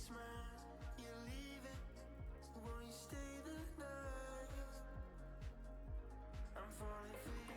smile. You're leaving, won't you stay the night? I'm falling for you.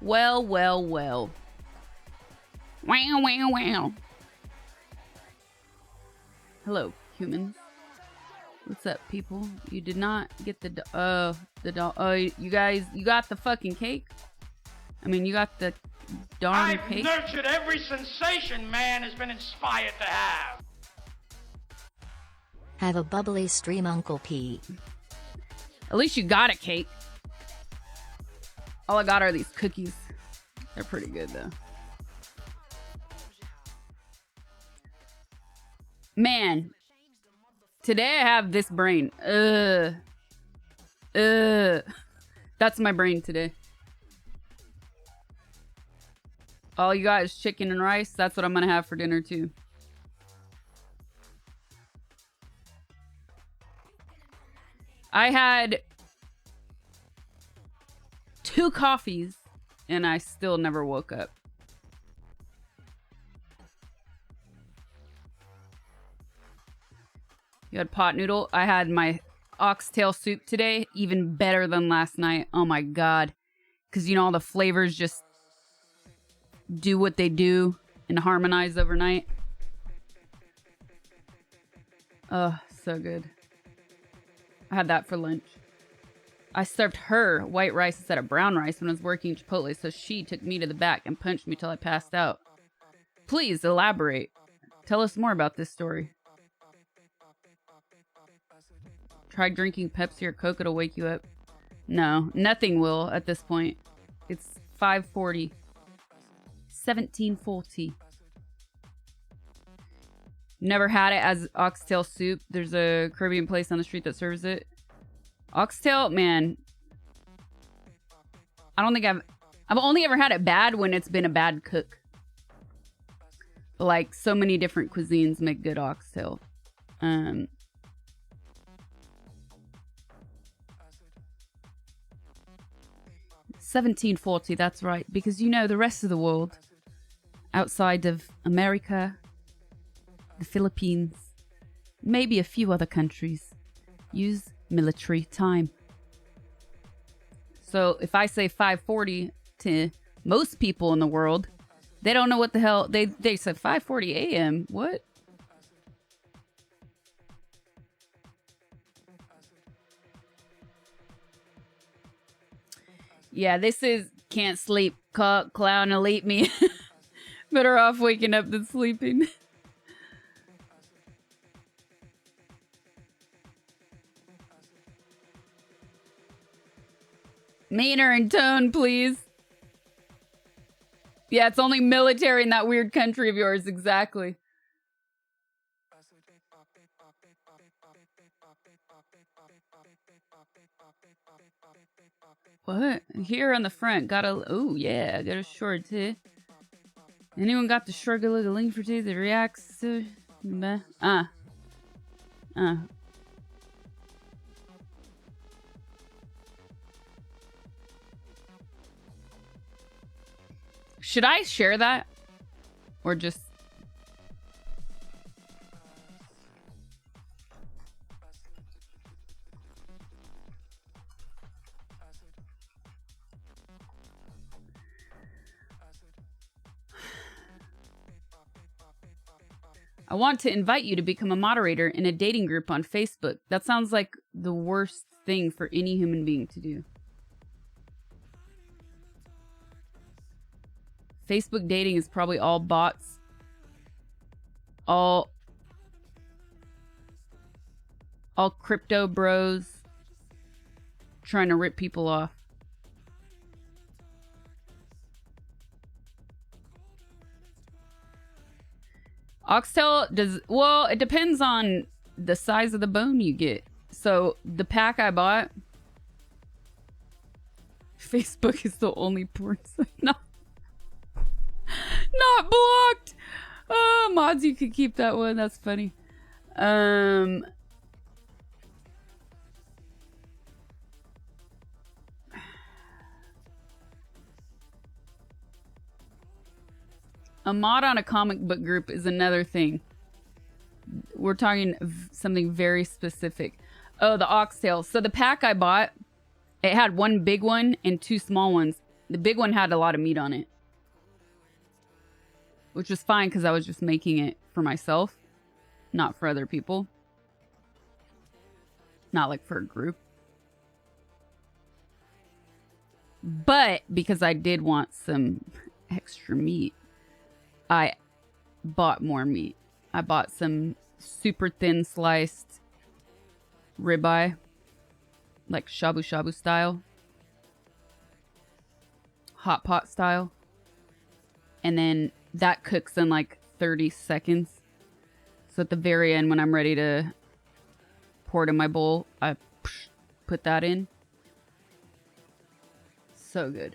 Well, well, well. Wow, wow, wow. Hello, humans. What's up, people? You did not get the you guys, you got the fucking cake? I mean, you got the darn cake? I've nurtured every sensation man has been inspired to have. Have a bubbly stream, Uncle P. At least you got a cake. All I got are these cookies. They're pretty good, though. Man. Today I have this brain. That's my brain today. All you got is chicken and rice. That's what I'm gonna have for dinner, too. I had 2 coffees and I still never woke up. You had pot noodle. I had my oxtail soup today. Even better than last night. Oh my god. Because, you know, all the flavors just do what they do and harmonize overnight. Oh, so good. I had that for lunch. I served her white rice instead of brown rice when I was working at Chipotle, so she took me to the back and punched me till I passed out. Please elaborate. Tell us more about this story. Try drinking Pepsi or Coke, it'll wake you up. No, nothing will at this point. It's 5:40. 1740. Never had it as oxtail soup. There's a Caribbean place on the street that serves it. Oxtail, man. I don't think I've only ever had it bad when it's been a bad cook. Like, so many different cuisines make good oxtail. 1740, that's right. Because, you know, the rest of the world, outside of America, the Philippines, maybe a few other countries, use military time. So if I say 5:40 to most people in the world, they don't know what the hell they said. 5:40 a.m. What? Yeah, this is can't sleep. Clown elite me. Better off waking up than sleeping. Meaner in tone, please. Yeah, it's only military in that weird country of yours. Exactly. What? Here on the front, got a... Oh, yeah, got a short tee. Anyone got the shrug-a-lig-a-ling for tee that reacts to... Should I share that? Or just... I want to invite you to become a moderator in a dating group on Facebook. That sounds like the worst thing for any human being to do. Facebook dating is probably all bots. All crypto bros trying to rip people off. Oxtail does... Well, it depends on the size of the bone you get. So, the pack I bought... Facebook is the only porn site not blocked! Oh, mods, you could keep that one. That's funny. A mod on a comic book group is another thing. We're talking something very specific. Oh, the oxtail. So the pack I bought, it had one big one and two small ones. The big one had a lot of meat on it. Which was fine because I was just making it for myself. Not for other people. Not like for a group. But because I did want some extra meat, I bought more meat. I bought some super thin sliced ribeye, like shabu shabu style, hot pot style, and then that cooks in like 30 seconds. So at the very end, when I'm ready to pour it in my bowl, I put that in. So good.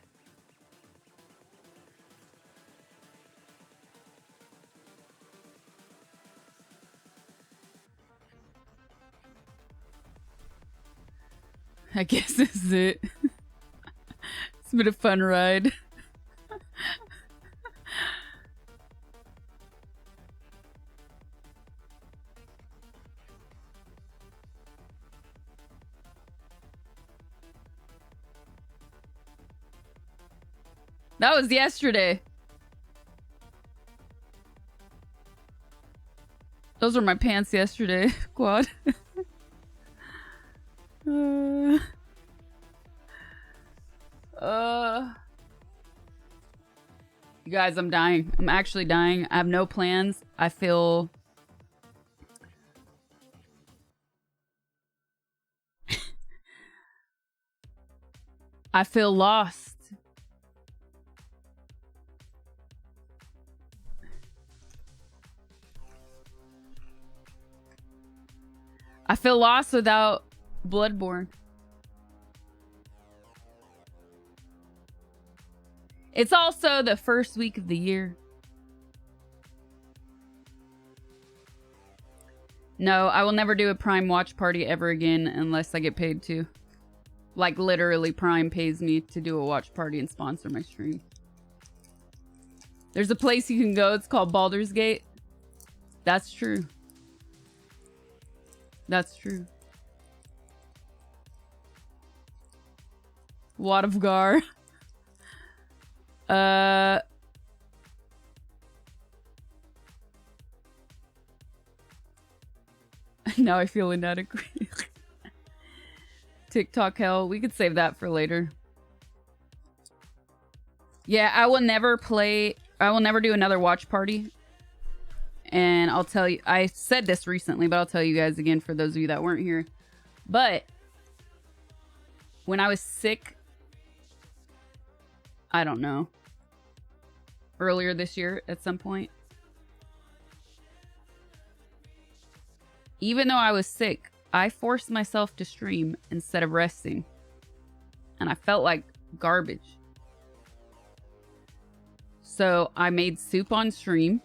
I guess this is it. It's been a fun ride. That was yesterday. Those were my pants yesterday, Quad. You guys, I'm dying. I'm actually dying. I have no plans. I feel... I feel lost. I feel lost without Bloodborne. It's also the first week of the year. No, I will never do a Prime watch party ever again unless I get paid to. Like, literally, Prime pays me to do a watch party and sponsor my stream. There's a place you can go. It's called Baldur's Gate. That's true. That's true. Wat of Gar. Now I feel inadequate. TikTok hell. We could save that for later. Yeah, I will never play... I will never do another watch party. And I'll tell you... I said this recently, but I'll tell you guys again for those of you that weren't here. But... when I was sick... I don't know. Earlier this year at some point. Even though I was sick, I forced myself to stream instead of resting. and I felt like garbage. So I made soup on stream,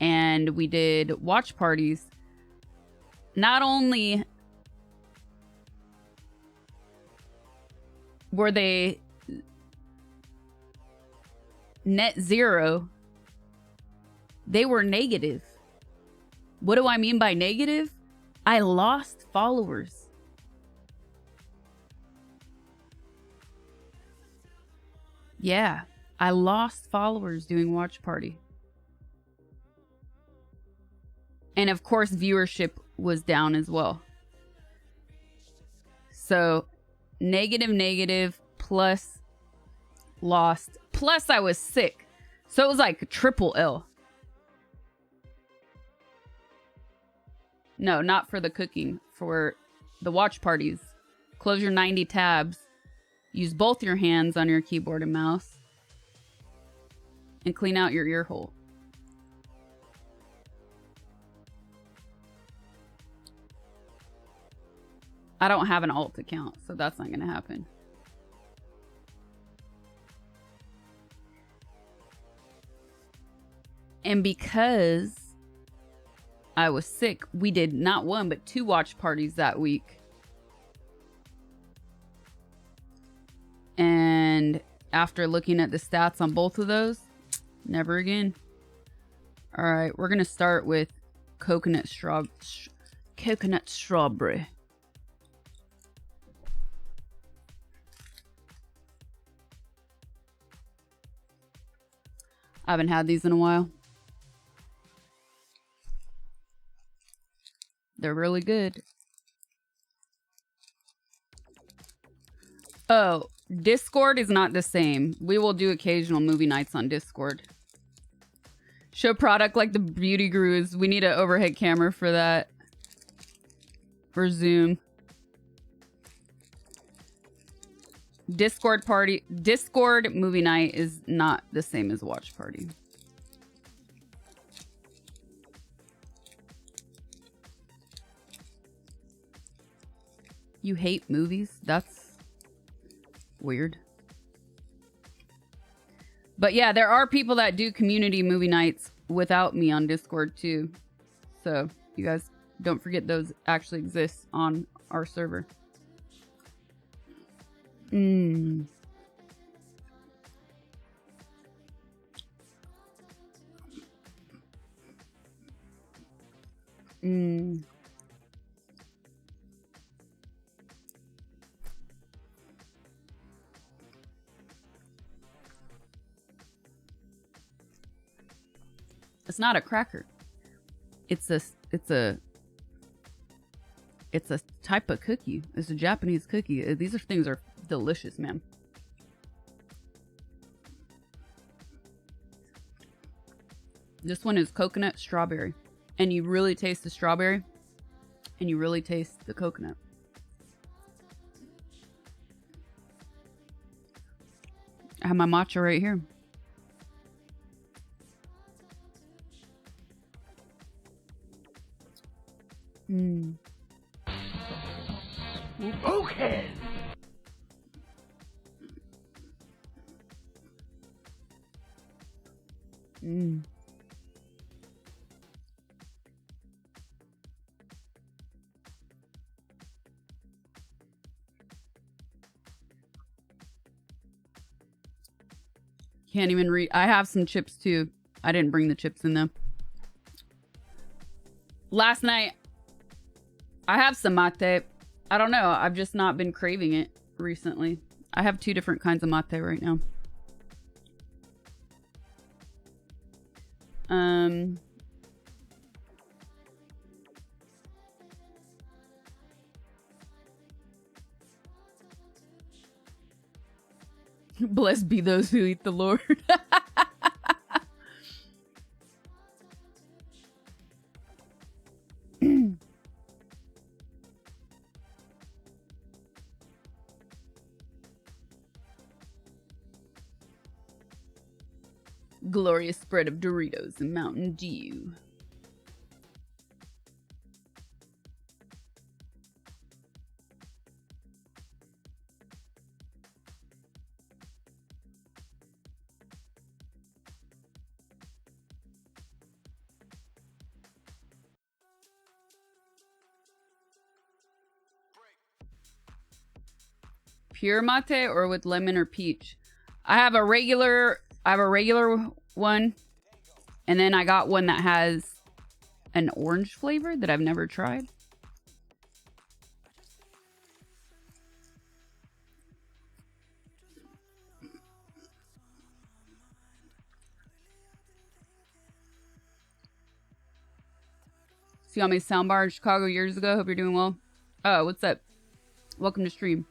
and we did watch parties. Not only were they net zero, they were negative. What do I mean by negative? I lost followers. Yeah, I lost followers doing watch party. And of course, viewership was down as well. So negative plus lost, plus I was sick. So it was like triple L. No, not for the cooking, for the watch parties. Close your 90 tabs. Use both your hands on your keyboard and mouse. And clean out your ear hole. I don't have an alt account, so that's not going to happen. And because I was sick, we did not one, but 2 watch parties that week. And after looking at the stats on both of those, never again. All right, we're going to start with coconut strawberry. I haven't had these in a while. They're really good. Oh, Discord is not the same. We will do occasional movie nights on Discord. Show product like the beauty gurus. We need an overhead camera for that. For Zoom. Discord movie night is not the same as watch party. You hate movies? That's weird. But yeah, there are people that do community movie nights without me on Discord too. So you guys don't forget those actually exist on our server. Mmm. Mmm. It's not a cracker. It's a type of cookie. It's a Japanese cookie. These things are delicious, man. This one is coconut strawberry. And you really taste the strawberry. And you really taste the coconut. I have my matcha right here. Mmm. Okay. Mmm. Can't even read. I have some chips too. I didn't bring the chips in though. Last night, I have some mate. I don't know. I've just not been craving it recently. I have 2 different kinds of mate right now. Blessed be those who eat the Lord. Glorious spread of Doritos and Mountain Dew. pure mate or with lemon or peach? I have a regular one, and then I got one that has an orange flavor that I've never tried. See on my soundbar in Chicago years ago. Hope you're doing well. Oh, what's up? Welcome to stream.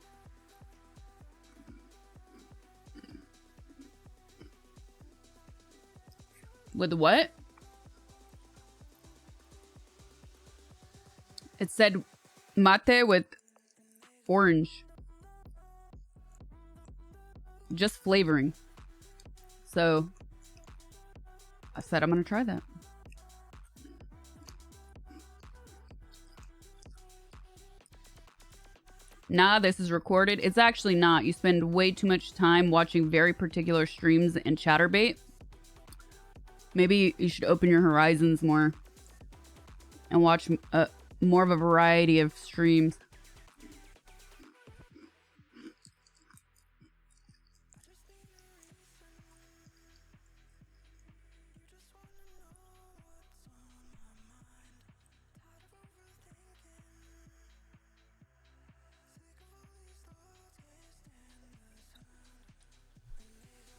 With what? It said mate with orange. Just flavoring. So I said I'm gonna try that. Nah, this is recorded. It's actually not. You spend way too much time watching very particular streams and chatterbait. Maybe you should open your horizons more and watch more of a variety of streams.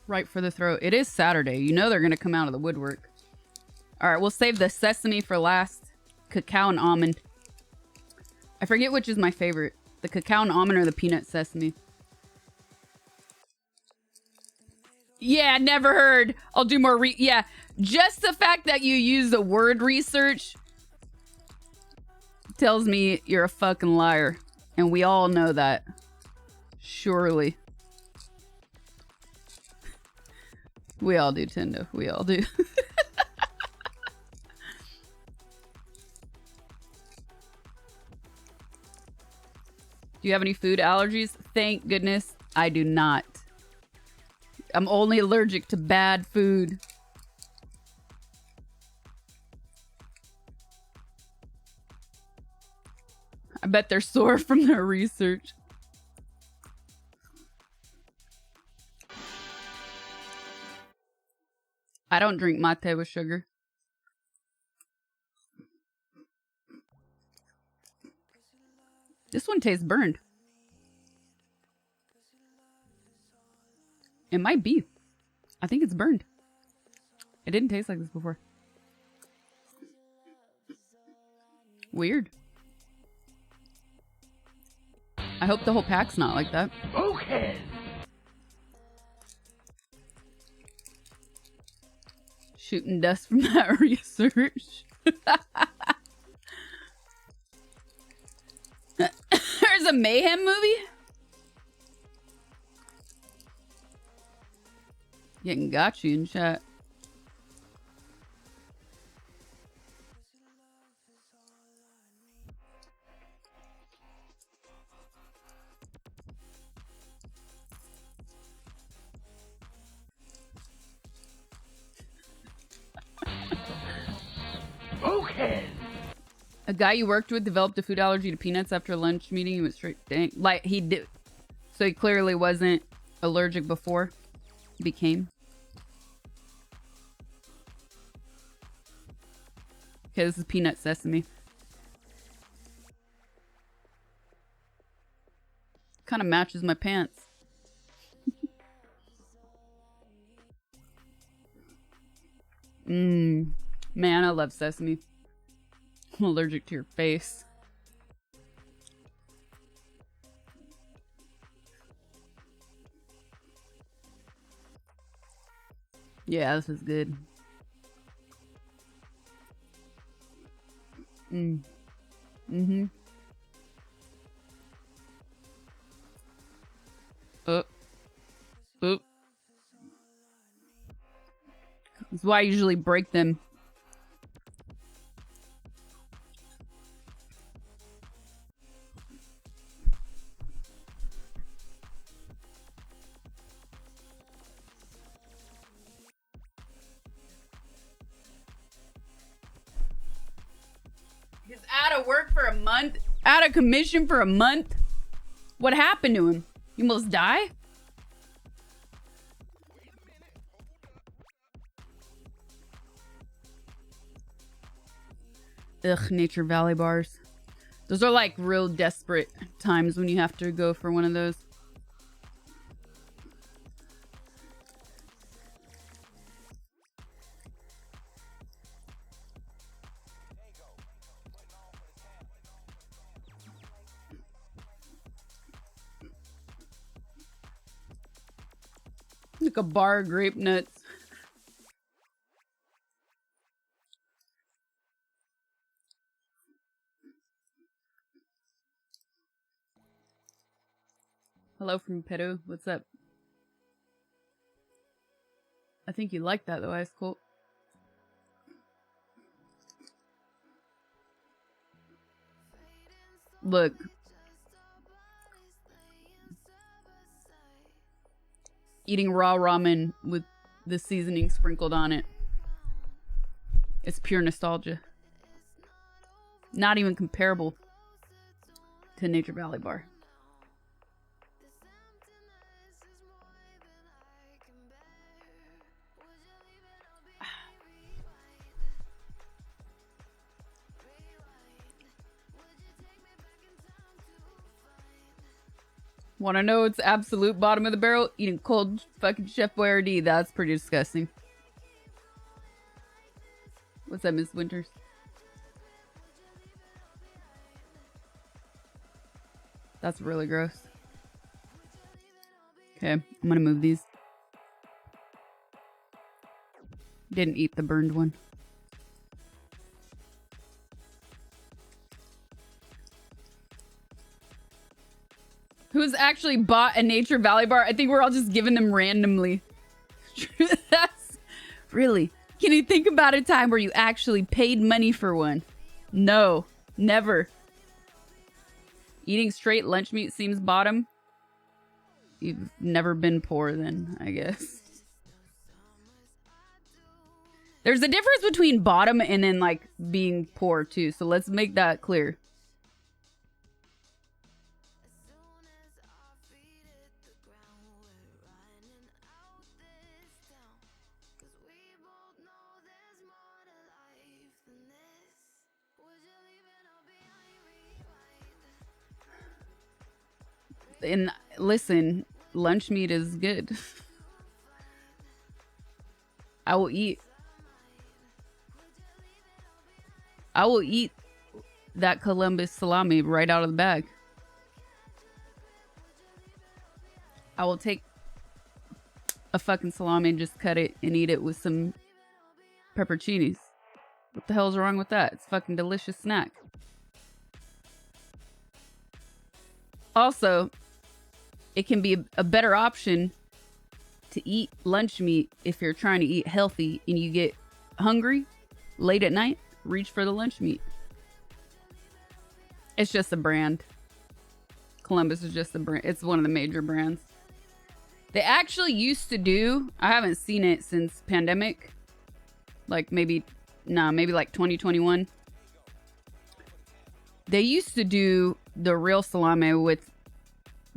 Right for the throat. It is Saturday. You know they're going to come out of the woodwork. All right, we'll save the sesame for last. Cacao and almond. I forget which is my favorite. The cacao and almond or the peanut sesame. Yeah, never heard. I'll do more yeah. Just the fact that you use the word research tells me you're a fucking liar. And we all know that. Surely. We all do, Tendo. We all do. Do you have any food allergies? Thank goodness I do not. I'm only allergic to bad food. I bet they're sore from their research. I don't drink mate with sugar. This one tastes burned. It might be. I think it's burned. It didn't taste like this before. Weird. I hope the whole pack's not like that. Okay. Shooting dust from that research. There's a Mayhem movie? Getting got you in chat. Okay. A guy you worked with developed a food allergy to peanuts after a lunch meeting. He was straight dang. Like, he did. So he clearly wasn't allergic before. Became. Okay, this is peanut sesame. Kind of matches my pants. Man, I love sesame. I'm allergic to your face. Yeah, this is good. Mm-hmm. Oop. That's why I usually break them. He's out of work for a month? Out of commission for a month? What happened to him? You almost die? Ugh, Nature Valley bars. Those are like real desperate times when you have to go for one of those. Like a bar of grape nuts. Hello from Peru. What's up? I think you like that though, Ice Colt. Look. Eating raw ramen with the seasoning sprinkled on it. It's pure nostalgia. Not even comparable to Nature Valley bar. Want to know it's absolute bottom of the barrel? Eating cold fucking Chef Boyardee. That's pretty disgusting. What's up, Miss Winters? That's really gross. Okay, I'm gonna move these. Didn't eat the burned one. Who's actually bought a Nature Valley bar? I think we're all just giving them randomly. That's really. Can you think about a time where you actually paid money for one? No, never. Eating straight lunch meat seems bottom. You've never been poor then, I guess. There's a difference between bottom and then like being poor too. So let's make that clear. And listen, lunch meat is good. I will eat that Columbus salami right out of the bag. I will take a fucking salami and just cut it and eat it with some pepperoncinis. What the hell's wrong with that? It's a fucking delicious snack. Also, it can be a better option to eat lunch meat if you're trying to eat healthy and you get hungry late at night. Reach for the lunch meat. It's just a brand. Columbus is just a brand. It's one of the major brands. They actually used to do, I haven't seen it since pandemic. Like maybe like 2021. They used to do the real salami with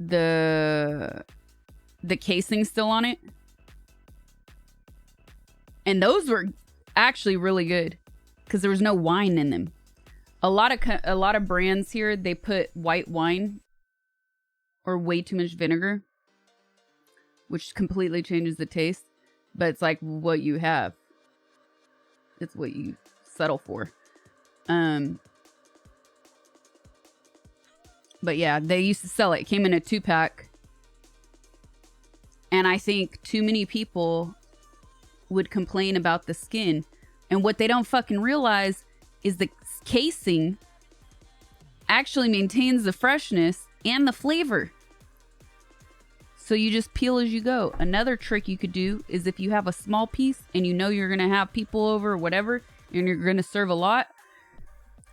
the casing still on it. And those were actually really good because there was no wine in them. A lot of brands here, they put white wine or way too much vinegar, which completely changes the taste. But it's like what you have. It's what you settle for. But yeah, they used to sell it. It came in a 2-pack. And I think too many people would complain about the skin. And what they don't fucking realize is the casing actually maintains the freshness and the flavor. So you just peel as you go. Another trick you could do is if you have a small piece and you know you're going to have people over or whatever, and you're going to serve a lot,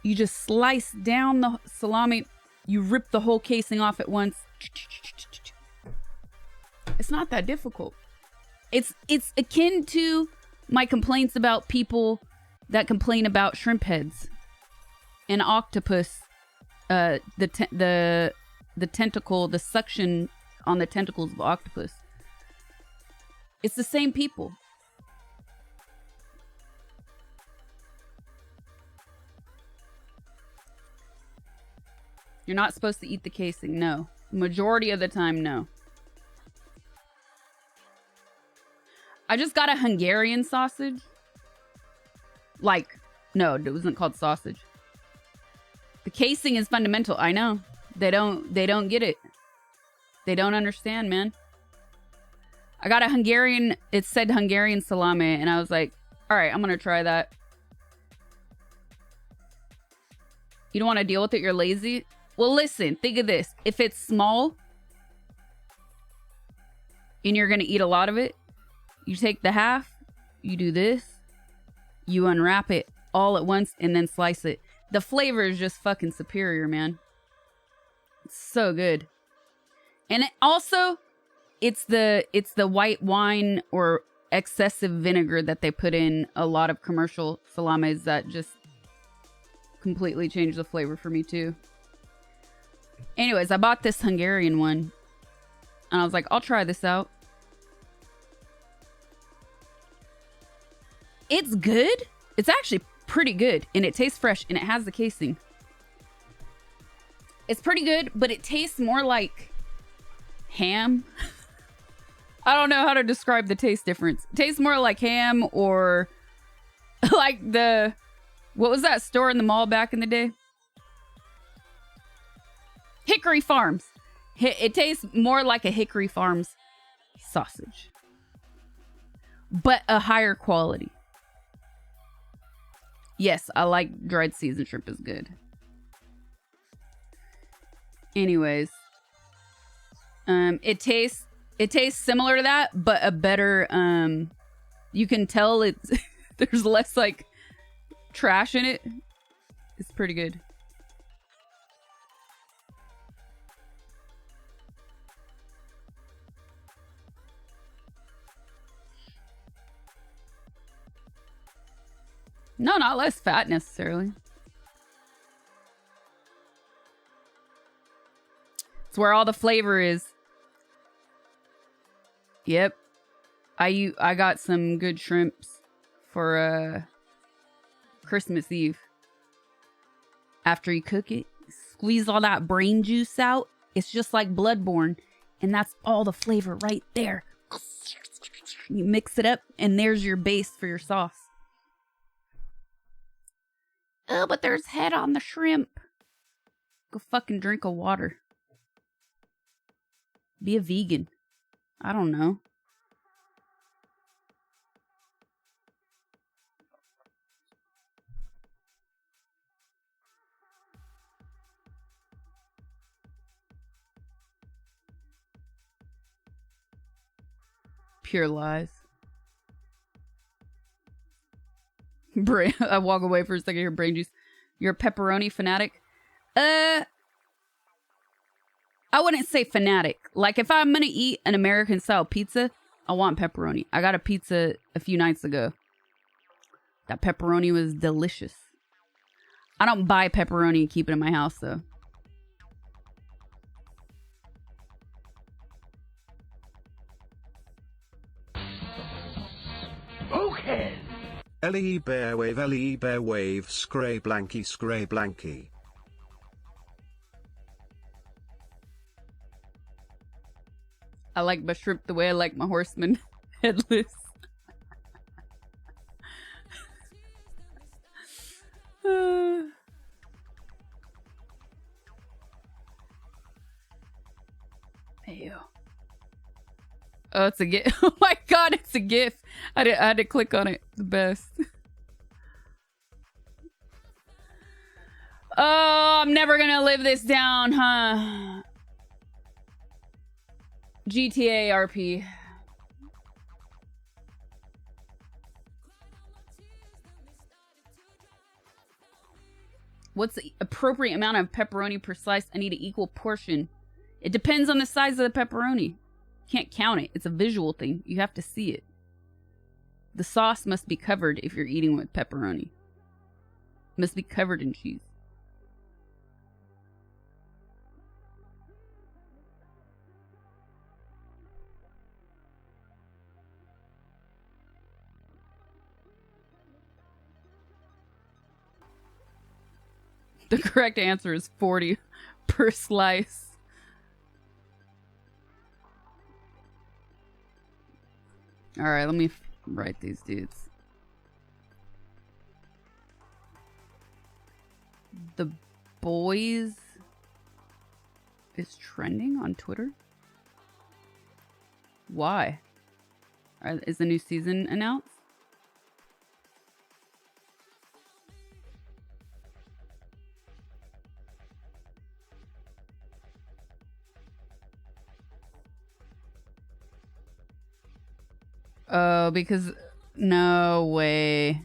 you just slice down the salami. You rip the whole casing off at once. It's not that difficult. It's akin to my complaints about people that complain about shrimp heads and octopus, the tentacle, the suction on the tentacles of octopus. It's the same people. You're not supposed to eat the casing, no. Majority of the time, no. I just got a Hungarian sausage. Like, no, it wasn't called sausage. The casing is fundamental. I know. They don't get it. They don't understand, man. I got a Hungarian, it said Hungarian salami, and I was like, all right, I'm going to try that. You don't want to deal with it? You're lazy? Well, listen, think of this. If it's small and you're going to eat a lot of it, you take the half, you do this, you unwrap it all at once, and then slice it. The flavor is just fucking superior, man. It's so good. And it also, it's the white wine or excessive vinegar that they put in a lot of commercial salamis that just completely changed the flavor for me too. Anyways, I bought this Hungarian one. And I was like, I'll try this out. It's good. It's actually pretty good. And it tastes fresh. And it has the casing. It's pretty good. But it tastes more like ham. I don't know how to describe the taste difference. It tastes more like ham or like the... What was that store in the mall back in the day? Hickory Farms. It tastes more like a Hickory Farms sausage. But a higher quality. Yes, I like dried seasoned shrimp is good. Anyways. It tastes similar to that, but a better, you can tell it's, there's less like trash in it. It's pretty good. No, not less fat necessarily. It's where all the flavor is. Yep. I got some good shrimps for Christmas Eve. After you cook it, squeeze all that brain juice out. It's just like Bloodborne. And that's all the flavor right there. You mix it up and there's your base for your sauce. Oh, but there's head on the shrimp. Go fucking drink a water. Be a vegan. I don't know. Pure lies. I walk away for a second here, brain juice. You're a pepperoni fanatic? I wouldn't say fanatic. Like, if I'm gonna eat an American style pizza, I want pepperoni. I got a pizza a few nights ago. That pepperoni was delicious. I don't buy pepperoni and keep it in my house, though. Okay. Ellie bear wave, scray blanky. I like my shrimp the way I like my horseman. Headless. Ew. Oh, it's a GIF. Oh my god, it's a GIF. I had to click on it. The best. Oh, I'm never gonna live this down, huh? GTA RP. What's the appropriate amount of pepperoni per slice? I need an equal portion. It depends on the size of the pepperoni. Can't count it. It's a visual thing. You have to see it. The sauce must be covered if you're eating with pepperoni. Must be covered in cheese. The correct answer is 40 per slice. All right, let me write these dudes. The Boys is trending on Twitter. Why? Is the new season announced? Oh, because no way.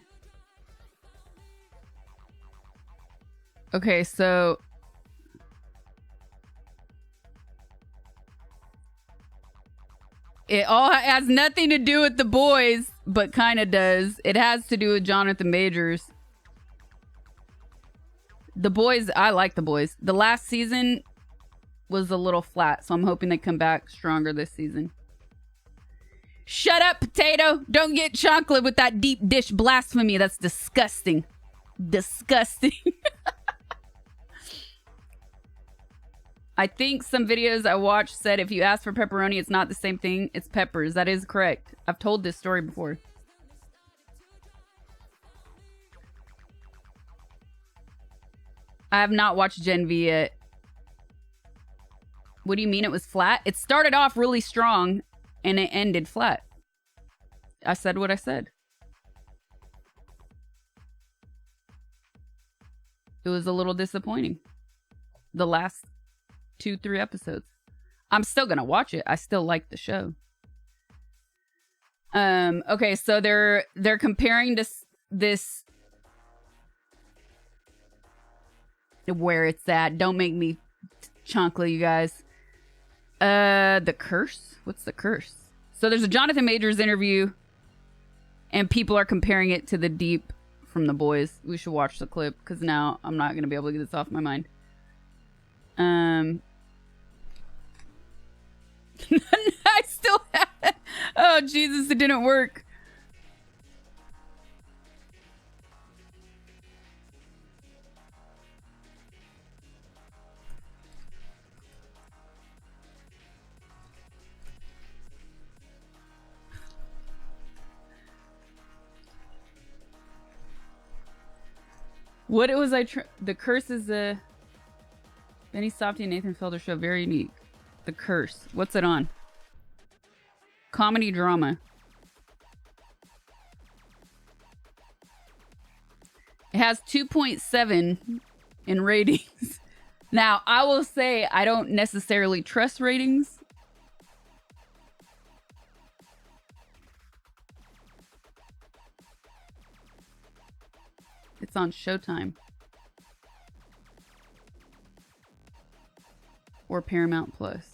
Okay, so it all has nothing to do with The Boys, but kind of does. It has to do with Jonathan Majors. The Boys, I like The Boys. The last season was a little flat, so I'm hoping they come back stronger this season. Shut up, potato! Don't get chocolate with that deep dish blasphemy. That's disgusting. Disgusting. I think some videos I watched said if you ask for pepperoni, it's not the same thing. It's peppers. That is correct. I've told this story before. I have not watched Gen V yet. What do you mean it was flat? It started off really strong and it ended flat. I said what I said. It was a little disappointing. The last 2-3 episodes. I'm still gonna watch it. I still like the show. Okay, so they're comparing this where it's at. Don't make me chunkly, you guys. The curse? What's the curse? So there's a Jonathan Majors interview and people are comparing it to the Deep from The Boys. We should watch the clip because now I'm not gonna be able to get this off my mind. I still have it. Oh, Jesus, it didn't work. What it was the curse is Benny Softy and Nathan Felder show. Very unique. The curse. What's it on? Comedy drama. It has 2.7 in ratings. Now, I will say I don't necessarily trust ratings. It's on Showtime. Or Paramount Plus.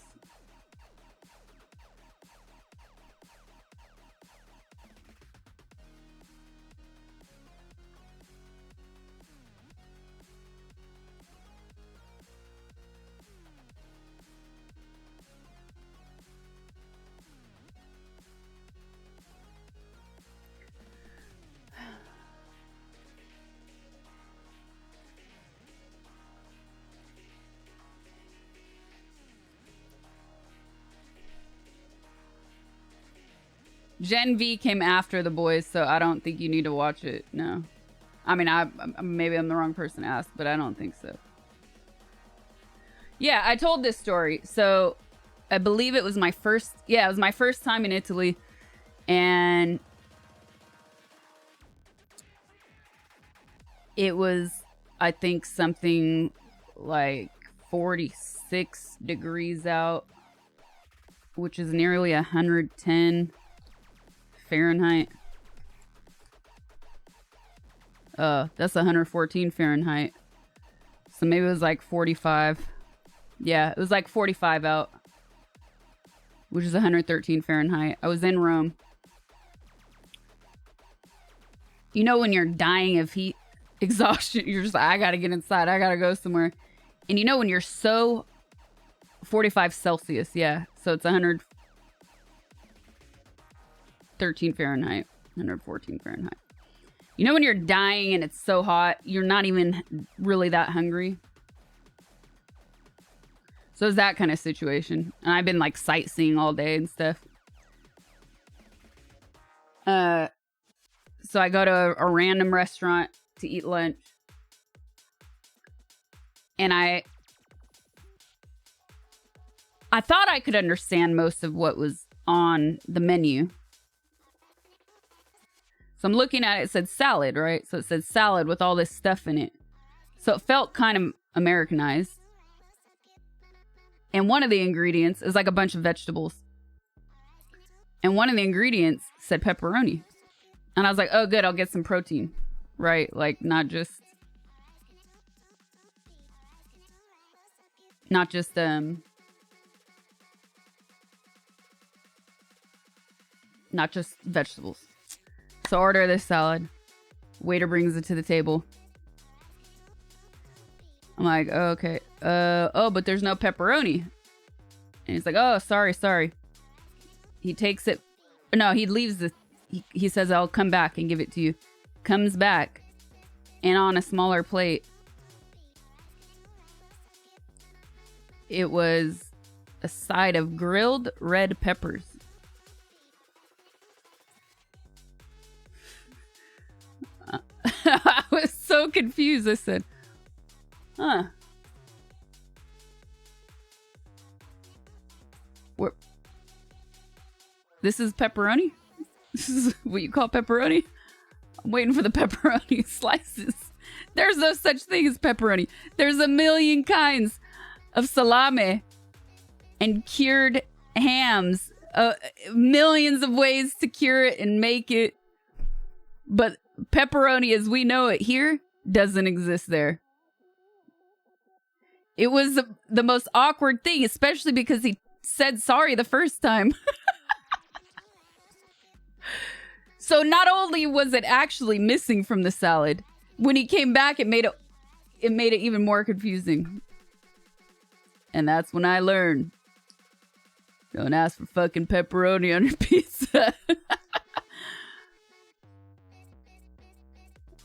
Gen V came after The Boys, so I don't think you need to watch it. No. I mean, maybe I'm the wrong person to ask, but I don't think so. Yeah, I told this story. So I believe it was my first... Yeah, it was my first time in Italy. And it was, I think, something like 46 degrees out, which is nearly 110 Fahrenheit. That's 114 Fahrenheit. So maybe it was like 45. Yeah, it was like 45 out, which is 113 Fahrenheit. I was in Rome. You know when you're dying of heat exhaustion, you're just like, I gotta get inside. I gotta go somewhere. And you know when you're so 45 Celsius, yeah. So it's 113 Fahrenheit, 114 Fahrenheit. You know when you're dying and it's so hot, you're not even really that hungry? So it's that kind of situation. And I've been like sightseeing all day and stuff. So I go to a random restaurant to eat lunch. And I thought I could understand most of what was on the menu. So I'm looking at it, it said salad, right? So it said salad with all this stuff in it. So it felt kind of Americanized. And one of the ingredients is like a bunch of vegetables. And one of the ingredients said pepperoni. And I was like, oh, good, I'll get some protein. Right? Like, not just vegetables. So order this salad. Waiter brings it to the table. I'm like, oh, okay. Oh, but there's no pepperoni. And he's like, oh, sorry. He takes it. No, he leaves the... He says, I'll come back and give it to you. Comes back. And on a smaller plate, it was a side of grilled red peppers. I was so confused. I said, huh. This is pepperoni? This is what you call pepperoni? I'm waiting for the pepperoni slices. There's no such thing as pepperoni. There's a million kinds of salami and cured hams. Millions of ways to cure it and make it. But pepperoni as we know it here doesn't exist there. It was the most awkward thing, especially because he said sorry the first time. So not only was it actually missing from the salad, when he came back, it made it even more confusing. And that's when I learned, don't ask for fucking pepperoni on your pizza.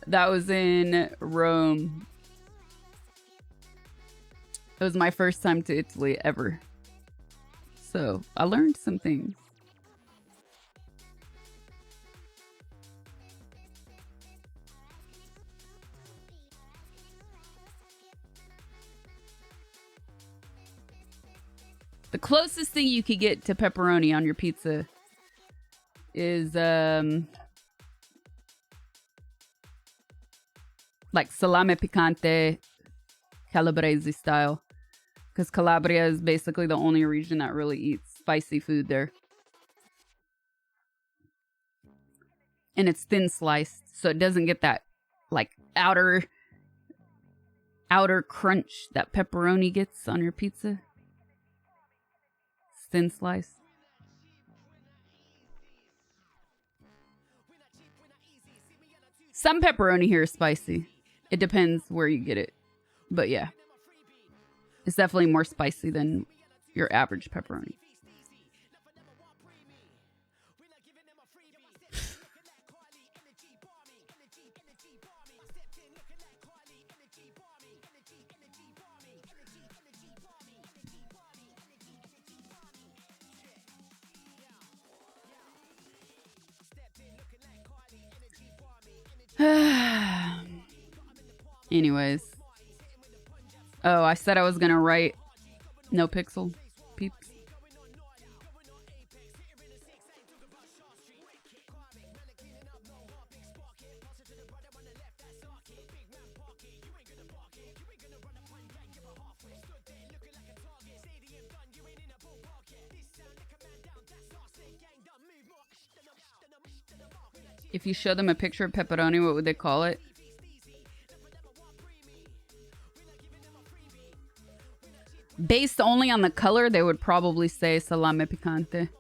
That was in Rome. It was my first time to Italy ever. So I learned some things. The closest thing you could get to pepperoni on your pizza is like salame picante calabrese style, because Calabria is basically the only region that really eats spicy food there. And it's thin sliced, so it doesn't get that like outer crunch that pepperoni gets on your pizza. It's thin sliced. Some pepperoni here is spicy. It depends where you get it. But yeah. It's definitely more spicy than your average pepperoni. Anyways. Oh, I said I was gonna write no pixel peeps. If you show them a picture of pepperoni, what would they call it? Based only on the color, they would probably say salame picante.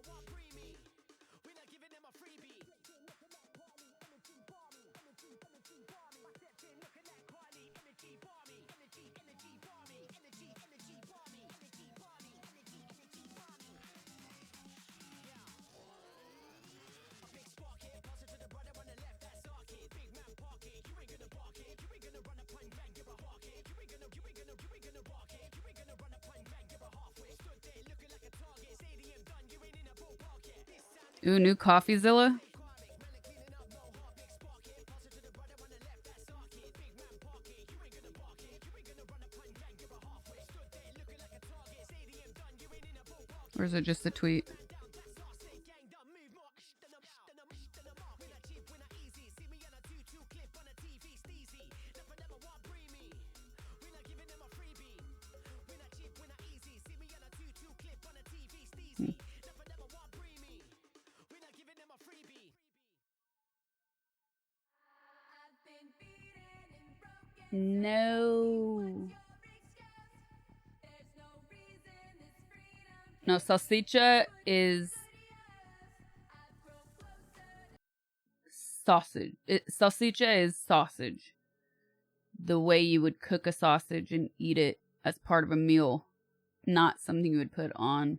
Ooh, new CoffeeZilla. Or is it just a tweet? No. No, salsicha is sausage. Salsicha is sausage. The way you would cook a sausage and eat it as part of a meal, not something you would put on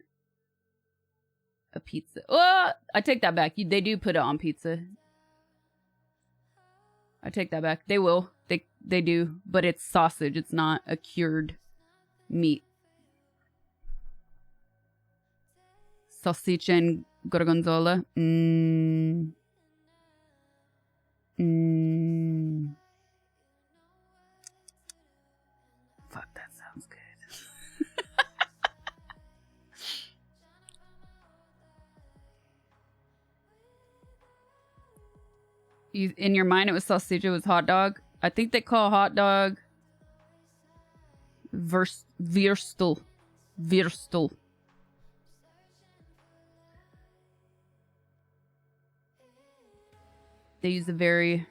a pizza. Oh, I take that back. They do put it on pizza. I take that back. They will. They do, but it's sausage. It's not a cured meat. Salsicha and gorgonzola. Fuck, that sounds good. In your mind, it was salsicha, it was hot dog. I think they call hot dog Würstel. Würstel. They use a very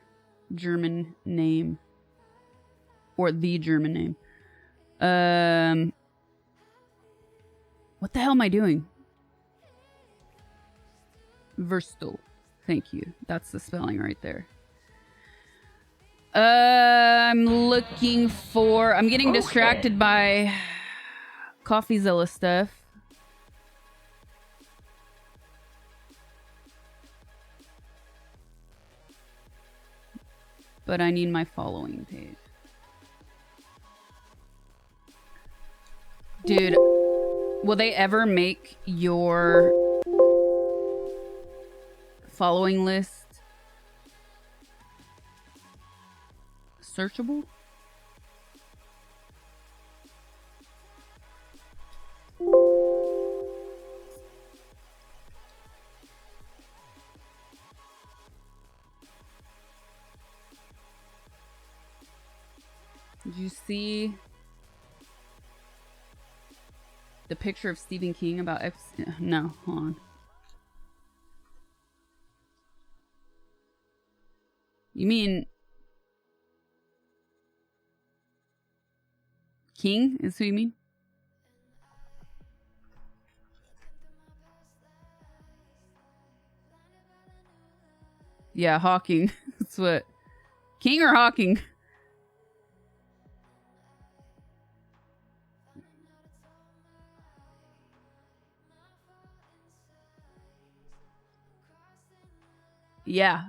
German name. Or the German name. What the hell am I doing? Würstel. Thank you. That's the spelling right there. I'm looking for... I'm getting distracted by CoffeeZilla stuff. But I need my following page. Dude, will they ever make your following list searchable? Did you see the picture of Stephen King about no, hold on. You mean King is who you mean? Yeah, Hawking. That's what. King or Hawking? Yeah.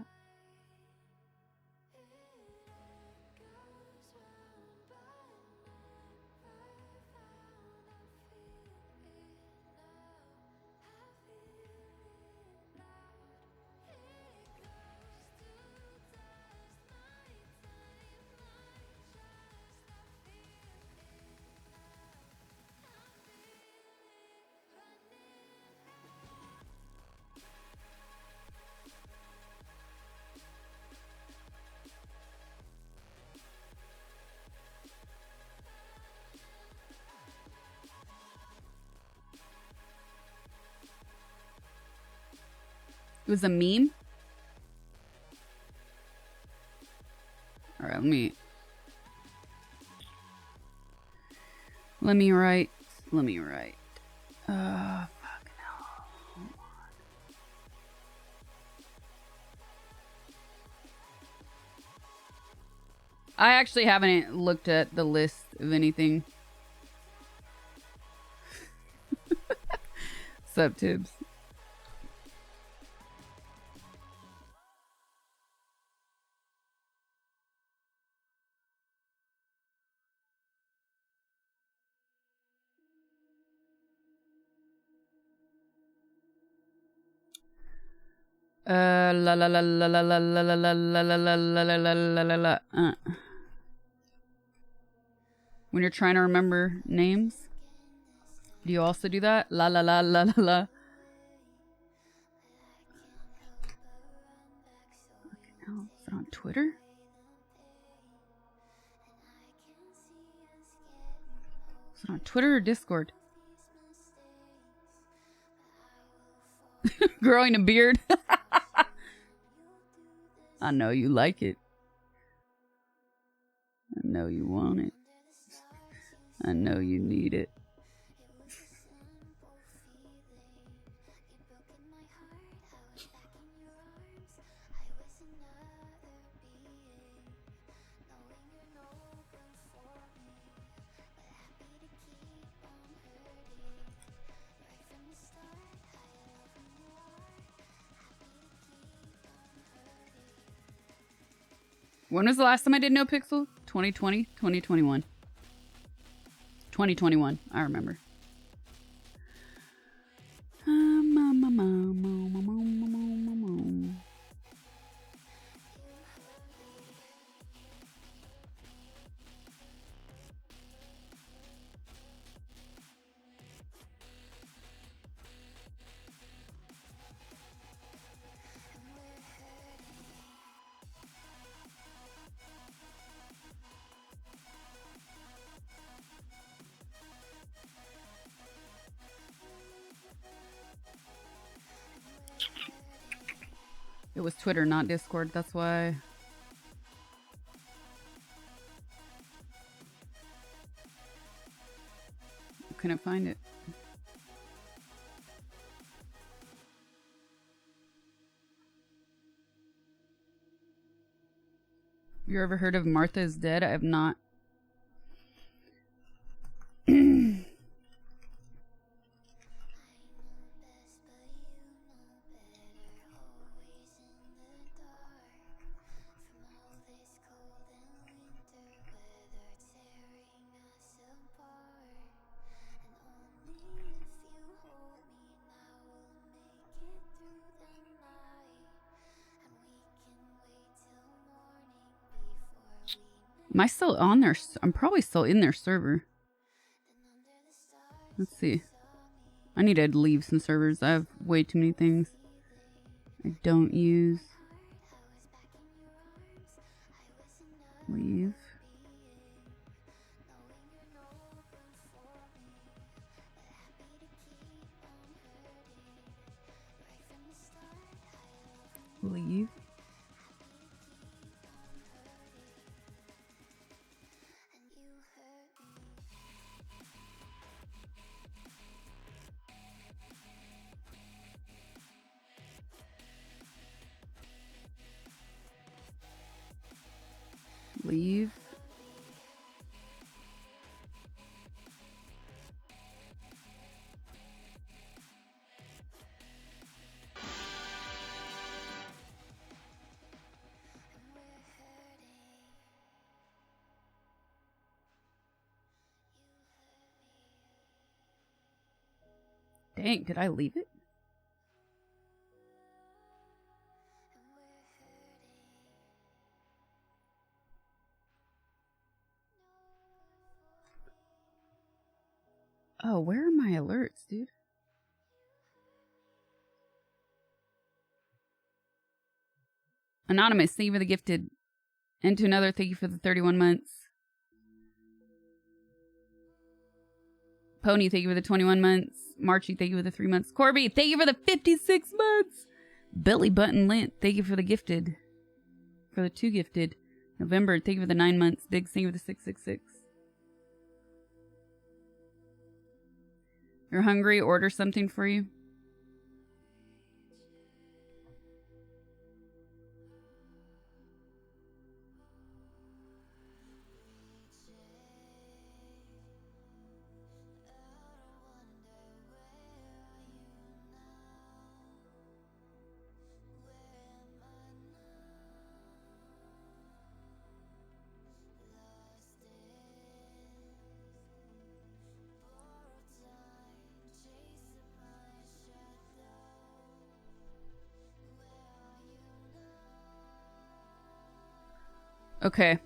It was a meme? Alright, let me write. Fucking hell. Hold on. I actually haven't looked at the list of anything. Sup, Tibbs? La la la la la la la la la la la la la la la la la. When you're trying to remember names, do you also do that? La la la la la la. Oh, is it on Twitter? Is it on Twitter or Discord? Growing a beard. I know you like it. I know you want it. I know you need it. When was the last time I did No Pixel? 2020? 2021. 2021. I remember. It was Twitter, not Discord. That's why. I couldn't find it. You ever heard of Martha is Dead? I have not. Am I still on their... I'm probably still in their server. Let's see. I need to leave some servers. I have way too many things I don't use. Leave. Leave. Leave. Dang, did I leave it? Oh, where are my alerts, dude? Anonymous, thank you for the gifted. Into another, thank you for the 31 months. Pony, thank you for the 21 months. Marchie, thank you for the 3 months. Corby, thank you for the 56 months. Billy Button Lint, thank you for the gifted. For the 2 gifted. November, thank you for the 9 months. Big, thank you for the 666. You're hungry? Order something for you. Okay.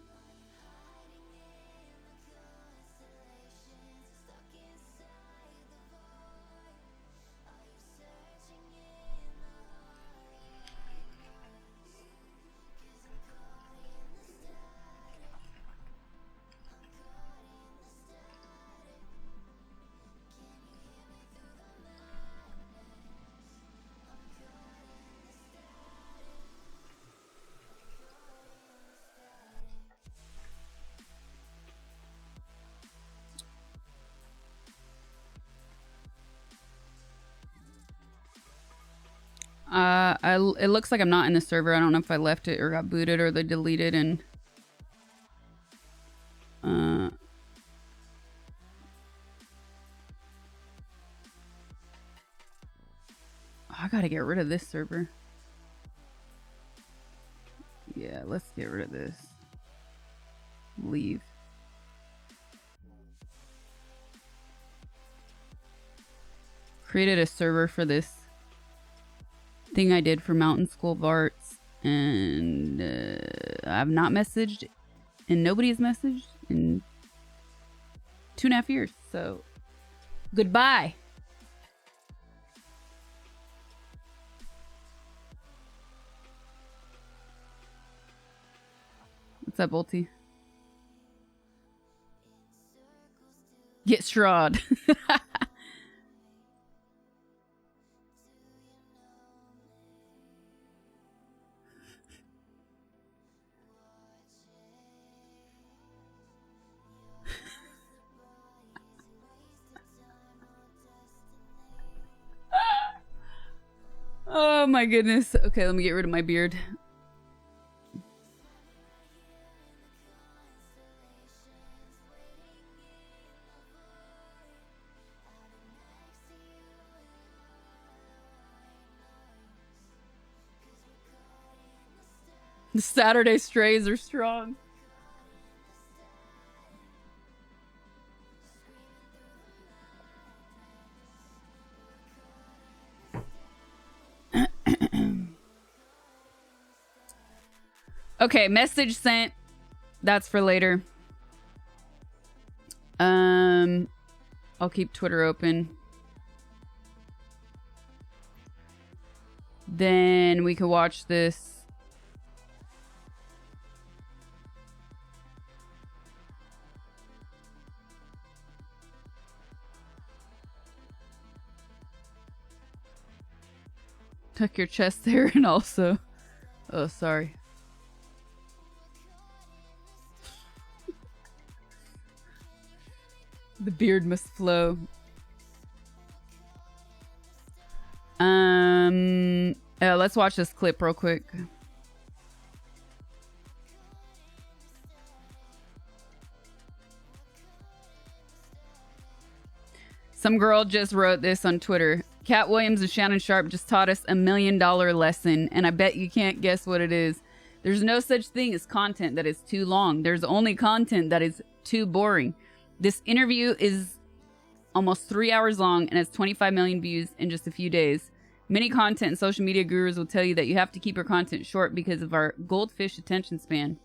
It looks like I'm not in the server. I don't know if I left it or got booted or they deleted and I gotta get rid of this server. Yeah, let's get rid of this. Leave. Created a server for this thing I did for Mountain School of Arts, and I've not messaged, and nobody has messaged in 2.5 years. So, goodbye. What's up, Bolty? Get strawed. Oh my goodness. Okay, let me get rid of my beard. The Saturday strays are strong. Okay, message sent. That's for later. I'll keep Twitter open. Then we could watch this. Tuck your chest there and also... Oh, sorry. The beard must flow. Let's watch this clip real quick. Some girl just wrote this on Twitter. Cat Williams and Shannon Sharp just taught us $1 million lesson, and I bet you can't guess what it is. There's no such thing as content that is too long. There's only content that is too boring. This interview is almost 3 hours long and has 25 million views in just a few days. Many content and social media gurus will tell you that you have to keep your content short because of our goldfish attention span.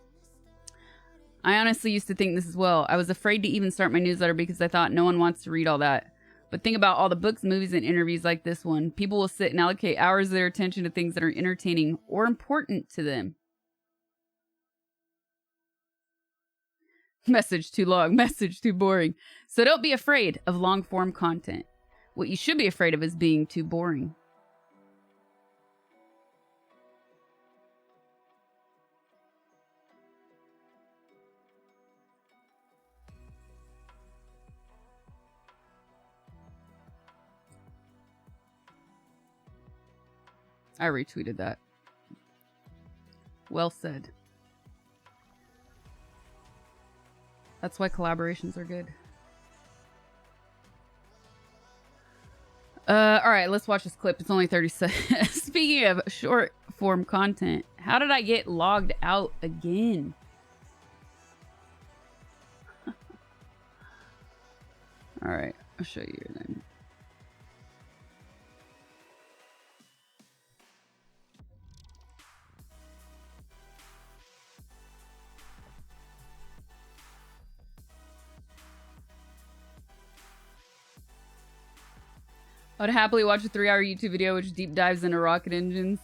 I honestly used to think this as well. I was afraid to even start my newsletter because I thought no one wants to read all that. But think about all the books, movies, and interviews like this one. People will sit and allocate hours of their attention to things that are entertaining or important to them. Message too long, message too boring. So don't be afraid of long-form content. What you should be afraid of is being too boring. I retweeted that. Well said. That's why collaborations are good. All right, let's watch this clip. It's only 30 seconds. Speaking of short form content, how did I get logged out again? All right, I'll show you then. I would happily watch a 3-hour YouTube video which deep dives into rocket engines.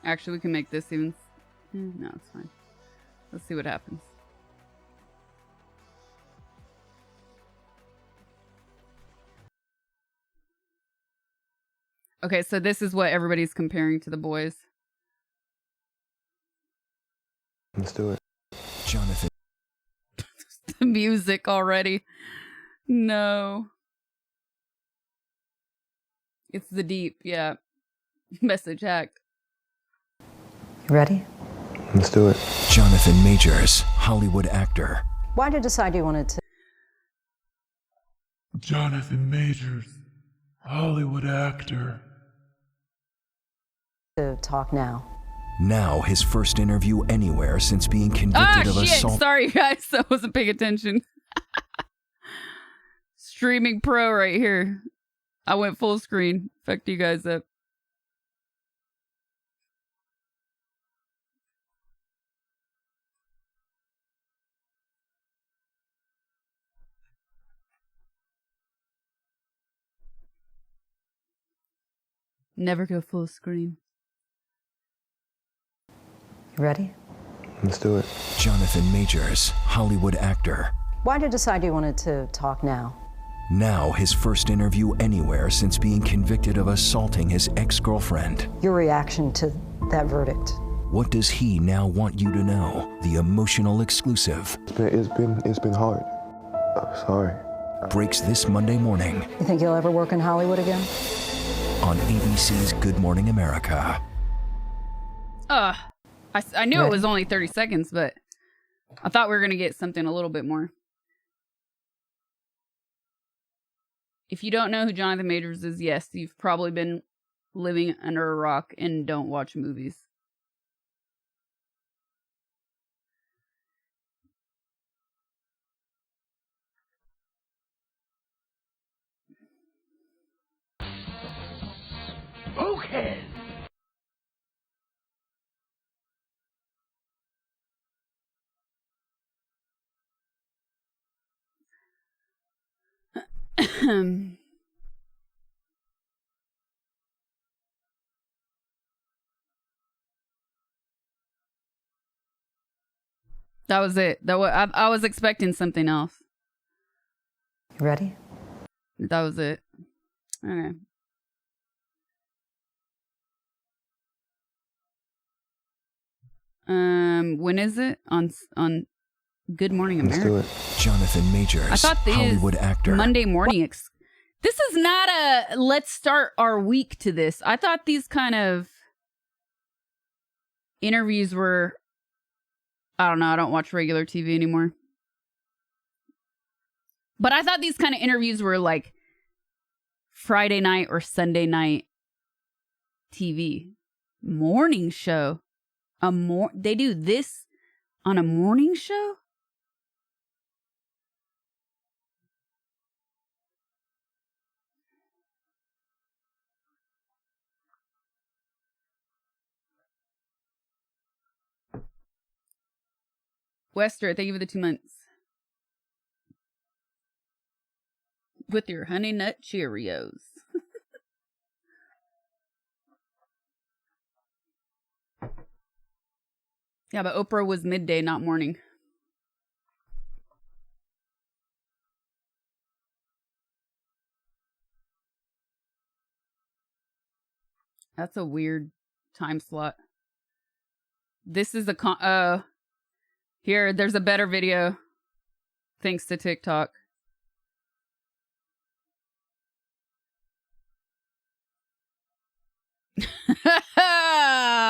Actually, we can make this even... No, it's fine. Let's see what happens. Okay, so this is what everybody's comparing to the boys. Let's do it. Jonathan. The music already. No. It's the deep, yeah. Message hacked. Ready? Let's do it. Jonathan Majors, Hollywood actor. Why did you decide you wanted Jonathan Majors, Hollywood actor. to talk now? Now his first interview anywhere since being convicted of assault. Sorry guys, I wasn't paying attention. Streaming pro right here. I went full screen. Fucked you guys up. Never go full screen. Ready? Let's do it. Jonathan Majors, Hollywood actor. Why did you decide you wanted to talk now? Now his first interview anywhere since being convicted of assaulting his ex-girlfriend. Your reaction to that verdict? What does he now want you to know? The emotional exclusive. It's been hard. Sorry. Breaks this Monday morning You think you'll ever work in Hollywood again? on ABC's Good Morning America. I knew it was only 30 seconds, but I thought we were going to get something a little bit more. If you don't know who Jonathan Majors is, yes, you've probably been living under a rock and don't watch movies. Okay. That was it. I was expecting something else. Ready? That was it. Okay. When is it on Good Morning America? Let's do it. Jonathan Majors, I thought this Hollywood actor. Monday morning. This is not a let's start our week to this. I thought these kind of interviews were, I don't know, I don't watch regular TV anymore. But I thought these kind of interviews were like Friday night or Sunday night TV. Morning show. They do this on a morning show? Wester, thank you for the 2 months. With your Honey Nut Cheerios. Yeah, but Oprah was midday, not morning. That's a weird time slot. This is the here, there's a better video. Thanks to TikTok.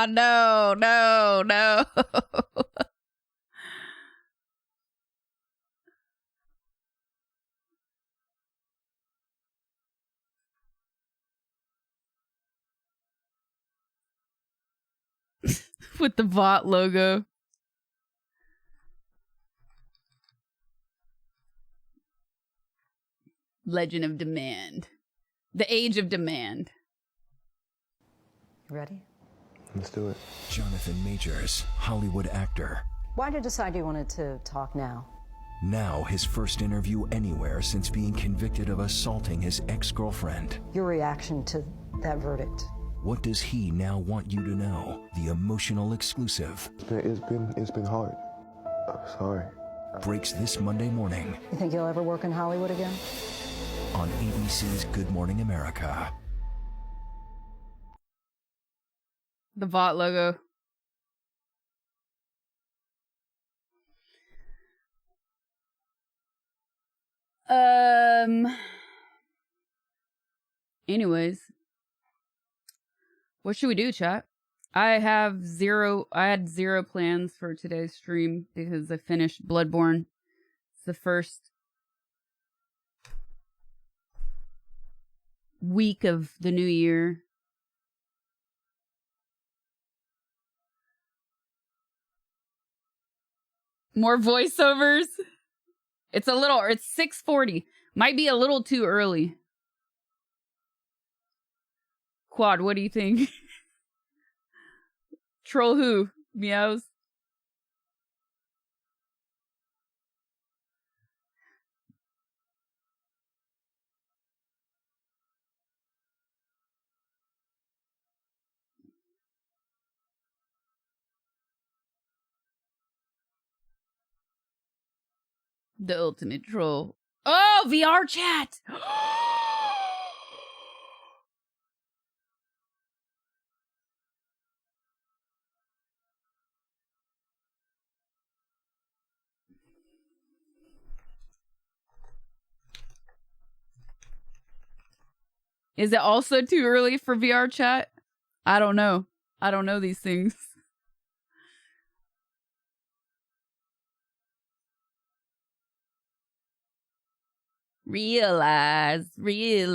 no, no, no. With the VOD logo. Legend of Demand. The Age of Demand. You ready? Let's do it. Jonathan Majors, Hollywood actor. Why did you decide you wanted to talk now? Now his first interview anywhere since being convicted of assaulting his ex-girlfriend. Your reaction to that verdict. What does he now want you to know? The emotional exclusive It's been hard. I'm sorry. breaks this Monday morning You think you'll ever work in Hollywood again? on ABC's Good Morning America. The VOD logo. Anyways. What should we do, chat? I had zero plans for today's stream because I finished Bloodborne. It's the first week of the new year. More voiceovers. It's 6:40. Might be a little too early. Quad, what do you think? Troll who? Meows. The ultimate troll. Oh, VR chat. Is it also too early for VR chat? I don't know. I don't know these things. Realize. Be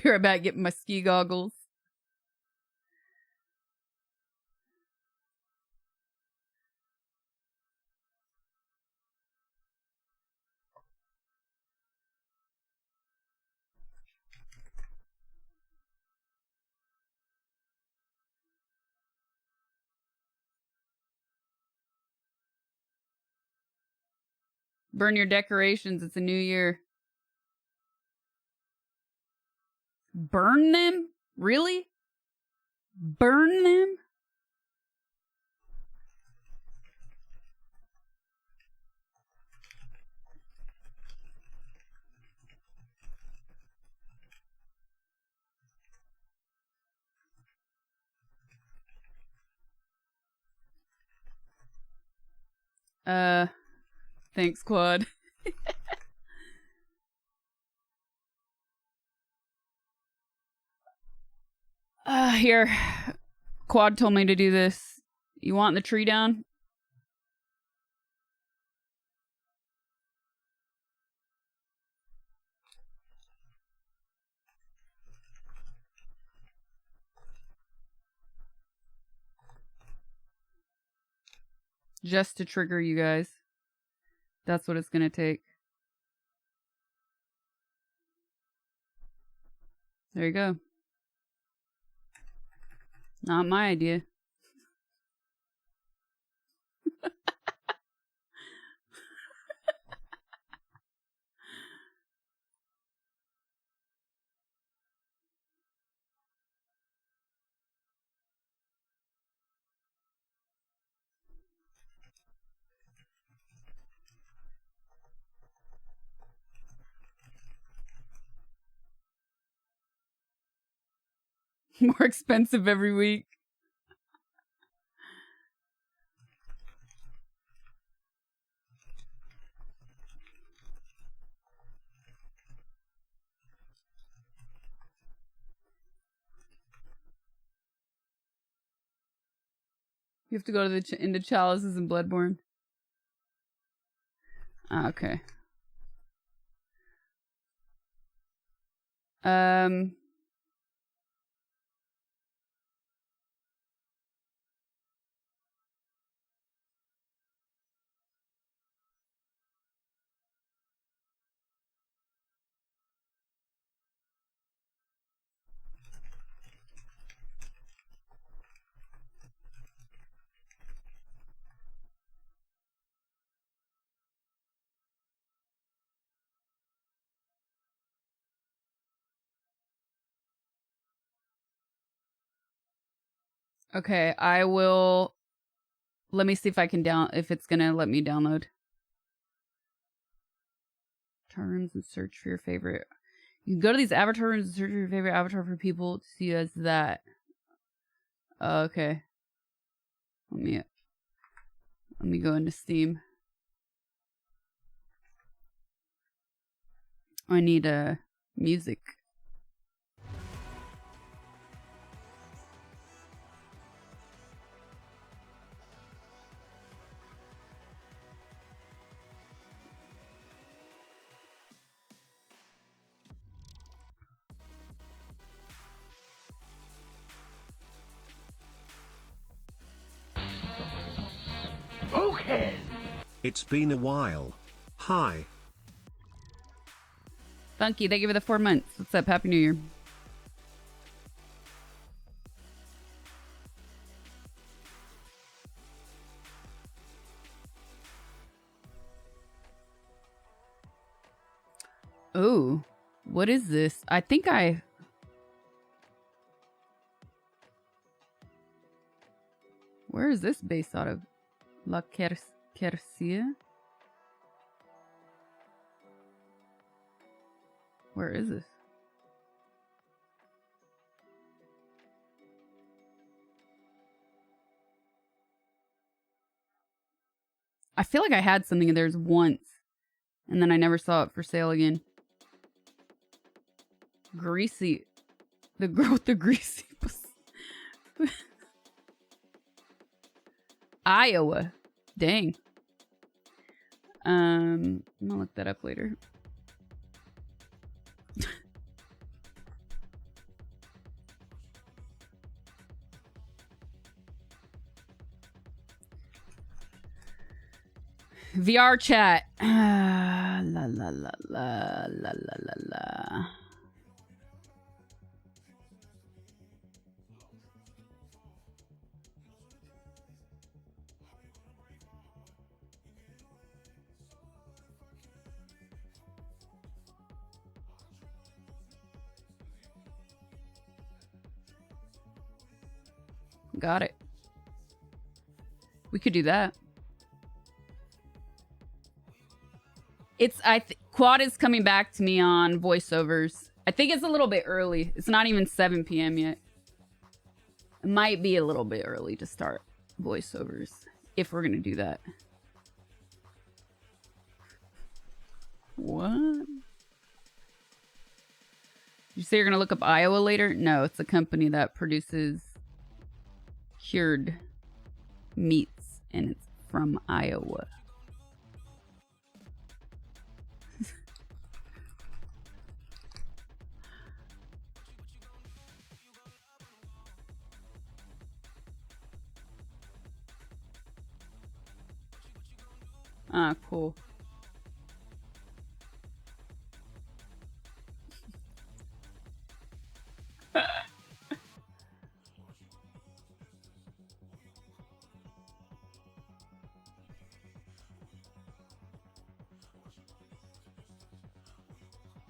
right back, getting my ski goggles. Burn your decorations. It's a new year. Burn them? Really? Burn them? Thanks, Quad. Here. Quad told me to do this. You want the tree down? Just to trigger you guys. That's what it's gonna take. There you go. Not my idea. More expensive every week. You have to go to the into chalices and Bloodborne. Ah, okay. Okay, I will. Let me see if I can if it's gonna let me download. Terms and search for your favorite. You can go to these avatar rooms and search for your favorite avatar for people to see as that. Okay. Let me go into Steam. I need music. Okay. It's been a while. Hi. Funky, thank you for the 4 months. What's up? Happy New Year. Oh, what is this? I think Where is this based out of? La Quercia? Where is this? I feel like I had something of theirs once, and then I never saw it for sale again. Greasy. The girl with the greasy. Iowa. Dang. I'm gonna look that up later. VR chat. La la la la la la la la. Got it. We could do that. Quad is coming back to me on voiceovers. I think it's a little bit early. It's not even 7 p.m. yet. It might be a little bit early to start voiceovers if we're gonna do that. What? You say you're gonna look up Iowa later? No, it's a company that produces cured meats, and it's from Iowa. Ah, cool.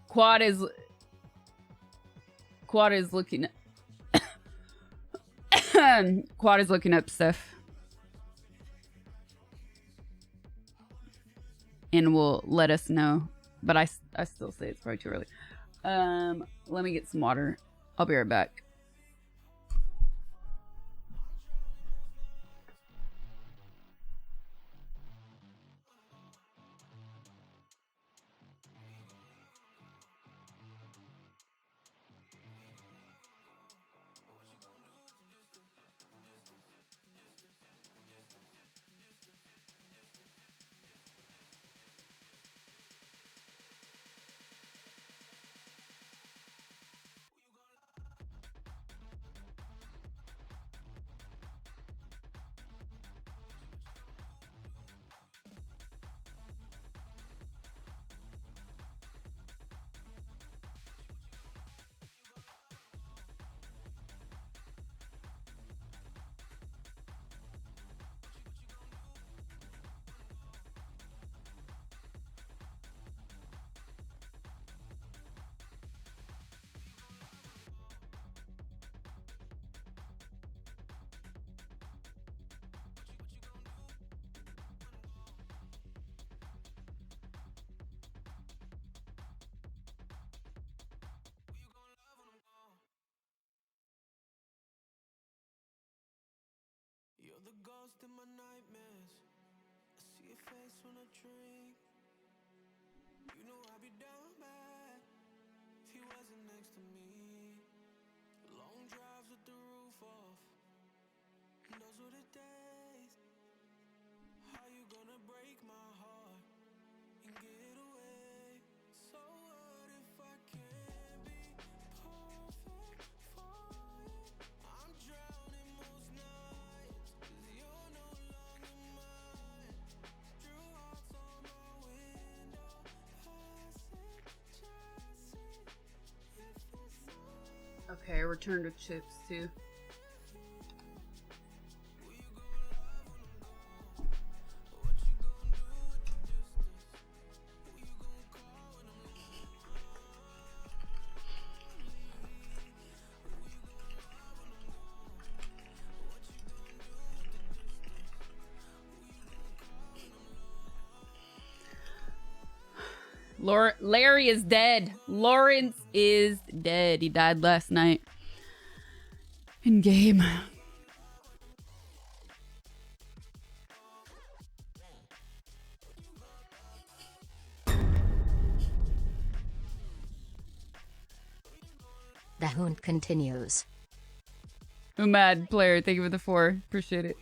Quad is looking Quad is looking up stuff. And will let us know. But I still say it's probably too early. Let me get some water. I'll be right back. You're the ghost in my nightmares. I see your face when I drink. You know I'd be down bad if he wasn't next to me. Long drives with the roof off. Those were the days. How you gonna break my heart and get away? So what if I can't be perfect for you? I'm drowning most nights 'cause you're no longer mine. Drew hearts on my window, passing, chasing. If it's all Okay, return to chips too. Larry is dead. Lawrence is dead. He died last night. In game. The hunt continues. Umad player, thank you for the 4. Appreciate it.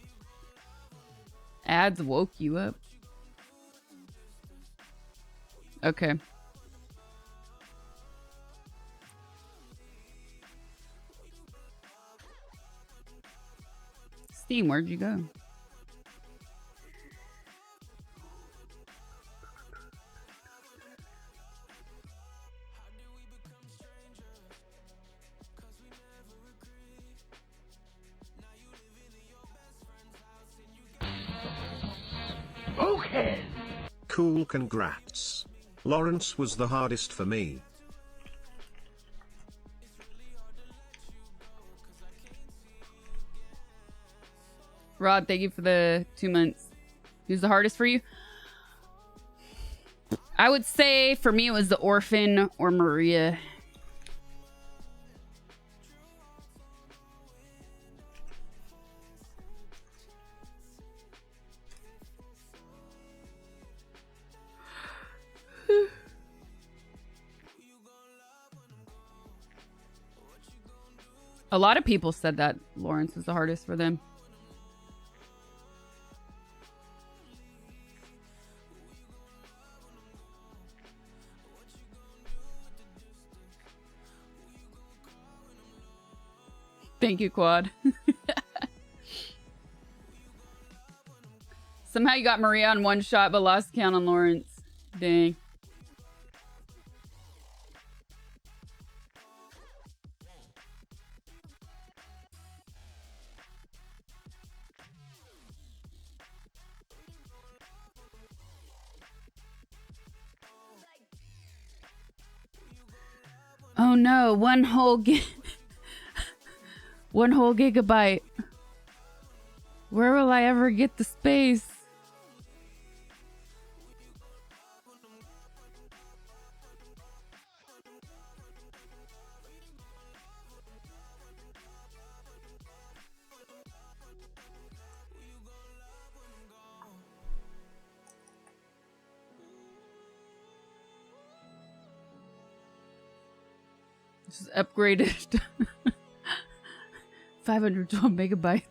Ads woke you up. Okay. Steam, where'd you go? Okay. Cool, congrats. Lawrence was the hardest for me. Rod, thank you for the 2 months. Who's the hardest for you? I would say for me it was the orphan or Maria. A lot of people said that Lawrence was the hardest for them. Thank you, Quad. Somehow you got Maria on one shot, but lost count on Lawrence. Dang. Oh no, one whole gigabyte. Where will I ever get the space? This is upgraded. 512 megabytes.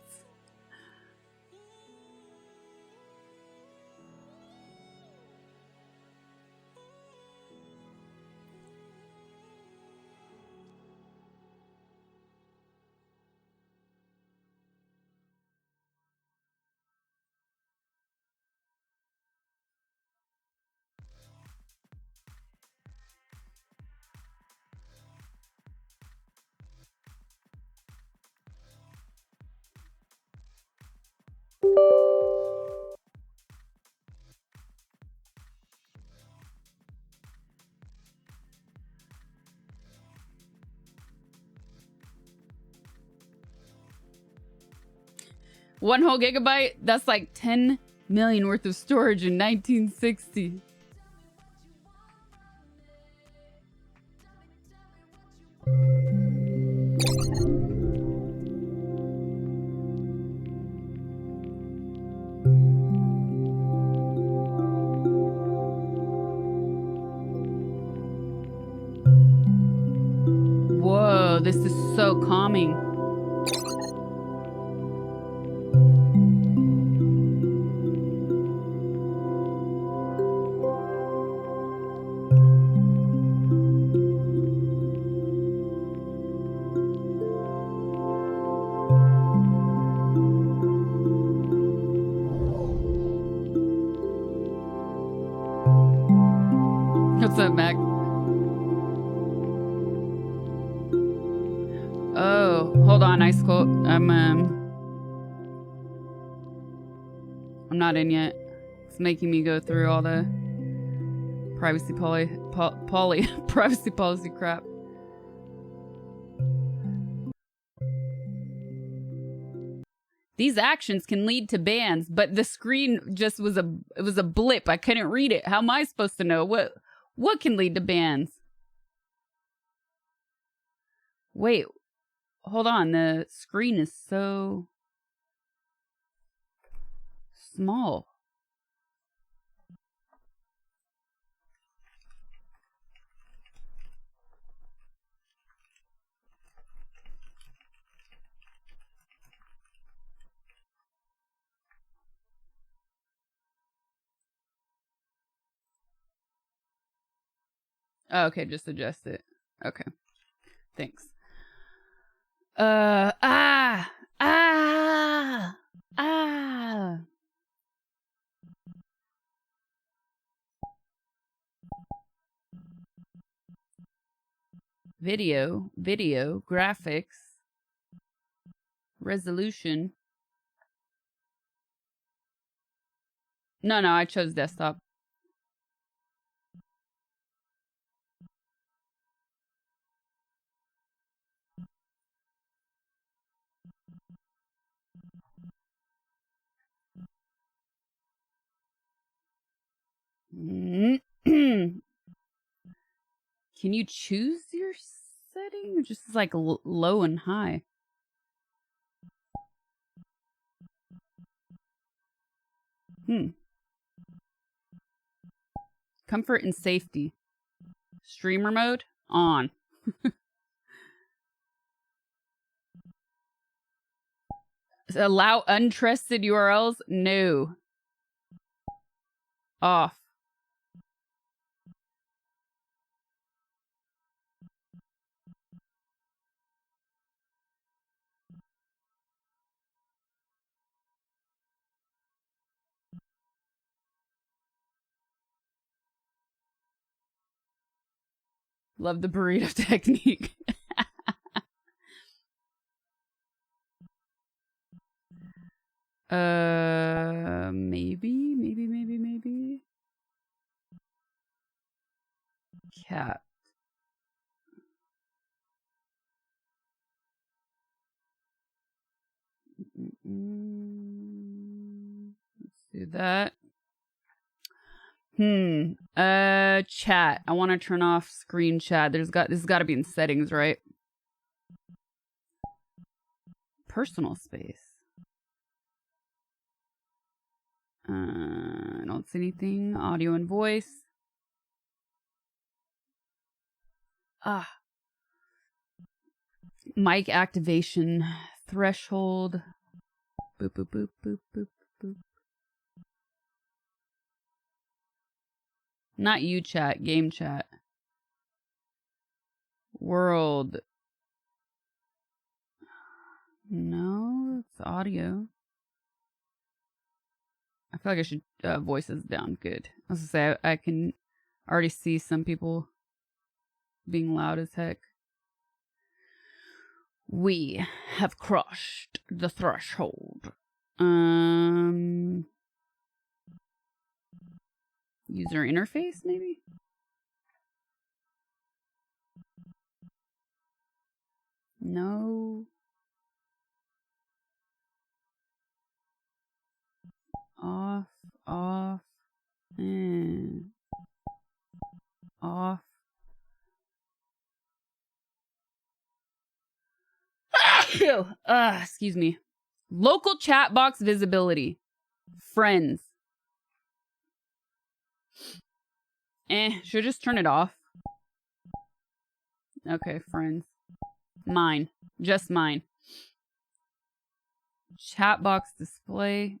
One whole gigabyte? That's like 10 million worth of storage in 1960. this is so calming. What's up, Mac? Oh, hold on, Ice Cold. I'm not in yet. It's making me go through all the privacy privacy policy crap. These actions can lead to bans, but the screen just was a blip. I couldn't read it. How am I supposed to know what can lead to bans? Wait, hold on. The screen is so small. Oh, okay, just adjust it. Okay. Thanks. Ah. Video, graphics, resolution. No, I chose desktop. Can you choose your setting? Or just like low and high? Comfort and safety. Streamer mode on. Allow untrusted URLs? No. Off. Love the burrito technique. Maybe. Cat. Let's do that. Chat. I want to turn off screen chat. This has got to be in settings, right? Personal space. I don't see anything. Audio and voice. Mic activation. Threshold. Boop, boop, boop, boop, boop, boop. Not you chat, game chat. World. No, it's audio. I feel like I should voices down. Good. I was gonna say I can already see some people being loud as heck. We have crossed the threshold. User interface, maybe? No. Off. Off. Excuse me. Local chat box visibility. Friends. Should I just turn it off? Okay, friends. Mine. Just mine. Chat box display.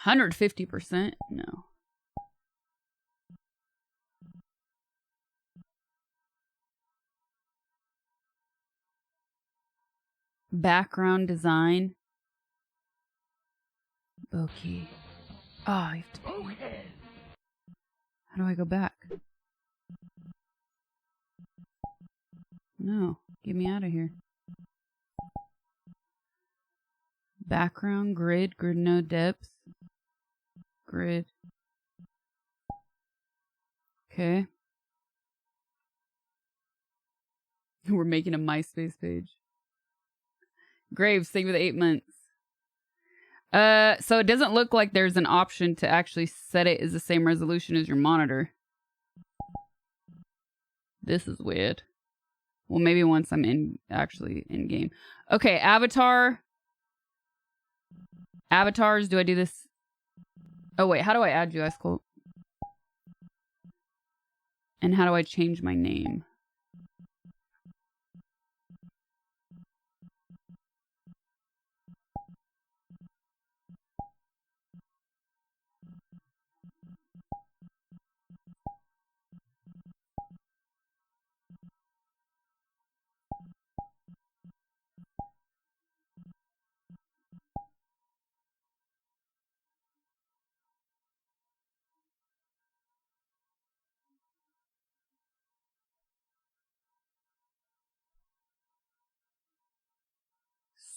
150%? No. Background design. Bokeh. Oh, you have to pay. How do I go back? No. Get me out of here. Background, grid node depth. Grid. Okay. We're making a MySpace page. Graves, thank you for the 8 months. So it doesn't look like there's an option to actually set it as the same resolution as your monitor. This is weird. Well, maybe once I'm actually in game. Okay, avatar. Avatars, do I do this? Oh wait, how do I add you, Ice Cold? And how do I change my name?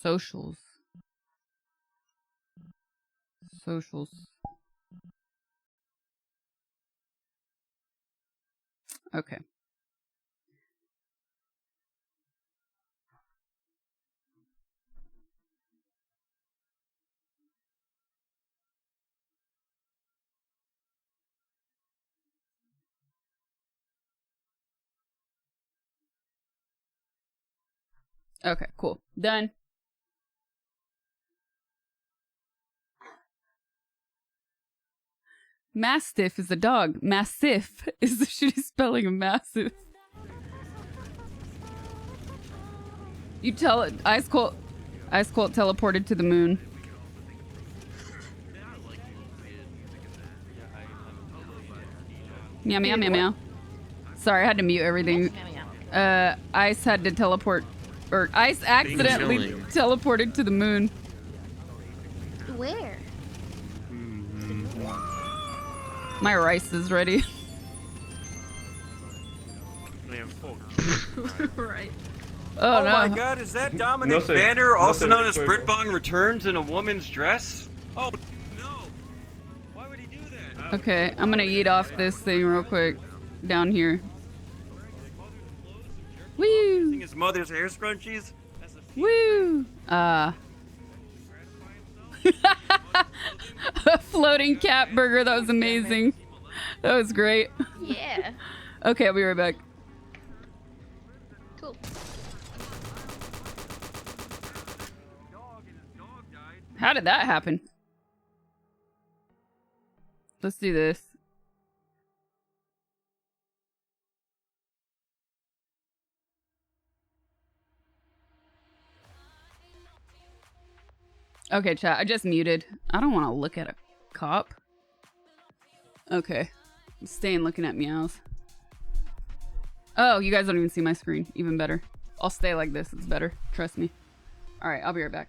Socials. Socials. Okay. Okay, cool. Done. Mastiff is a dog. Mastiff is the shitty spelling of massive. You tell it. Ice Cold teleported to the moon. Meow meow meow meow. Sorry, I had to mute everything. Ice had to teleport, or Ice accidentally teleported to the moon. Where? My rice is ready. Right. Oh, no. My God, is that Dominic Banner, also known as Britbong, returns in a woman's dress? Oh, no. Why would he do that? Okay, I'm gonna eat off this thing real quick. Down here. Woo! His mother's hair scrunchies? Woo! A floating cat burger, that was amazing. That was great. Yeah. Okay, I'll be right back. Cool. How did that happen? Let's do this. Okay, chat, I just muted. I don't want to look at a cop. Okay. I'm staying looking at meows. Oh, you guys don't even see my screen. Even better. I'll stay like this. It's better. Trust me. Alright, I'll be right back.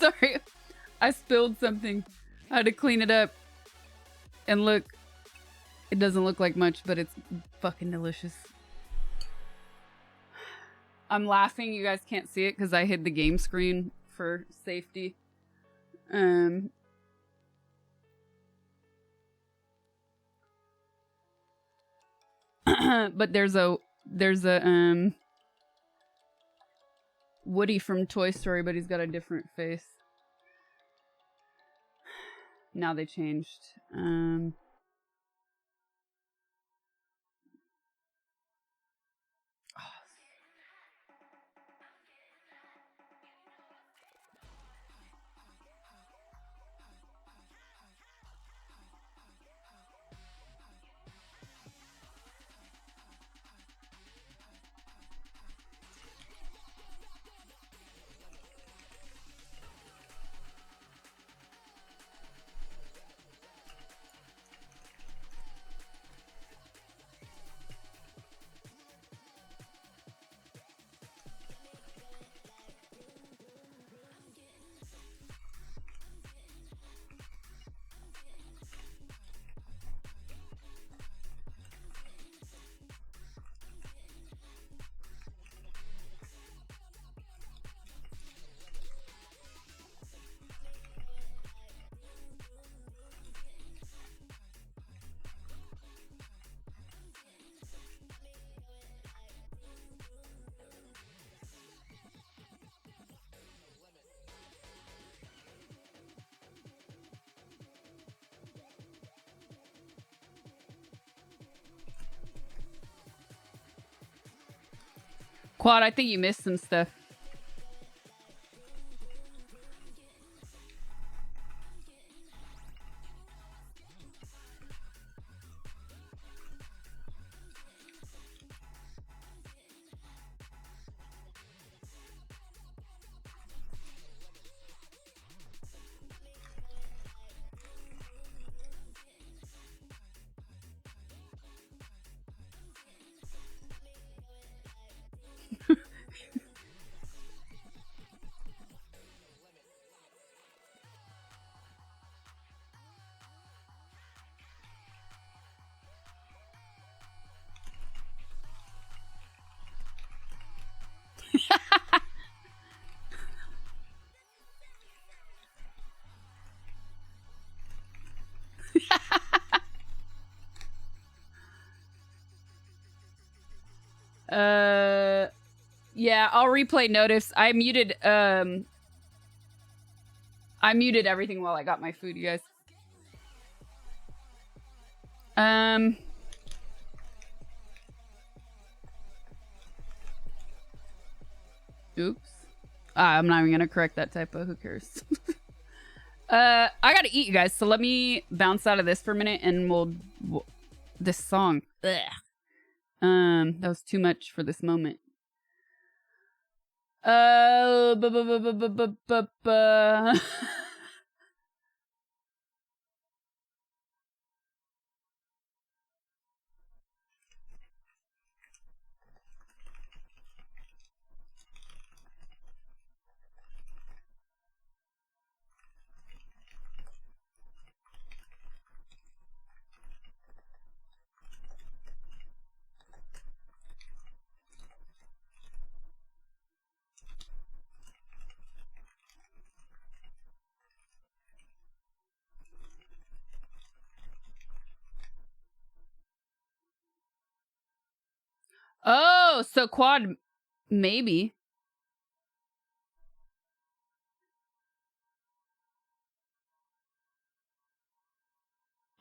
Sorry. I spilled something. I had to clean it up. And look. It doesn't look like much, but it's fucking delicious. I'm laughing. You guys can't see it because I hid the game screen for safety. But there's a Woody from Toy Story, but he's got a different face. Now they changed. Quad, I think you missed some stuff. Yeah, I'll replay notice. I muted everything while I got my food, you guys. Oops. I'm not even gonna correct that typo. Who cares? I gotta eat, you guys. So let me bounce out of this for a minute, and we'll this song. Ugh. That was too much for this moment. Oh, so Quad, maybe.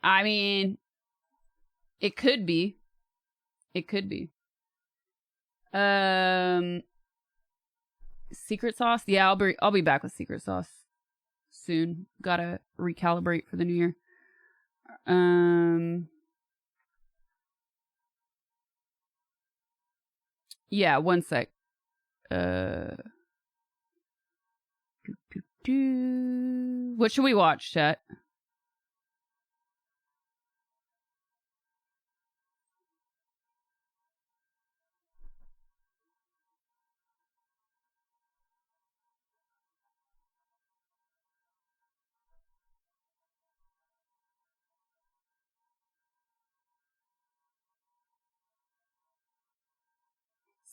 I mean, it could be. It could be. Secret sauce? Yeah, I'll be back with secret sauce soon. Gotta recalibrate for the new year. Yeah, one sec. What should we watch, chat?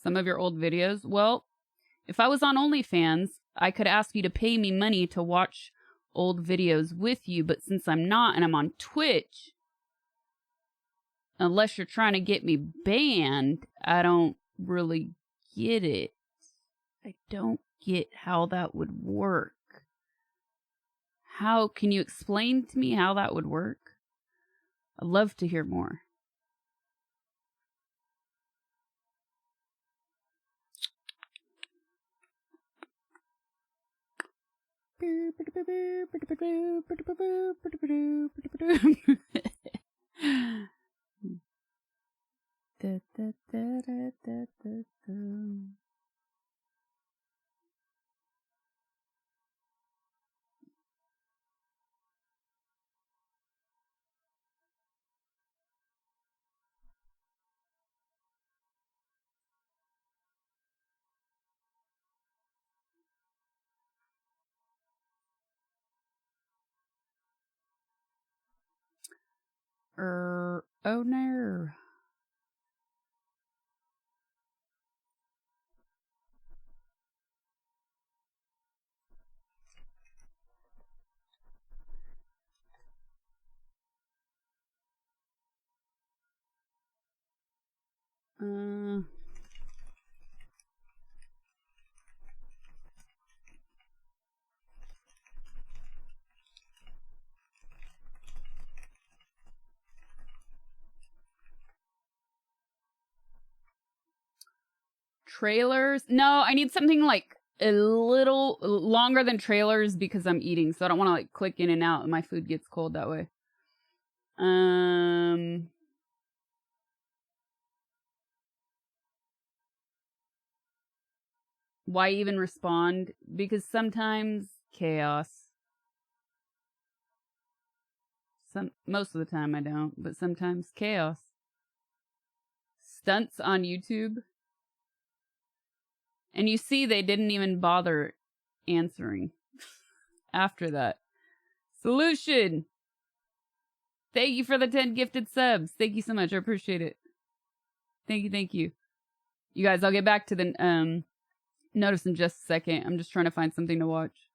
Some of your old videos? Well, if I was on OnlyFans, I could ask you to pay me money to watch old videos with you, but since I'm not and I'm on Twitch, unless you're trying to get me banned, I don't really get it. I don't get how that would work. How can you explain to me how that would work? I'd love to hear more. Oh no. Trailers? No, I need something like a little longer than trailers because I'm eating, so I don't want to like click in and out and my food gets cold that way. Why even respond? Because sometimes chaos. Most of the time I don't, but sometimes chaos. Stunts on YouTube. And you see they didn't even bother answering after that. Solution! Thank you for the 10 gifted subs. Thank you so much. I appreciate it. Thank you, thank you. You guys, I'll get back to the notice in just a second. I'm just trying to find something to watch.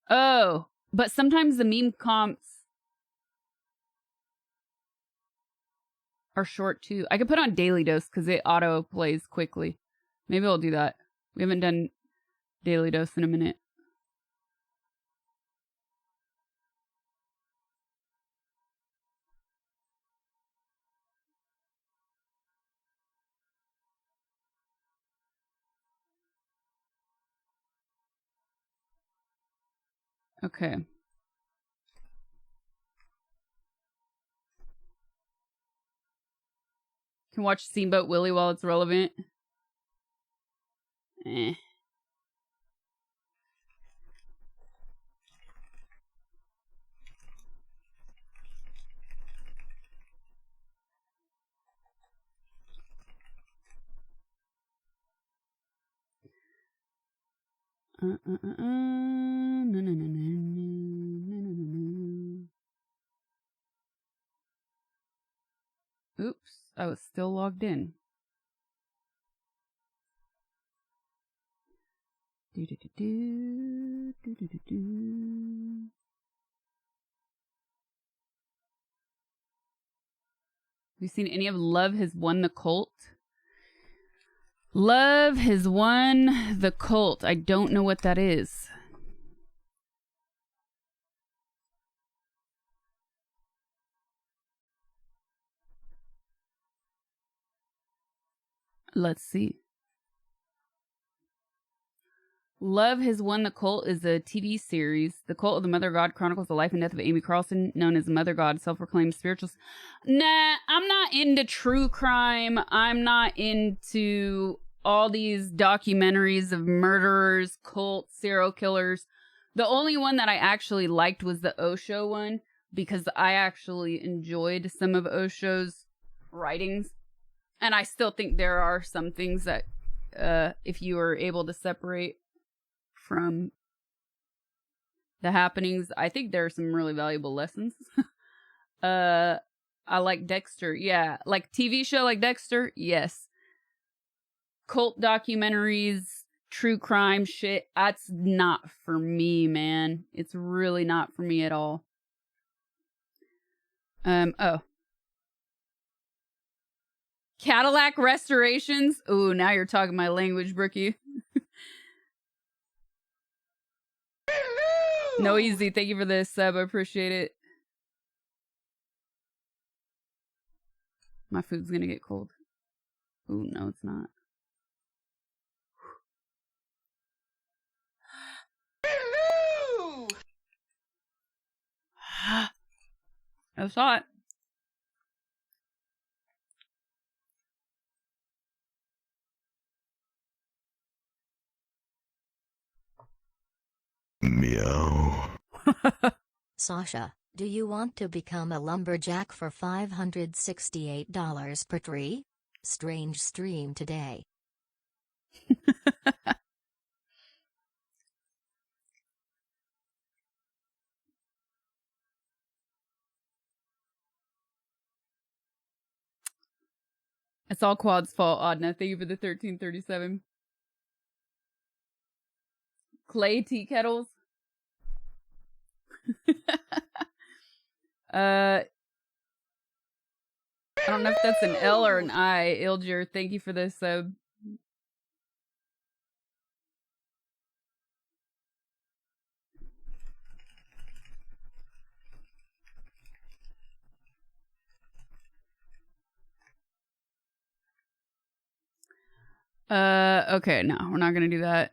Oh, but sometimes the meme comps are short too. I could put on Daily Dose because it auto plays quickly. Maybe I'll do that. We haven't done Daily Dose in a minute. Okay. Can watch Steamboat Willie while it's relevant. Eh. Oops, I was still logged in. Have you seen any of Love Has Won the Cult? Love Has Won the Cult. I don't know what that is. Let's see. Love Has Won the Cult is a TV series. The Cult of the Mother God chronicles the life and death of Amy Carlson, known as Mother God, self-proclaimed spiritual. Nah, I'm not into true crime. I'm not into all these documentaries of murderers, cults, serial killers. The only one that I actually liked was the Osho one because I actually enjoyed some of Osho's writings. And I still think there are some things that if you were able to separate from the happenings, I think there are some really valuable lessons. I like Dexter. Yeah, like TV show like Dexter. Yes. cult documentaries, true crime shit. That's not for me, man. It's really not for me at all. Oh. Cadillac restorations. Ooh, now you're talking my language, Brookie. No easy. Thank you for this sub. I appreciate it. My food's gonna get cold. Ooh, no, it's not. I saw it. Meow. Sasha, do you want to become a lumberjack for $568 per tree? Strange stream today. It's all Quad's fault, Adna. Thank you for the 1337. Clay tea kettles. I don't know if that's an L or an I. Ilger, thank you for this sub. Okay, no, we're not gonna do that.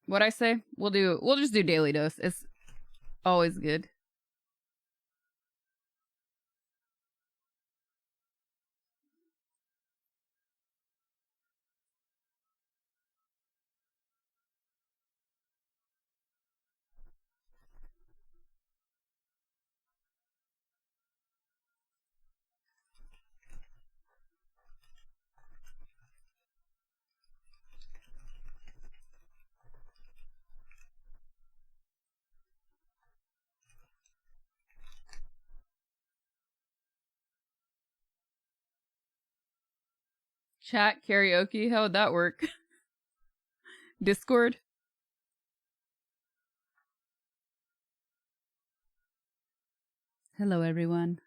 What'd I say? We'll just do daily dose. It's always good. Chat karaoke? How would that work? Discord? Hello, everyone.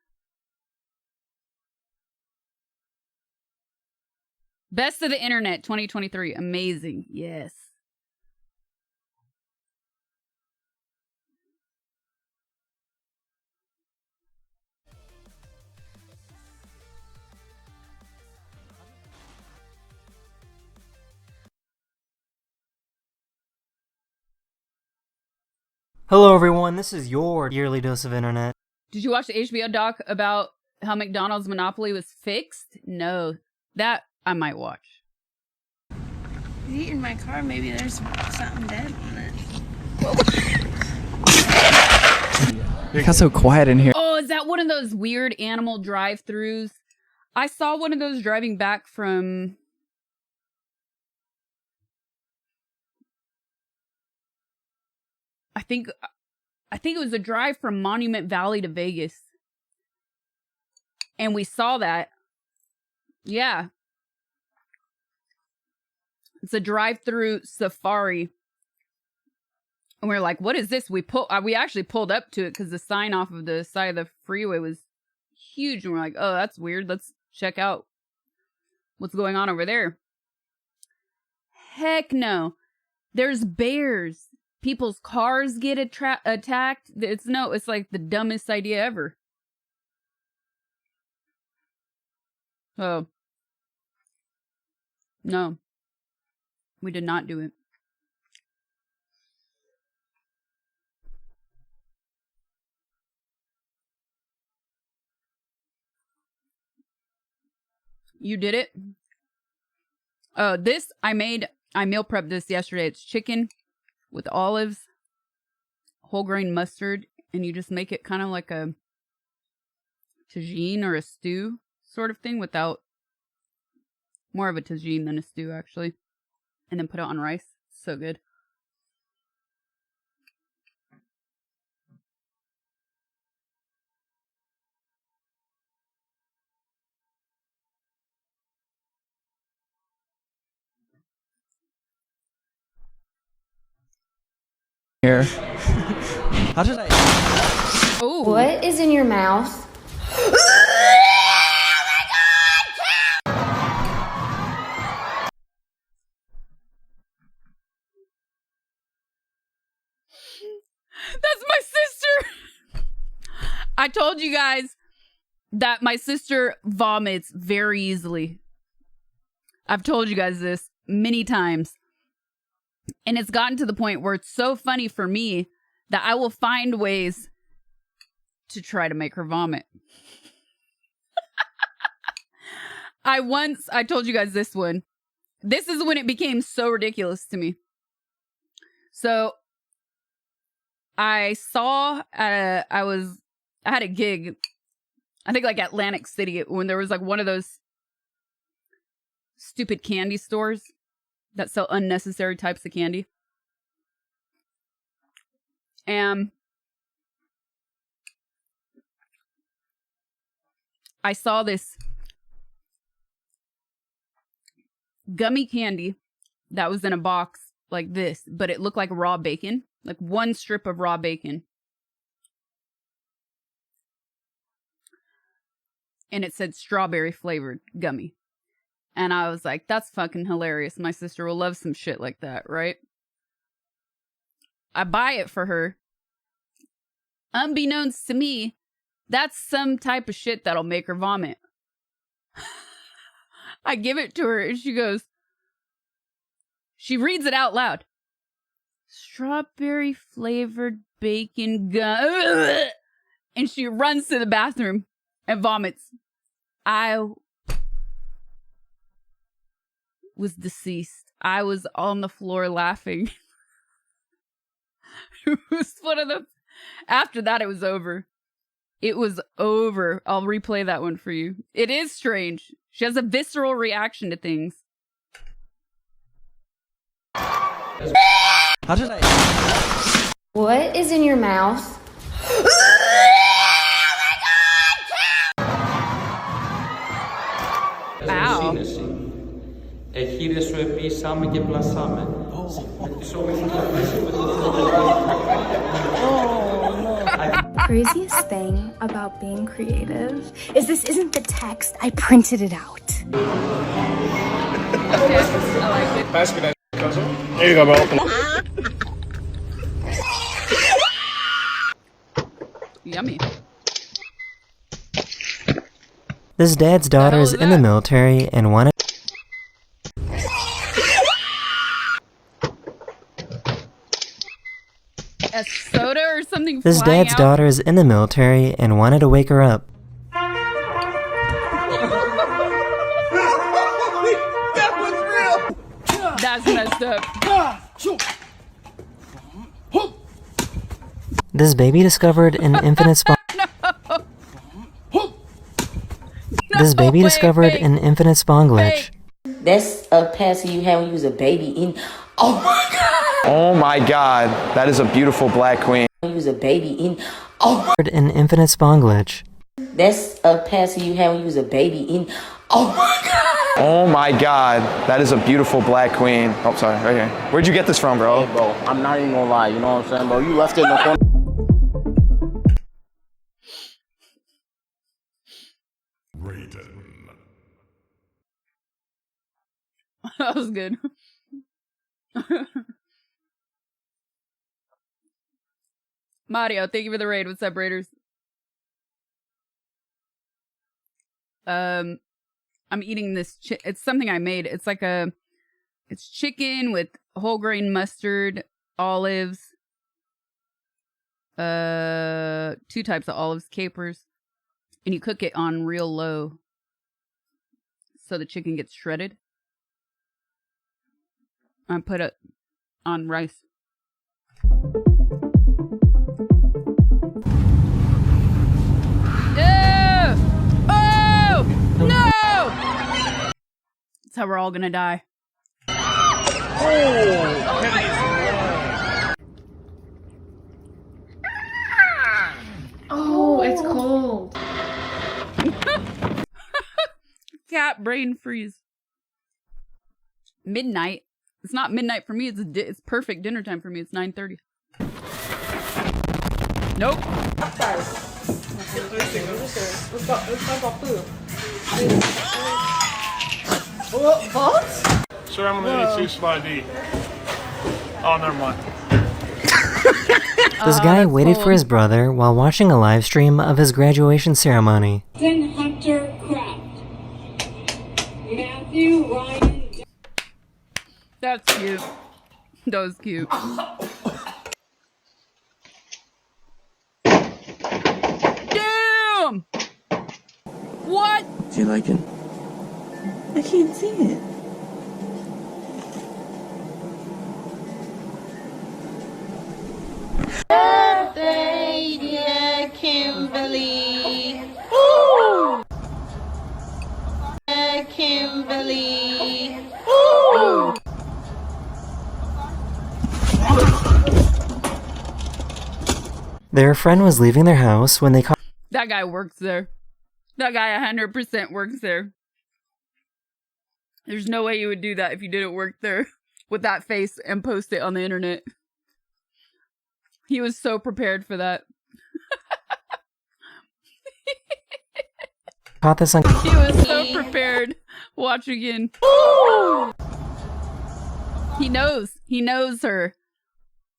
Best of the Internet 2023. Amazing. Yes. Hello everyone, this is your yearly dose of internet. Did you watch the HBO doc about how McDonald's monopoly was fixed? No. That I might watch. He's eating my car, maybe there's something dead on it. It got so quiet in here. Oh, is that one of those weird animal drive-thrus? I saw one of those driving back from... I think it was a drive from Monument Valley to Vegas. And we saw that. Yeah. It's a drive-through safari. And we were like, what is this? We actually pulled up to it because the sign off of the side of the freeway was huge. And we're like, oh, that's weird. Let's check out what's going on over there. Heck no. There's bears. People's cars get attacked. It's like the dumbest idea ever. Oh. No. We did not do it. You did it? This, I meal prepped this yesterday. It's chicken with olives, whole grain mustard, and you just make it kind of like a tagine or a stew sort of thing without, more of a tagine than a stew actually. And then put it on rice. So good. here. How did I? Oh. What is in your mouth? That's my sister. I told you guys that my sister vomits very easily. I've told you guys this many times. And it's gotten to the point where it's so funny for me that I will find ways to try to make her vomit. I told you guys this one. This is when it became so ridiculous to me. So I had a gig, I think like Atlantic City, when there was like one of those stupid candy stores that sell unnecessary types of candy. And I saw this gummy candy that was in a box like this, but it looked like raw bacon, like one strip of raw bacon. And it said strawberry flavored gummy. And I was like, that's fucking hilarious. My sister will love some shit like that, right? I buy it for her. Unbeknownst to me, that's some type of shit that'll make her vomit. I give it to her and she reads it out loud. Strawberry flavored bacon gum. And she runs to the bathroom and vomits. I was deceased. I was on the floor laughing. It was one of the... After that, it was over. It was over. I'll replay that one for you. It is strange. She has a visceral reaction to things. How did I? What is in your mouth? Ow. Craziest thing about being creative is this isn't the text. I printed it out. Pass me that, cousin. There you go, bro. Yummy. This dad's daughter is in the military and wanted... A soda or something This flying dad's out? daughter is in the military and wanted to wake her up. That was real. That's messed up. This baby discovered an infinite spawn... This baby discovered an infinite spawn glitch. That's a passing you had when you was a baby in... Oh my god! Oh my god, that is a beautiful black queen. When you was a baby in... Oh my... An infinite spawn glitch. That's a passing you had when you was a baby in... Oh my god! Oh my god, that is a beautiful black queen. Oh, sorry, right here. Where'd you get this from, bro? Hey, bro, I'm not even gonna lie, you know what I'm saying, bro? You left it in the corner. That was good. Mario, thank you for the raid. What's up, Raiders? I'm eating this. It's something I made. It's like it's chicken with whole grain mustard, olives, 2 types of olives, capers, and you cook it on real low so the chicken gets shredded. I put it on rice. Oh! No! That's how we're all gonna die. Oh, it's cold. Cat brain freeze. Midnight. It's not midnight for me. It's perfect dinner time for me. It's 9:30. Nope. What? Sir, I'm gonna need to ID. Oh, never mind. This guy waited for his brother while watching a live stream of his graduation ceremony. Hunter Craft. Matthew Ryan. That's cute. That was cute. Damn! What? Do you like it? I can't see it. Birthday, dear Kimberly. Ooh. Dear Kimberly. Ooh. Their friend was leaving their house when they caught. That guy works there. That guy 100% works there. There's no way you would do that if you didn't work there with that face and post it on the internet. He was so prepared for that. Caught this on. He was so prepared. Watch again. He knows. He knows her.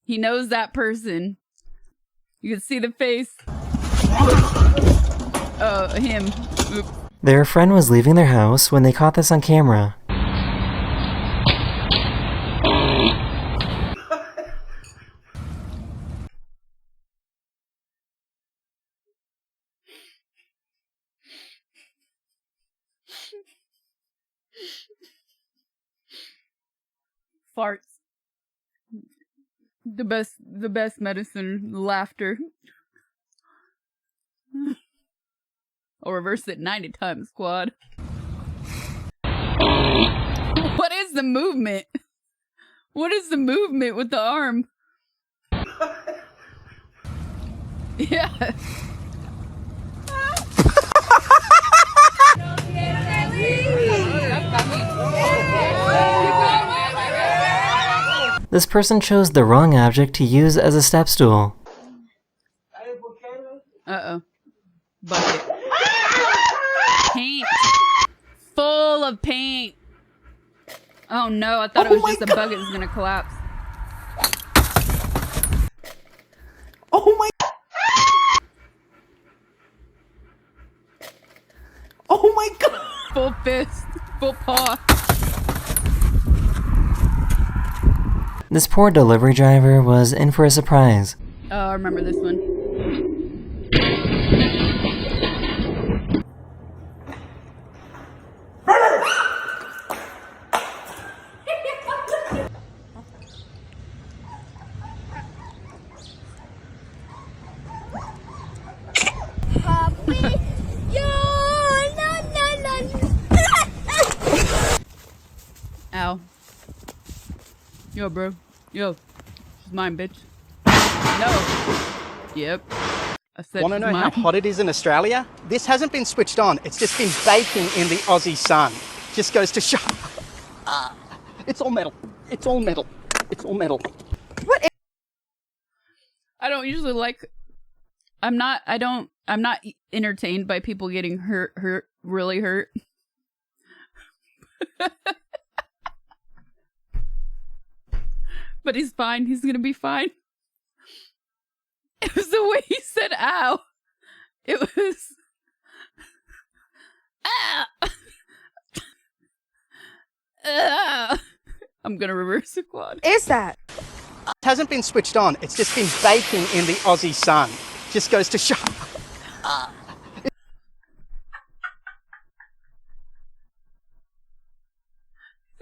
He knows that person. You can see the face. Oh, him. Oops. Their friend was leaving their house when they caught this on camera. Farts. The best medicine, laughter. I'll reverse it 90 times, squad. What is the movement? What is the movement with the arm? Yeah. This person chose the wrong object to use as a step stool. Uh-oh. Bucket. Paint. Full of paint. Oh no, I thought it was just a bucket that's gonna collapse. Oh my. Oh my god. Full fist. Full paw. This poor delivery driver was in for a surprise. Oh, I remember this one. Ow. Yo, bro. Yo. She's mine, bitch. No. Yep. I said Want to she's know mine. how hot it is in Australia? This hasn't been switched on. It's just been baking in the Aussie sun. Just goes to show. It's all metal. It's all metal. It's all metal. What? I don't usually like... I'm not entertained by people getting hurt, really hurt. But he's fine. He's gonna be fine. It was the way he said ow. It was... Ah! I'm gonna reverse the quad. Is that? It hasn't been switched on. It's just been baking in the Aussie sun. Just goes to show. So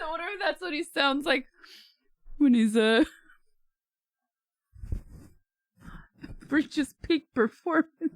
I wonder if that's what he sounds like when he's reaches peak performance.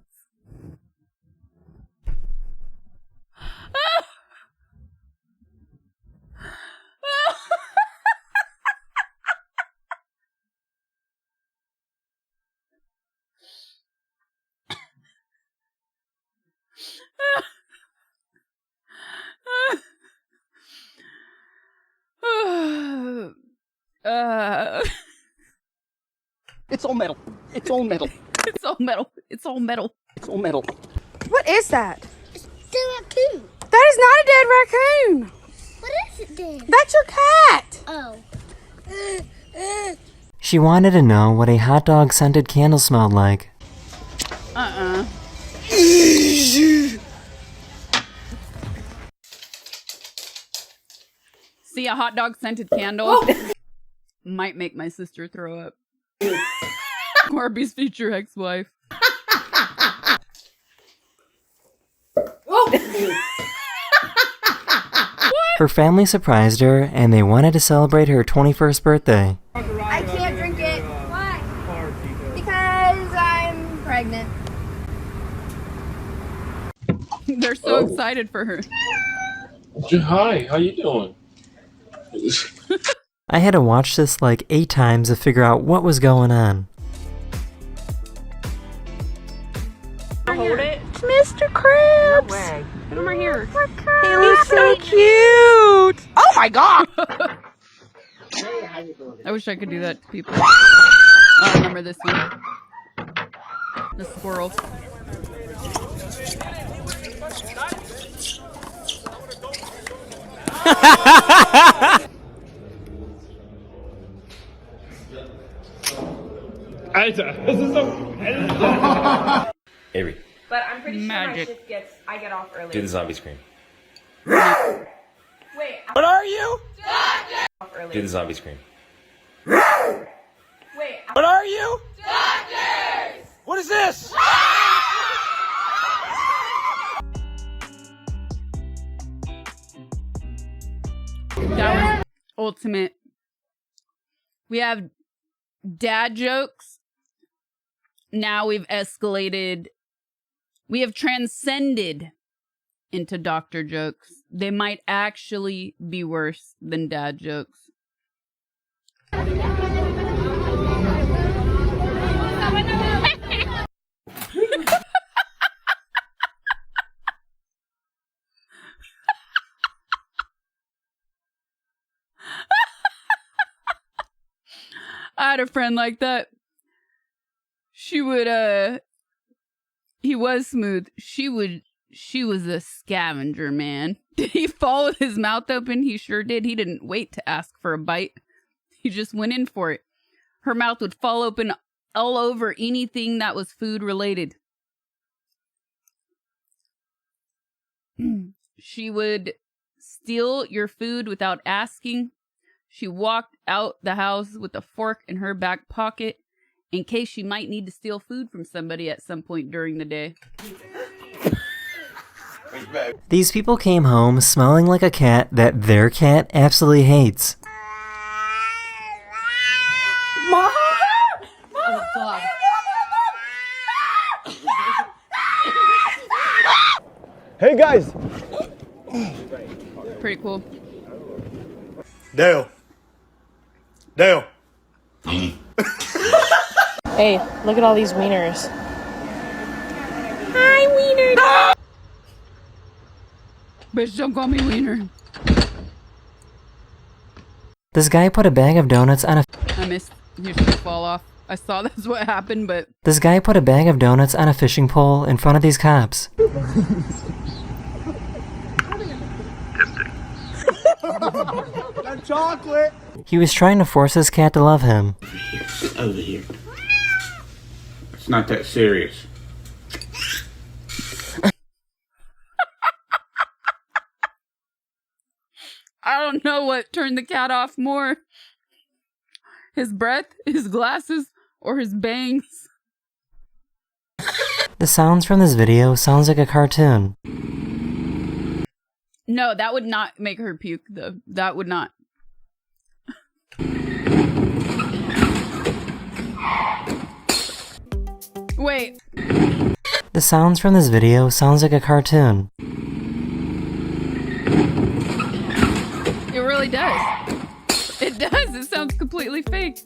It's all metal. It's all metal. It's all metal. It's all metal. It's all metal. What is that? It's the raccoon. That is not a dead raccoon. What is it then? That's your cat. Oh. She wanted to know what a hot dog scented candle smelled like. See a hot dog scented candle? Might make my sister throw up. Barbie's future ex-wife. Her family surprised her, and they wanted to celebrate her 21st birthday. I can't drink it. Why? Because I'm pregnant. They're so excited for her. Hi, how you doing? I had to watch this like 8 times to figure out what was going on. Hold it. It's Mr. Krabs. No way. Put him right here. He looks so cute. Oh my god. I wish I could do that to people. I remember this one. The squirrels. Alter, das ist doch... Avery, But I'm pretty sure my Magic. shift gets, I get off early. do the zombie scream. Wait. What are you? Off early. Do the zombie scream. Wait. What are you? Doctors! What is this? That was ultimate. We have dad jokes. Now we've escalated. We have transcended into doctor jokes. They might actually be worse than dad jokes. I had a friend like that. She would, he was smooth. She was a scavenger, man. Did he fall with his mouth open? He sure did. He didn't wait to ask for a bite. He just went in for it. Her mouth would fall open all over anything that was food related. She would steal your food without asking. She walked out the house with a fork in her back pocket in case she might need to steal food from somebody at some point during the day. These people came home smelling like a cat that their cat absolutely hates. Oh, God. Hey guys! Pretty cool. Dale. Dale. Hey, look at all these wieners. Hi, Wiener. Bitch, don't call me Wiener. This guy put a bag of donuts on a I missed. You should fall off. I saw that's what happened, but... This guy put a bag of donuts on a fishing pole in front of these cops. That chocolate. He was trying to force his cat to love him. Sit over here. It's not that serious. I don't know what turned the cat off more. His breath, his glasses, or his bangs. The sounds from this video sounds like a cartoon. No, that would not make her puke, though. That would not. Wait. The sounds from this video sounds like a cartoon. It really does. It does. It sounds completely fake.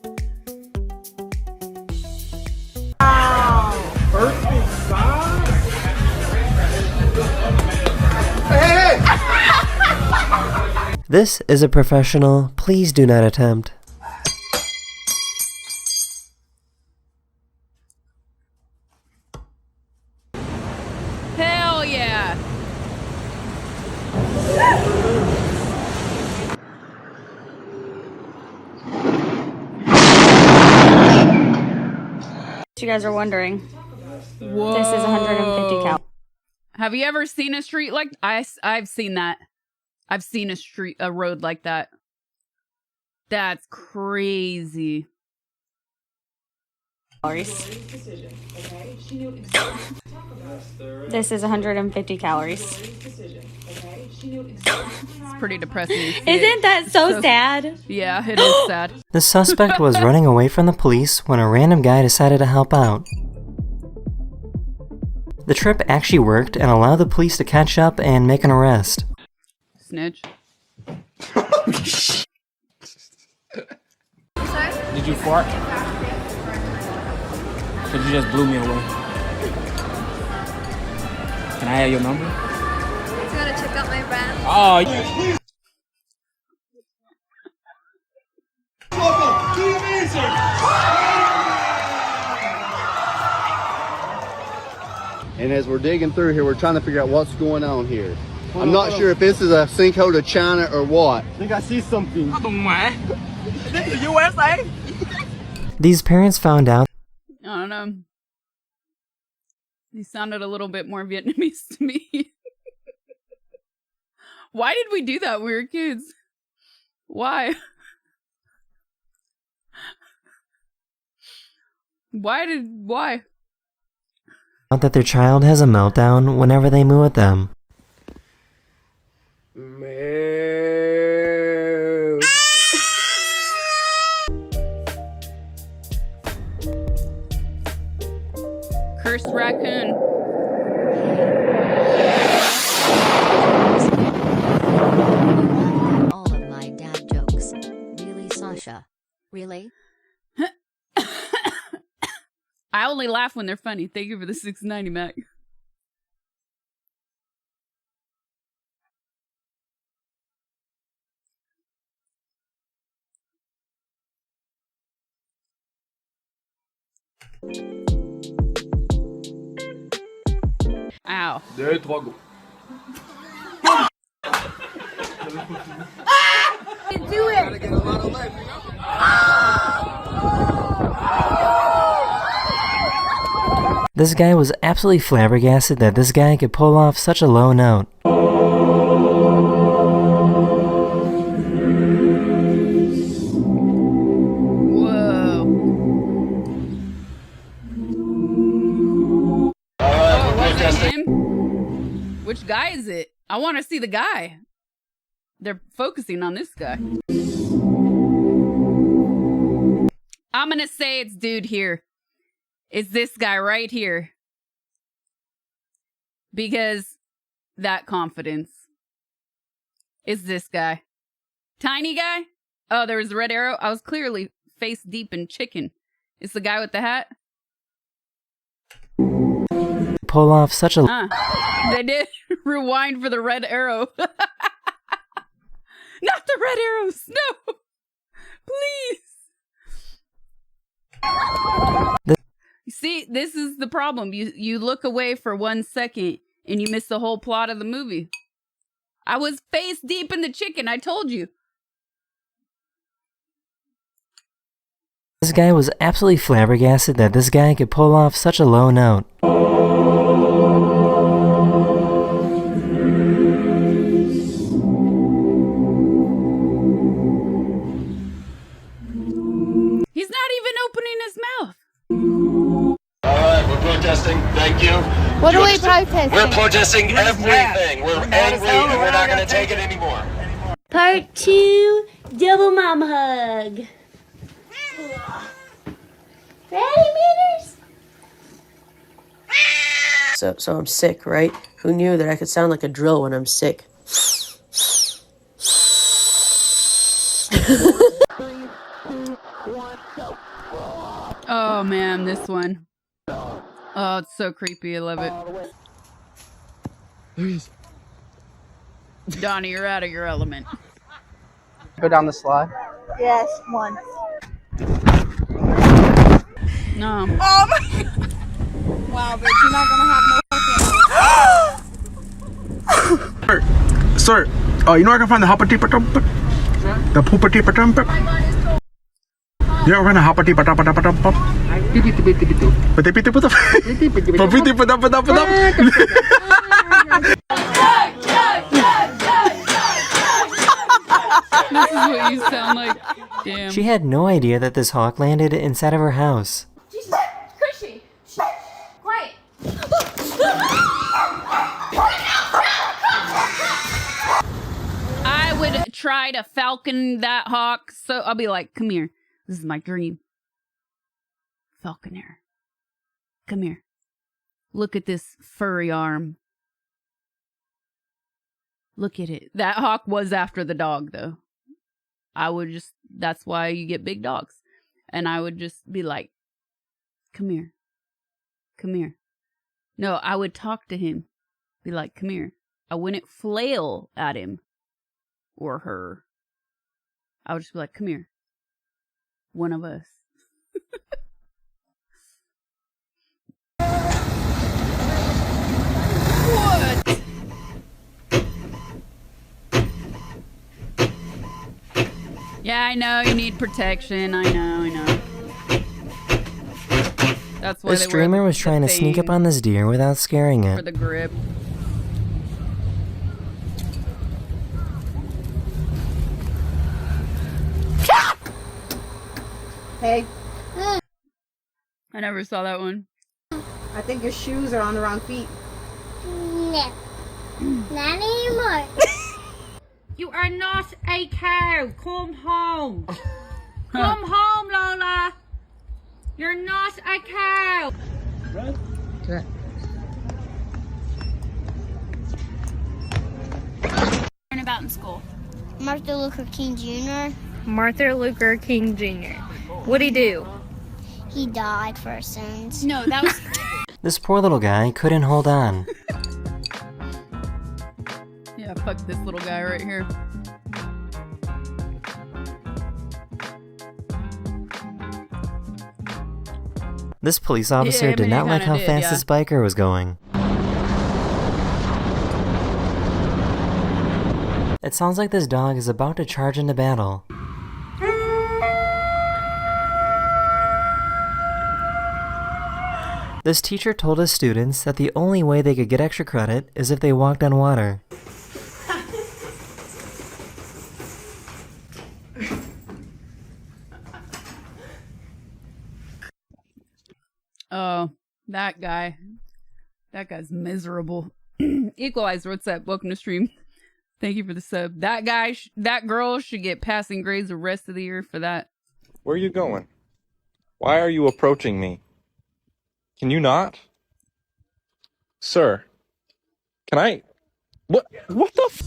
Perfect size! This is a professional. Please do not attempt. You guys are wondering. Whoa. This is 150 calories. Have you ever seen a street like I've seen that. I've seen a road like that. That's crazy. This is 150 calories. It's pretty depressing. Isn't that so sad? Yeah, it is sad. The suspect was running away from the police when a random guy decided to help out. The trip actually worked and allowed the police to catch up and make an arrest. Snitch. Did you fart? Cause you just blew me away. Can I have your number? Do you want to check out my brand? Oh, And as we're digging through here, we're trying to figure out what's going on here. I'm not sure if this is a sinkhole to China or what. I think I see something. Is this the USA? These parents found out I don't know. He sounded a little bit more Vietnamese to me. Why did we do that when we were kids? Why? Why? that their child has a meltdown whenever they move with them. Cursed raccoon. All of my dad jokes. Really, Sasha? Really? I only laugh when they're funny. Thank you for the $6.90, Mac. Ow. Do it! This guy was absolutely flabbergasted that this guy could pull off such a low note. Whoa. Oh, was it him? Which guy is it? I want to see the guy. They're focusing on this guy. I'm gonna say it's dude here. It's this guy right here. Because that confidence. Is this guy. Tiny guy? Oh, there was a red arrow. I was clearly face deep in chicken. It's the guy with the hat. Pull off such a... They did rewind for the red arrow. Not the red arrows! No! Please! You see, this is the problem. You look away for 1 second and you miss the whole plot of the movie. I was face deep in the chicken, I told you. This guy was absolutely flabbergasted that this guy could pull off such a low note. He's not even opening his mouth. Alright, we're protesting. Thank you. What are we protesting? We're protesting everything. We're angry and we're not going to take it anymore. Part 2, double mom hug. Ready, meters? So I'm sick, right? Who knew that I could sound like a drill when I'm sick? Oh man, this one. Oh, it's so creepy. I love it. There he is. Donnie, you're out of your element. Go down the slide. Yes, one. No. Oh my god. Wow, bitch, you're not gonna have no fucking. Sir, you know where I can find the hoppity patump? The poopity patump? You know where I can find the hoppity patump? This is what you sound like. Damn. She had no idea that this hawk landed inside of her house. Jesus, Chrissy, quiet. I would try to falcon that hawk, so I'll be like, come here. This is my dream. Falconer. Come here. Look at this furry arm. Look at it. That hawk was after the dog, though. I would just, that's why you get big dogs. And I would just be like, come here. Come here. No, I would talk to him. Be like, come here. I wouldn't flail at him. Or her. I would just be like, come here. One of us. What? Yeah, I know you need protection. I know. That's why The streamer was trying to sneak up on this deer without scaring for it. the grip. Hey, I never saw that one. I think your shoes are on the wrong feet. No, not anymore. You are not a cow. Come home. Come home, Lola. You're not a cow. Learn about in school. Martin Luther King Jr. Martin Luther King Jr. What'd he do? He died for our sins. No, that was. This poor little guy couldn't hold on. Yeah, fuck this little guy right here. This police officer did not like how fast this biker was going. It sounds like this dog is about to charge into battle. This teacher told his students that the only way they could get extra credit is if they walked on water. Oh, that guy. That guy's miserable. Equalizer, what's up? Welcome to stream. Thank you for the sub. That guy, that girl should get passing grades the rest of the year for that. Where are you going? Why are you approaching me? Can you not? Sir, can I? What the f?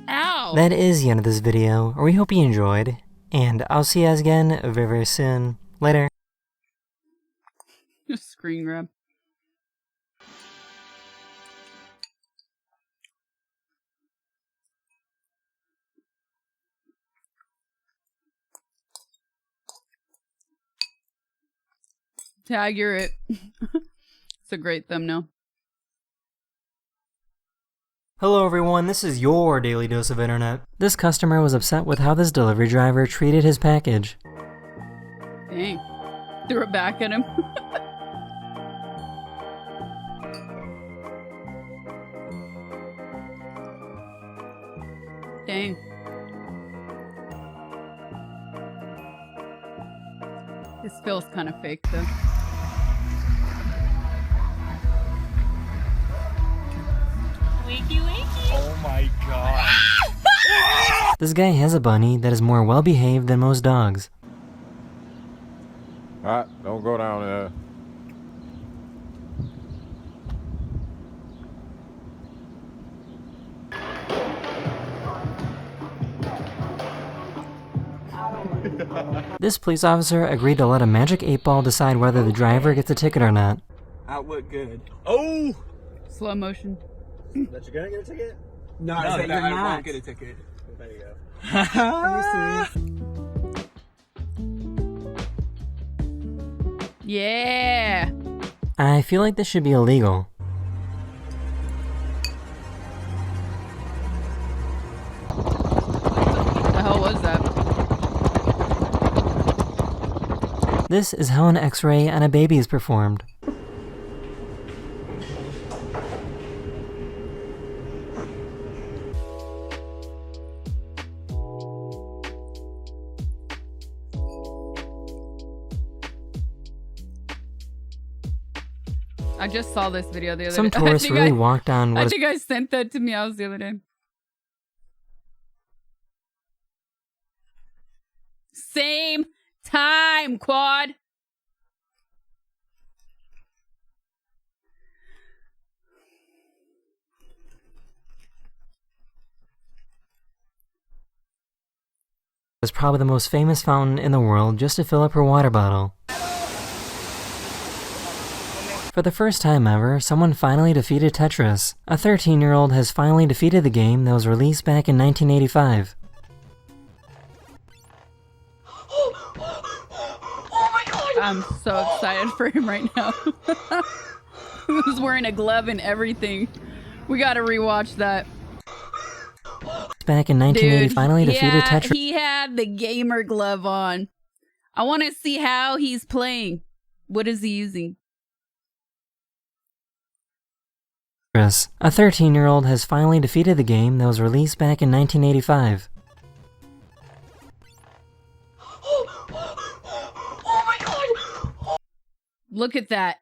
Ow! That is the end of this video. We hope you enjoyed. And I'll see you guys again very, very soon. Later. Just screen grab. Tag, you're it. It's a great thumbnail. Hello everyone, this is your Daily Dose of Internet. This customer was upset with how this delivery driver treated his package. Dang. Threw it back at him. Dang. This feels kind of fake though. Wakey, wakey. Oh my god. This guy has a bunny that is more well behaved than most dogs. Alright, don't go down there. This police officer agreed to let a magic 8-ball decide whether the driver gets a ticket or not. That looked good. Oh! Slow motion. That you're gonna get a ticket? No, I said I not. won't get a ticket. There you go. Are you serious? Yeah. I feel like this should be illegal. What the hell was that? This is how an X-ray on a baby is performed. I just saw this video the other Some day. tourists really walked on what I is think I sent that to Meows the other day. Same time, Quad. probably the most famous fountain in the world just to fill up her water bottle. For the first time ever, someone finally defeated Tetris. A 13-year-old has finally defeated the game that was released back in 1985. I'm so excited for him right now. He was wearing a glove and everything. We gotta rewatch that. Back in 1980, finally defeated Tetris. He had the gamer glove on. I want to see how he's playing. What is he using? A 13-year-old has finally defeated the game that was released back in 1985. Look at that.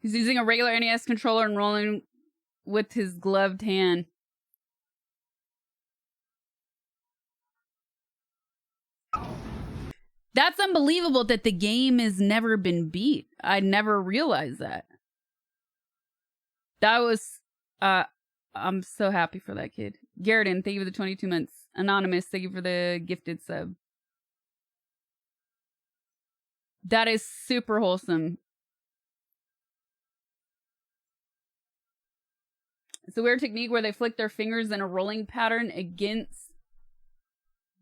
He's using a regular NES controller and rolling with his gloved hand. That's unbelievable that the game has never been beat. I never realized that. That was, I'm so happy for that kid. Garrison, thank you for the 22 months. Anonymous, thank you for the gifted sub. That is super wholesome. It's a weird technique where they flick their fingers in a rolling pattern against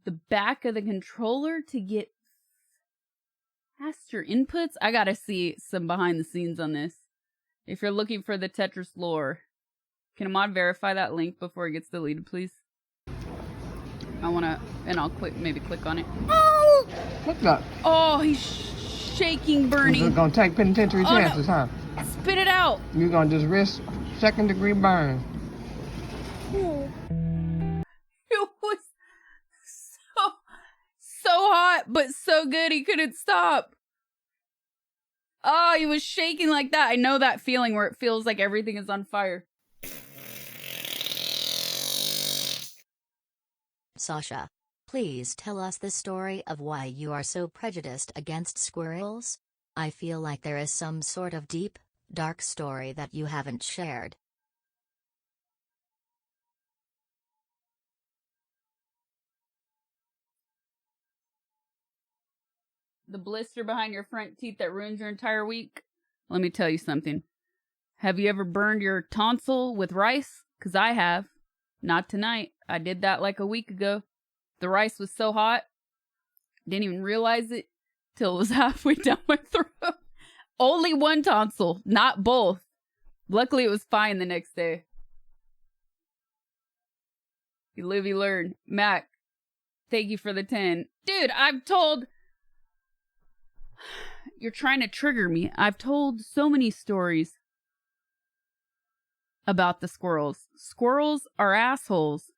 the back of the controller to get faster inputs. I gotta see some behind the scenes on this. If you're looking for the Tetris lore, can a mod verify that link before it gets deleted, please? I wanna, and I'll maybe click on it. Oh! What's up? Oh, he's shaking, Bernie. You're gonna take penitentiary chances, no. huh? Spit it out. You're gonna just risk second-degree burn. It was so hot, but so good he couldn't stop. Oh, he was shaking like that. I know that feeling where it feels like everything is on fire. Sasha, please tell us the story of why you are so prejudiced against squirrels. I feel like there is some sort of deep, dark story that you haven't shared. The blister behind your front teeth that ruins your entire week? Let me tell you something. Have you ever burned your tonsil with rice? Because I have. Not tonight. I did that like a week ago. The rice was so hot. Didn't even realize it till it was halfway down my throat. Only one tonsil, not both. Luckily, it was fine the next day. You live, you learn. Mac, thank you for the 10. Dude, I'm told... You're trying to trigger me. I've told so many stories about the squirrels. Squirrels are assholes.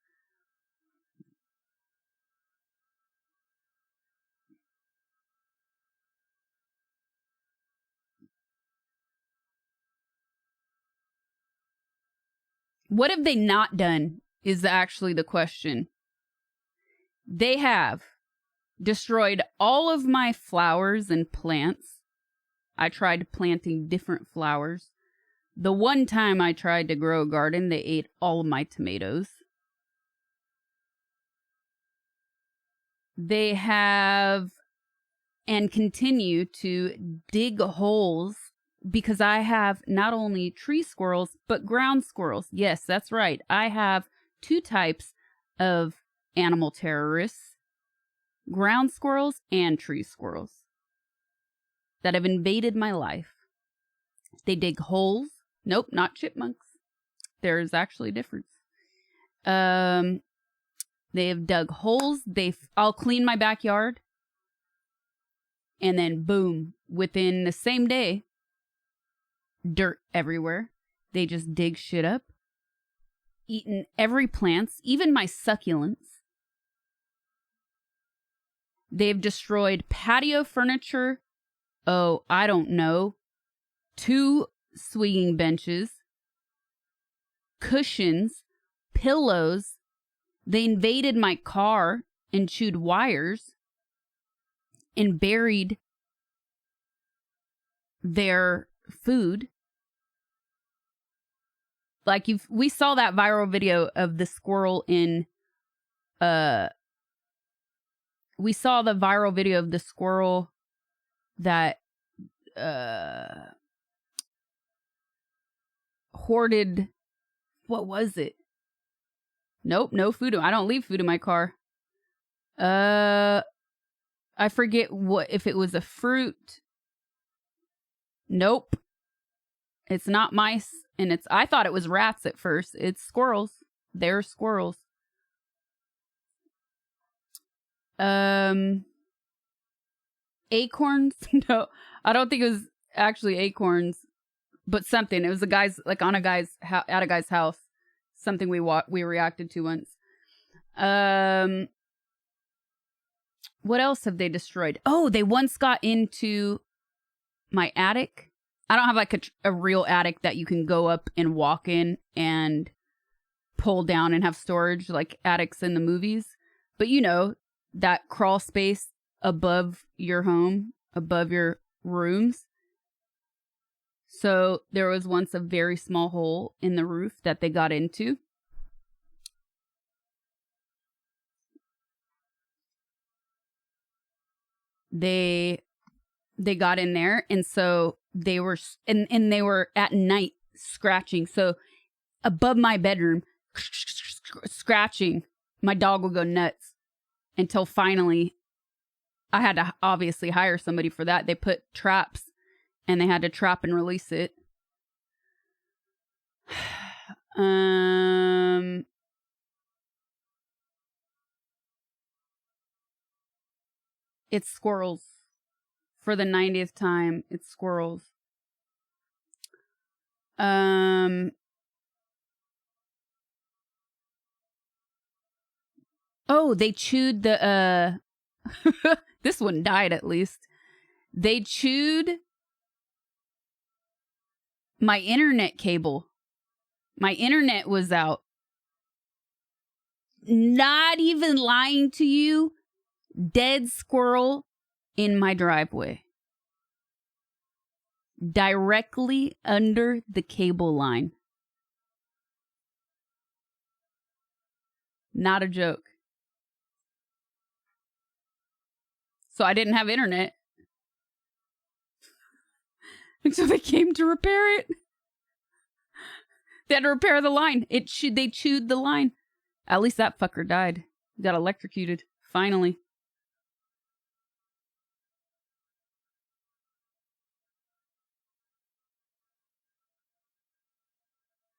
What have they not done is actually the question. They have destroyed all of my flowers and plants. I tried planting different flowers. The one time I tried to grow a garden, they ate all of my tomatoes. They have and continue to dig holes because I have not only tree squirrels, but ground squirrels. Yes, that's right. I have two types of animal terrorists. Ground squirrels and tree squirrels. that have invaded my life. They dig holes. Nope, not chipmunks. There's actually a difference. They have dug holes. I'll clean my backyard. And then boom, within the same day, dirt everywhere. They just dig shit up. Eaten every plants, even my succulents. They've destroyed patio furniture. Oh, I don't know. 2 swinging benches. Cushions. Pillows. They invaded my car and chewed wires. And buried their food. Like we saw that viral video of the squirrel in we saw the viral video of the squirrel that hoarded, what was it? Nope, no food. I don't leave food in my car. I forget if it was a fruit. Nope. It's not mice, and I thought it was rats at first. It's squirrels. They're squirrels. Acorns? No, I don't think it was actually acorns, but something. It was a guy's, like on a guy's at a guy's house. Something we reacted to once. What else have they destroyed? Oh, they once got into my attic. I don't have like a real attic that you can go up and walk in and pull down and have storage like attics in the movies. But you know, that crawl space above your home, above your rooms. So there was once a very small hole in the roof that they got into. They got in there, and so they were and they were at night scratching. So above my bedroom, scratching. My dog would go nuts until finally I had to obviously hire somebody for that. They put traps and they had to trap and release it. It's squirrels. For the 90th time, it's squirrels. Oh, they chewed the this one died at least. They chewed my internet cable. My internet was out. Not even lying to you. Dead squirrel in my driveway. Directly under the cable line. Not a joke. So I didn't have internet. Until they came to repair it. They had to repair the line. They chewed the line. At least that fucker died. Got electrocuted. Finally.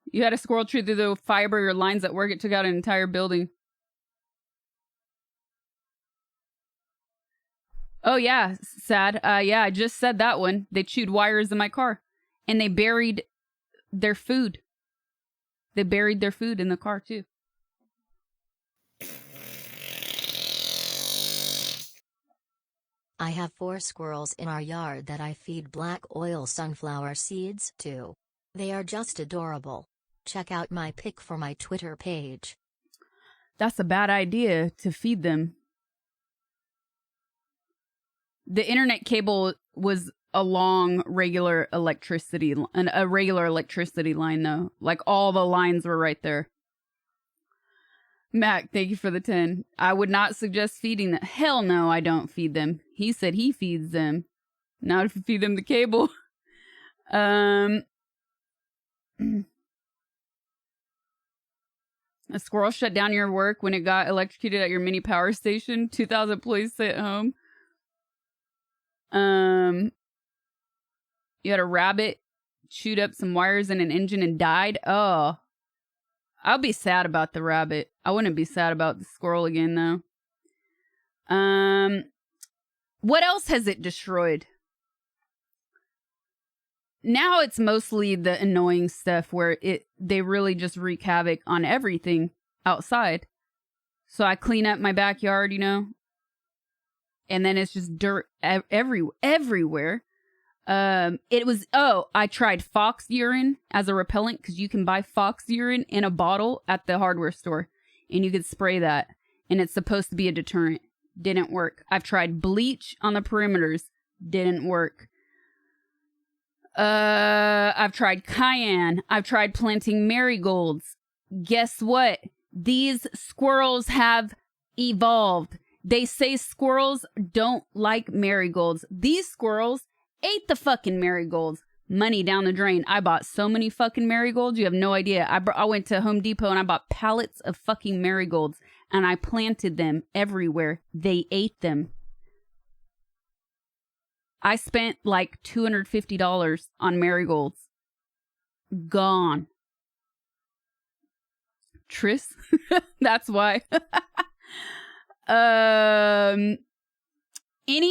You had a squirrel chew through the fiber or lines at work. It took out an entire building. Oh, yeah. Sad. Yeah, I just said that one. They chewed wires in my car. And they buried their food. They buried their food in the car, too. I have 4 squirrels in our yard that I feed black oil sunflower seeds to. They are just adorable. Check out my pic for my Twitter page. That's a bad idea to feed them. The internet cable was a long regular electricity line though. Like all the lines were right there. Mac, thank you for the 10. I would not suggest feeding them. Hell no, I don't feed them. He said he feeds them. Not if you feed them the cable. A squirrel shut down your work when it got electrocuted at your mini power station. 2,000 employees stay at home. You had a rabbit chewed up some wires in an engine and died. Oh, I'll be sad about the rabbit. I wouldn't be sad about the squirrel again, though. What else has it destroyed? Now it's mostly the annoying stuff where they really just wreak havoc on everything outside. So I clean up my backyard, you know, and then it's just dirt everywhere. I tried fox urine as a repellent because you can buy fox urine in a bottle at the hardware store and you can spray that and it's supposed to be a deterrent. Didn't work. I've tried bleach on the perimeters. Didn't work. I've tried cayenne. I've tried planting marigolds. Guess what? These squirrels have evolved. They say squirrels don't like marigolds. These squirrels ate the fucking marigolds. Money down the drain. I bought so many fucking marigolds. You have no idea. I went to Home Depot and I bought pallets of fucking marigolds and I planted them everywhere. They ate them. I spent like $250 on marigolds. Gone. Tris? That's why. Any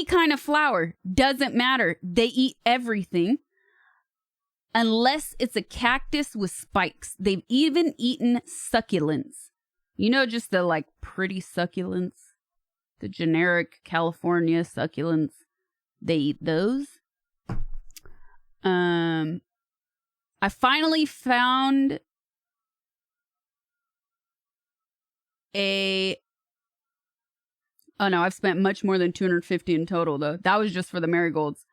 kind of flower. Doesn't matter. They eat everything. Unless it's a cactus with spikes. They've even eaten succulents. You know, just the like pretty succulents. The generic California succulents. They eat those. I finally found oh no, I've spent much more than $250 in total though. That was just for the marigolds.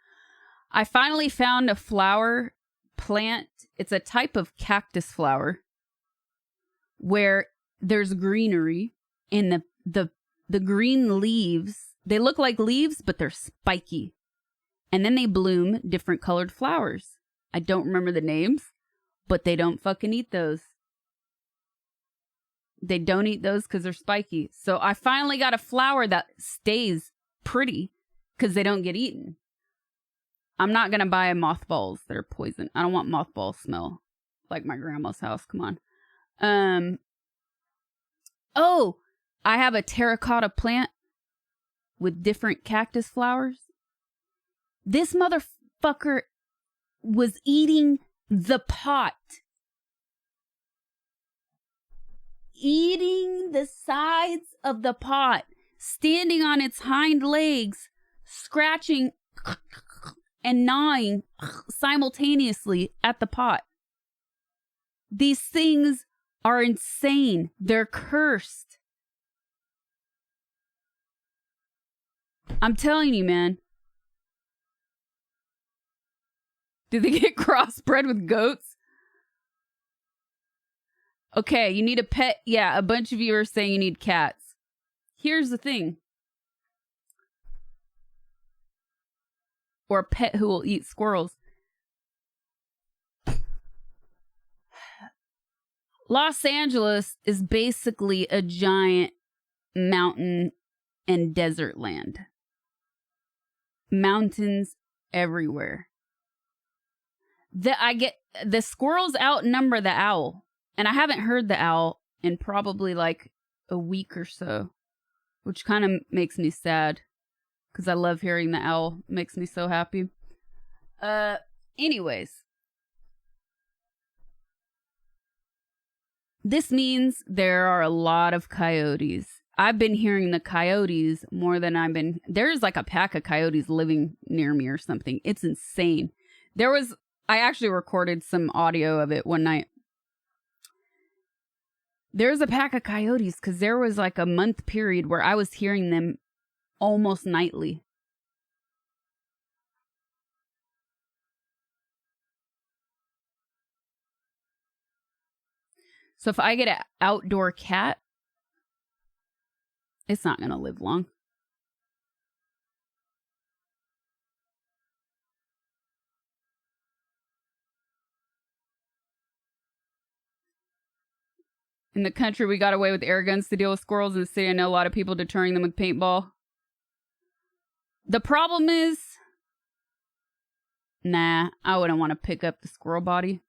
I finally found a flower plant. It's a type of cactus flower where there's greenery and the green leaves, they look like leaves, but they're spiky. And then they bloom different colored flowers. I don't remember the names, but they don't fucking eat those. They don't eat those because they're spiky. So I finally got a flower that stays pretty because they don't get eaten. I'm not going to buy mothballs. They're poison. I don't want mothball smell like my grandma's house. Come on. Oh, I have a terracotta plant with different cactus flowers. This motherfucker was eating the pot. Eating the sides of the pot. Standing on its hind legs. Scratching and gnawing simultaneously at the pot. These things are insane. They're cursed. I'm telling you, man. Do they get crossbred with goats? Okay, you need a pet. Yeah, a bunch of you are saying you need cats. Here's the thing. Or a pet who will eat squirrels. Los Angeles is basically a giant mountain and desert land. Mountains everywhere. The squirrels outnumber the owl. And I haven't heard the owl in probably like a week or so. Which kind of makes me sad. Because I love hearing the owl. It makes me so happy. Anyways. This means there are a lot of coyotes. I've been hearing the coyotes more than there's like a pack of coyotes living near me or something. It's insane. I actually recorded some audio of it one night. There's a pack of coyotes because there was like a month period where I was hearing them almost nightly. So if I get an outdoor cat, it's not going to live long. In the country, we got away with air guns to deal with squirrels. In the city, I know a lot of people deterring them with paintball. The problem is, Nah, I wouldn't want to pick up the squirrel body.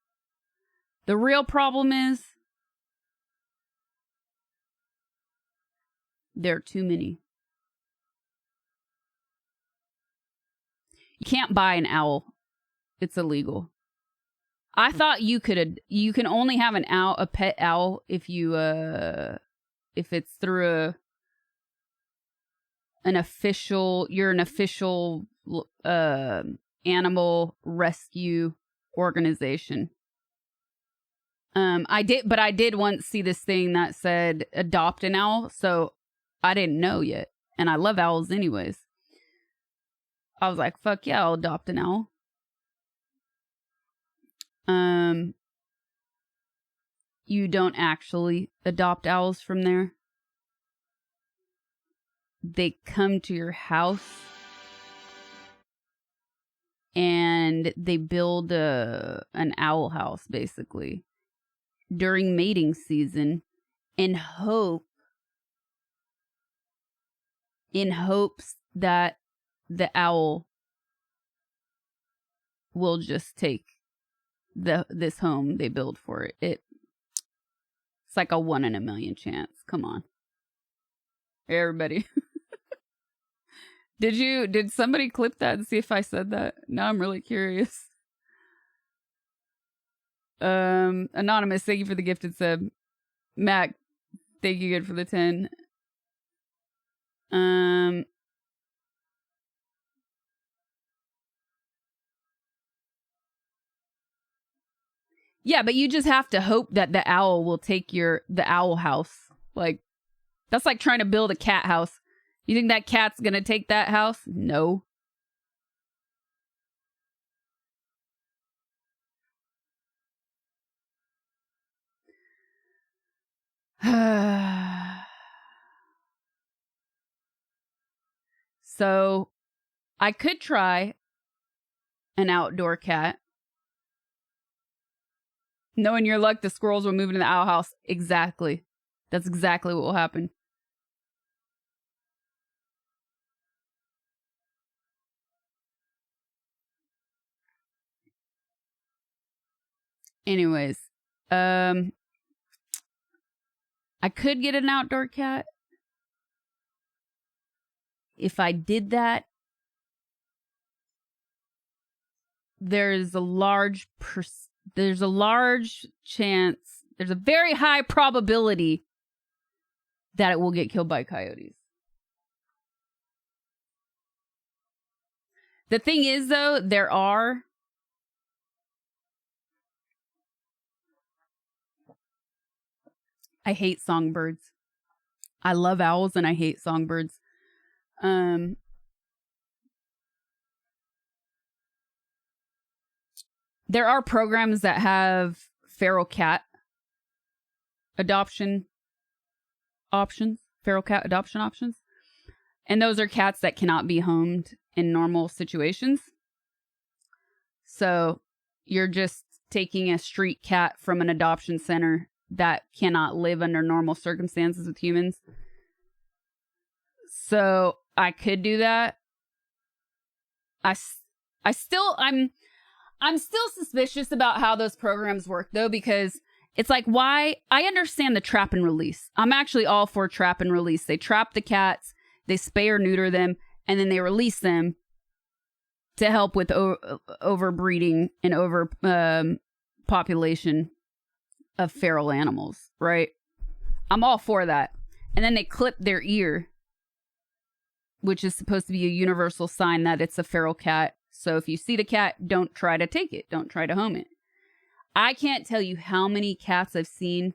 The real problem is there are too many. You can't buy an owl. It's illegal. I thought you can only have a pet owl if you if it's through an official animal rescue organization. I did once see this thing that said adopt an owl, so I didn't know yet. And I love owls anyways. I was like, fuck yeah, I'll adopt an owl. You don't actually adopt owls from there. They come to your house and they build an owl house, basically, during mating season in hopes that the owl will just take this home they build for it. It's like a 1 in a million chance. Come on. Everybody. Did somebody clip that and see if I said that? Now I'm really curious. Anonymous, thank you for the gifted sub. Mac, thank you good for the 10. Yeah, but you just have to hope that the owl will take the owl house. Like, that's like trying to build a cat house. You think that cat's gonna take that house? No. So, I could try an outdoor cat. Knowing your luck, the squirrels will move into the owl house. Exactly. That's exactly what will happen. Anyways, I could get an outdoor cat. If I did that, there's a very high probability that it will get killed by coyotes. The thing is, though, I hate songbirds. I love owls and I hate songbirds. There are programs that have feral cat adoption options. Feral cat adoption options. And those are cats that cannot be homed in normal situations. So you're just taking a street cat from an adoption center that cannot live under normal circumstances with humans. So I could do that. I'm still suspicious about how those programs work, though, because it's like, why? I understand the trap and release. I'm actually all for trap and release. They trap the cats, they spay or neuter them, and then they release them to help with overbreeding and population of feral animals, right? I'm all for that. And then they clip their ear, which is supposed to be a universal sign that it's a feral cat. So if you see the cat, don't try to take it. Don't try to home it. I can't tell you how many cats I've seen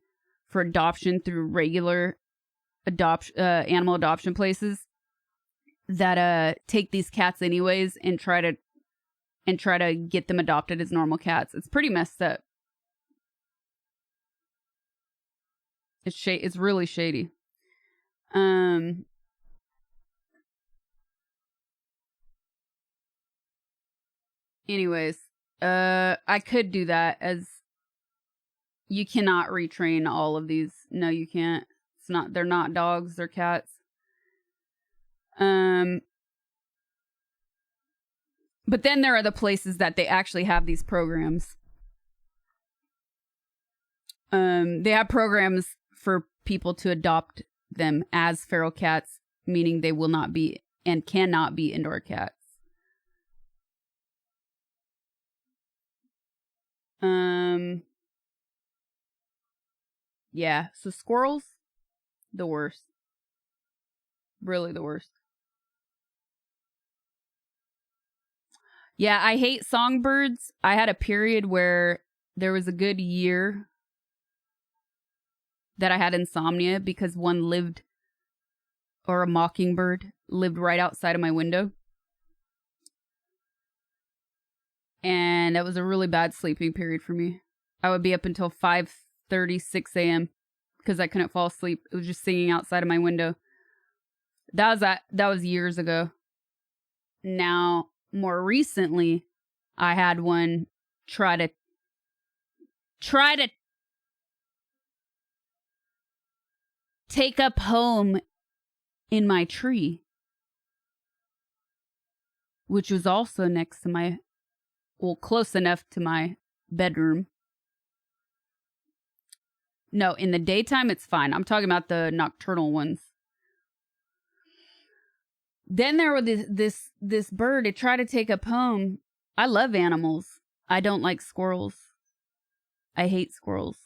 for adoption through regular animal adoption places that take these cats anyways and try to get them adopted as normal cats. It's pretty messed up. It's really shady. Anyways, I could do that, as you cannot retrain all of these. No, you can't. They're not dogs, they're cats. But then there are the places that they actually have these programs. They have programs for people to adopt them as feral cats, meaning they will not be and cannot be indoor cats. Yeah, so squirrels, the worst. Really the worst. Yeah, I hate songbirds. I had a period where there was a good year that I had insomnia because one lived, or a mockingbird lived right outside of my window. And that was a really bad sleeping period for me. I would be up until 5:30, 6 a.m. because I couldn't fall asleep. It was just singing outside of my window. That was years ago. Now, more recently, I had one try to take up home in my tree, which was also next to my, well, close enough to my bedroom. No, in the daytime, it's fine. I'm talking about the nocturnal ones. Then there was this bird. It tried to take up home. I love animals. I don't like squirrels. I hate squirrels.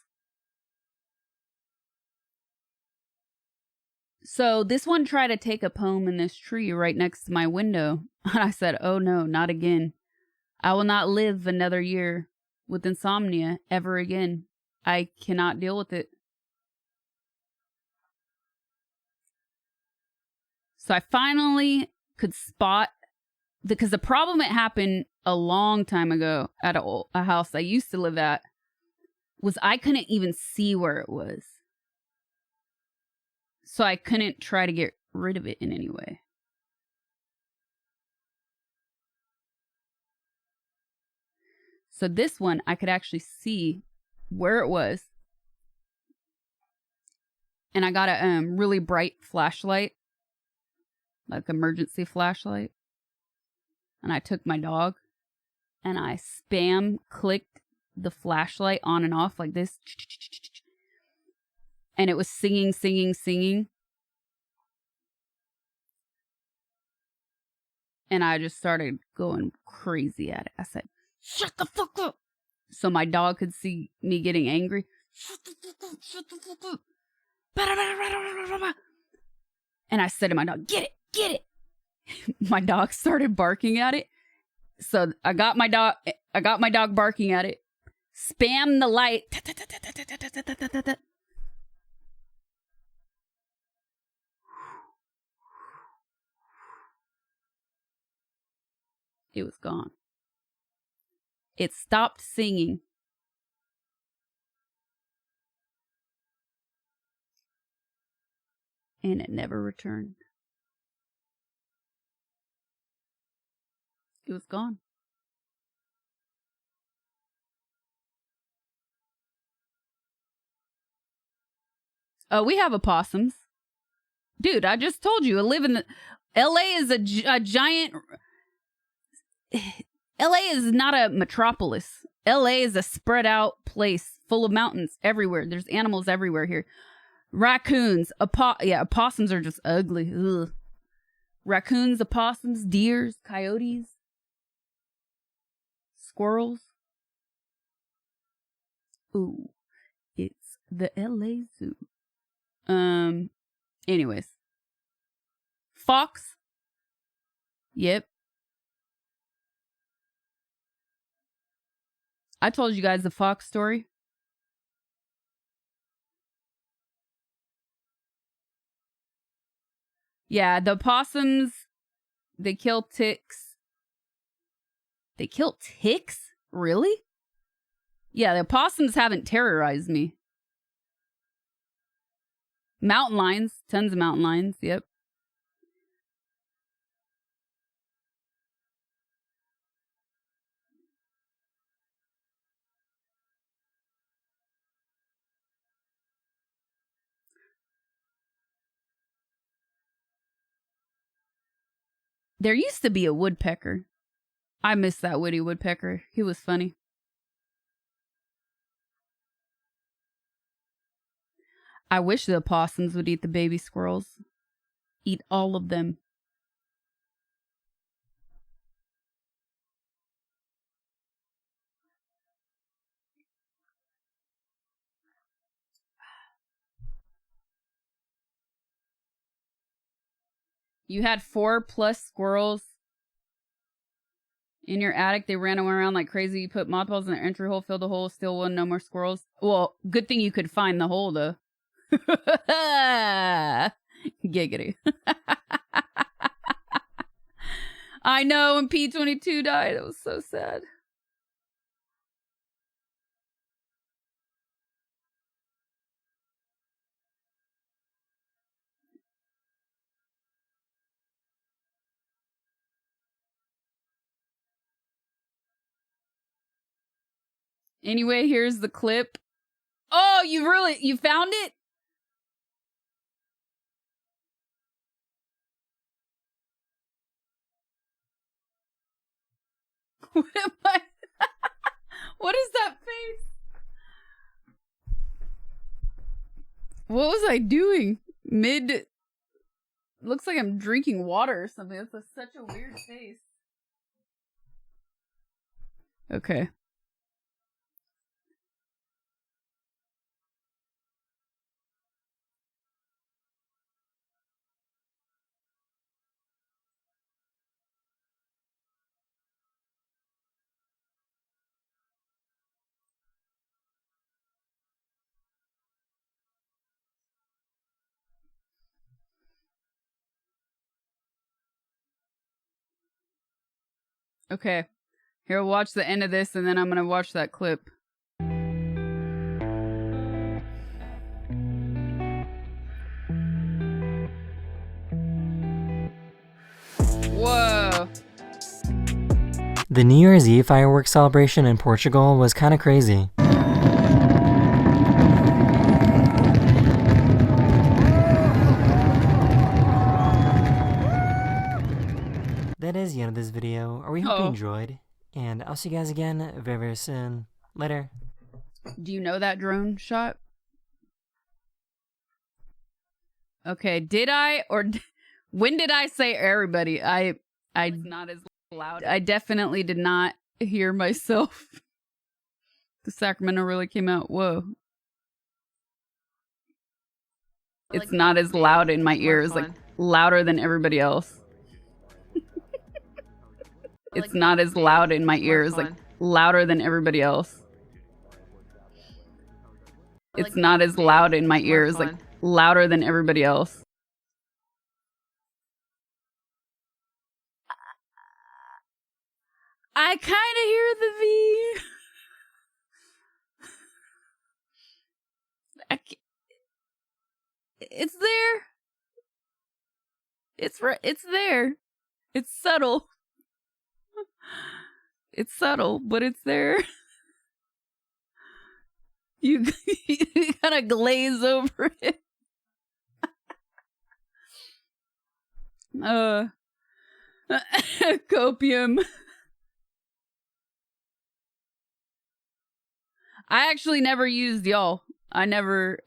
So this one tried to take up home in this tree right next to my window. And I said, oh no, not again. I will not live another year with insomnia ever again. I cannot deal with it. So I finally could spot, because the problem that happened a long time ago at a house I used to live at was I couldn't even see where it was. So I couldn't try to get rid of it in any way. So this one, I could actually see where it was. And I got a really bright flashlight, like emergency flashlight. And I took my dog and I spam clicked the flashlight on and off like this. And it was singing, singing, singing. And I just started going crazy at it. I said, shut the fuck up. So my dog could see me getting angry. Shut the fuck up, shut the fuck up. And I said to my dog, get it, get it. My dog started barking at it. So I got my dog barking at it. Spam the light. It was gone. It stopped singing. And it never returned. It was gone. Oh, we have opossums. Dude, I just told you, I live in the... LA is a giant... LA is not a metropolis. LA is a spread out place full of mountains everywhere. There's animals everywhere here. Raccoons, opossums are just ugly. Ugh. Raccoons, opossums, deers, coyotes, squirrels. Ooh, it's the LA Zoo. Anyways. Fox. Yep. I told you guys the fox story. Yeah, the opossums, they kill ticks. They kill ticks? Really? Yeah, the opossums haven't terrorized me. Mountain lions, tons of mountain lions, yep. There used to be a woodpecker. I miss that Woody Woodpecker. He was funny. I wish the opossums would eat the baby squirrels. Eat all of them. You had 4+ squirrels in your attic. They ran around like crazy. You put mothballs in the entry hole, filled the hole, still won, no more squirrels. Well, good thing you could find the hole, though. Giggity. I know, when P22 died, it was so sad. Anyway, here's the clip. Oh, you found it? What am I? What is that face? What was I doing? Looks like I'm drinking water or something. That's such a weird face. Okay. Okay. Here, watch the end of this, and then I'm gonna watch that clip. Whoa. The New Year's Eve fireworks celebration in Portugal was kinda crazy. That is the end of this video. We hope you enjoyed, and I'll see you guys again very, very soon. Later. Do you know that drone shot? Okay, did I, or when did I say everybody? I not as loud. I definitely did not hear myself. The Sacramento really came out. Whoa. It's not as loud in my ears, like louder than everybody else. It's not as loud in my ears, like louder than everybody else. It's not as loud in my ears, like louder than everybody else. I kind of hear the V. It's there. It's right. It's there. It's subtle. It's subtle, but it's there. You gotta glaze over it. Copium. I actually never used y'all. I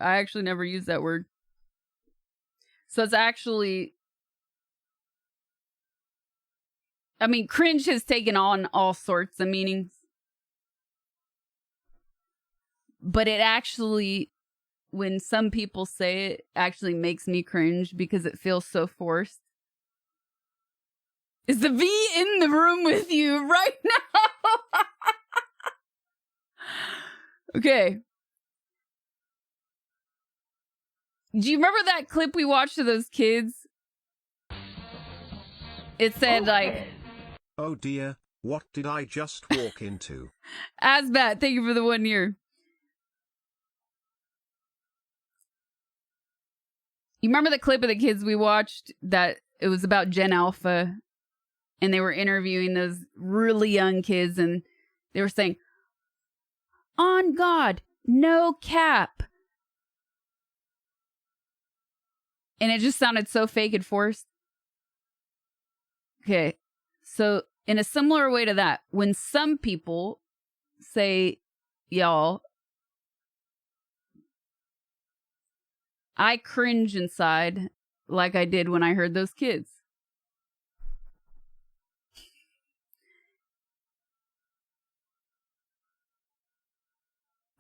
actually never used that word. So it's actually, I mean, cringe has taken on all sorts of meanings. But it actually, when some people say it, actually makes me cringe because it feels so forced. Is the V in the room with you right now? Okay. Do you remember that clip we watched of those kids? It said like, oh dear, what did I just walk into? Asbat, thank you for the 1 year. You remember the clip of the kids we watched that it was about Gen Alpha and they were interviewing those really young kids and they were saying, on God, no cap. And it just sounded so fake and forced. Okay, so in a similar way to that, when some people say y'all, I cringe inside like I did when I heard those kids.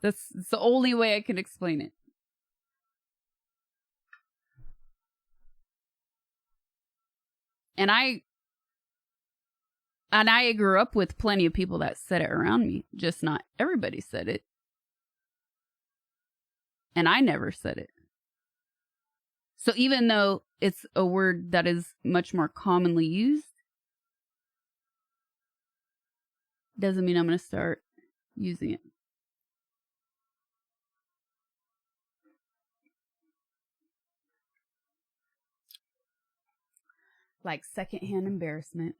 That's the only way I can explain it. And I grew up with plenty of people that said it around me, just not everybody said it. And I never said it. So even though it's a word that is much more commonly used, doesn't mean I'm going to start using it. Like secondhand embarrassment.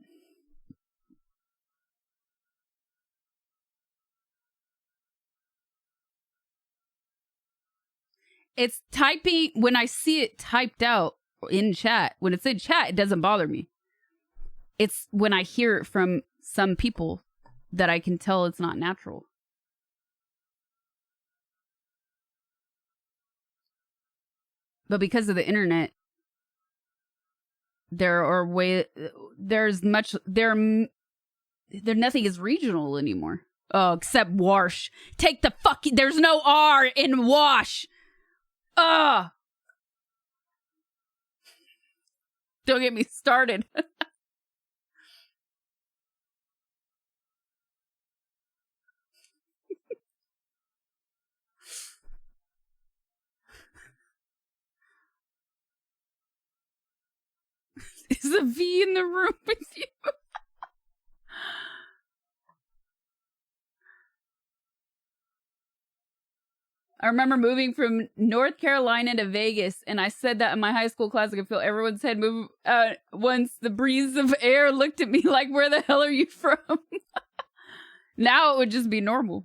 It's typing, when I see it typed out in chat, when it's in chat, it doesn't bother me. It's when I hear it from some people that I can tell it's not natural. But because of the internet, there's nothing is regional anymore. Oh, except wash. Take the fucking, there's no R in wash. Ugh. Don't get me started. Is a V in the room with you? I remember moving from North Carolina to Vegas, and I said that in my high school class. I could feel everyone's head move once the breeze of air looked at me like, where the hell are you from? Now it would just be normal.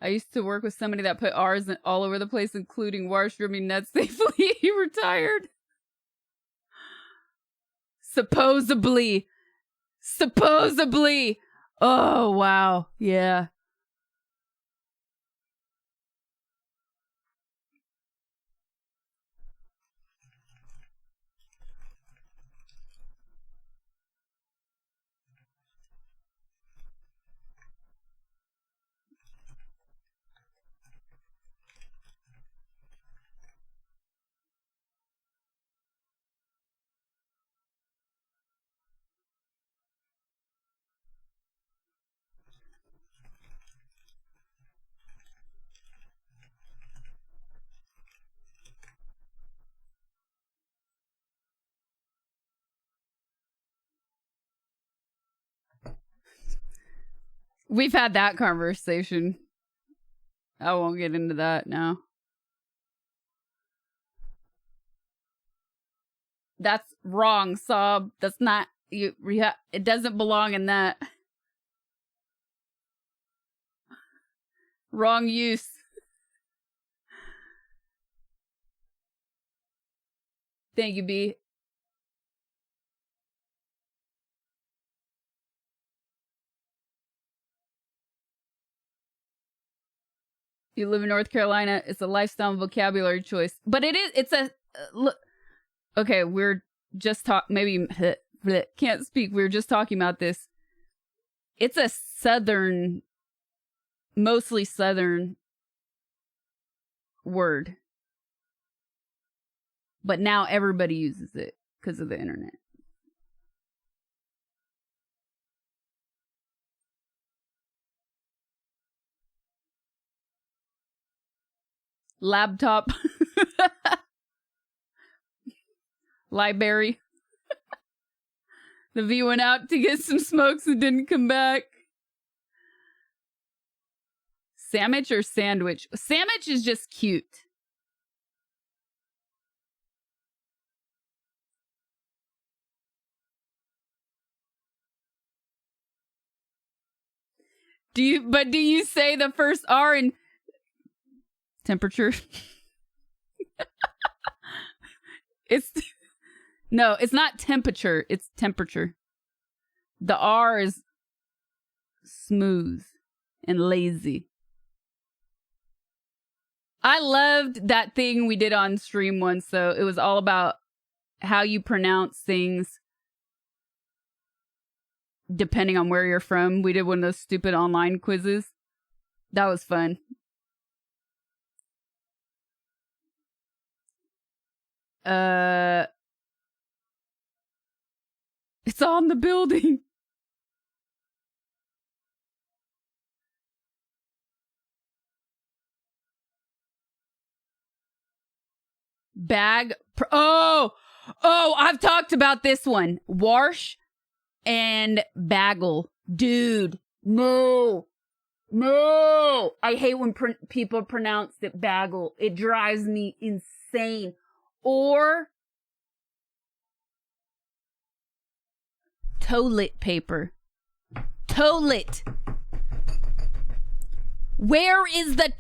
I used to work with somebody that put R's all over the place, including washroom nuts. Thankfully, he retired. Supposedly. Oh, wow. Yeah. We've had that conversation. I won't get into that now. That's wrong, Sob. That's not you. It doesn't belong in that. Wrong use. Thank you, B. You live in North Carolina. It's a lifestyle and vocabulary choice. But it is, it's a, look. Okay, we're just maybe, can't speak. We were just talking about this. It's a southern, mostly southern word. But now everybody uses it because of the internet. Laptop. Library. The V went out to get some smokes and didn't come back. Sandwich or sandwich? Sandwich is just cute. Do you say the first R in temperature? No, it's not temperature, it's temperature. The R is smooth and lazy. I loved that thing we did on stream once, so it was all about how you pronounce things depending on where you're from. We did one of those stupid online quizzes. That was fun. It's on the building. Oh, I've talked about this one. Warsh and bagel. Dude, no. I hate when people pronounce it bagel. It drives me insane. Or toilet paper. Toilet. Where is the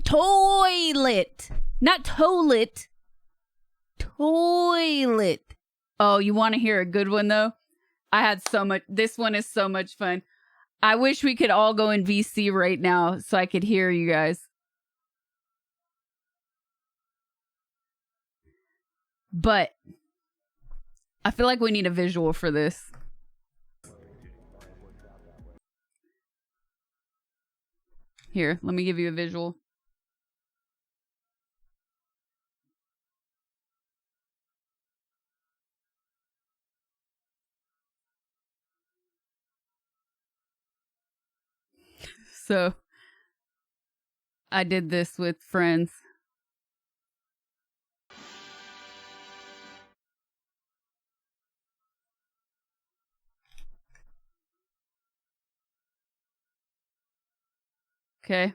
toilet? Not toilet. Toilet. Oh, you want to hear a good one though? I had so much. This one is so much fun. I wish we could all go in VC right now so I could hear you guys. But I feel like we need a visual for this. Here, let me give you a visual. So, I did this with friends. Okay.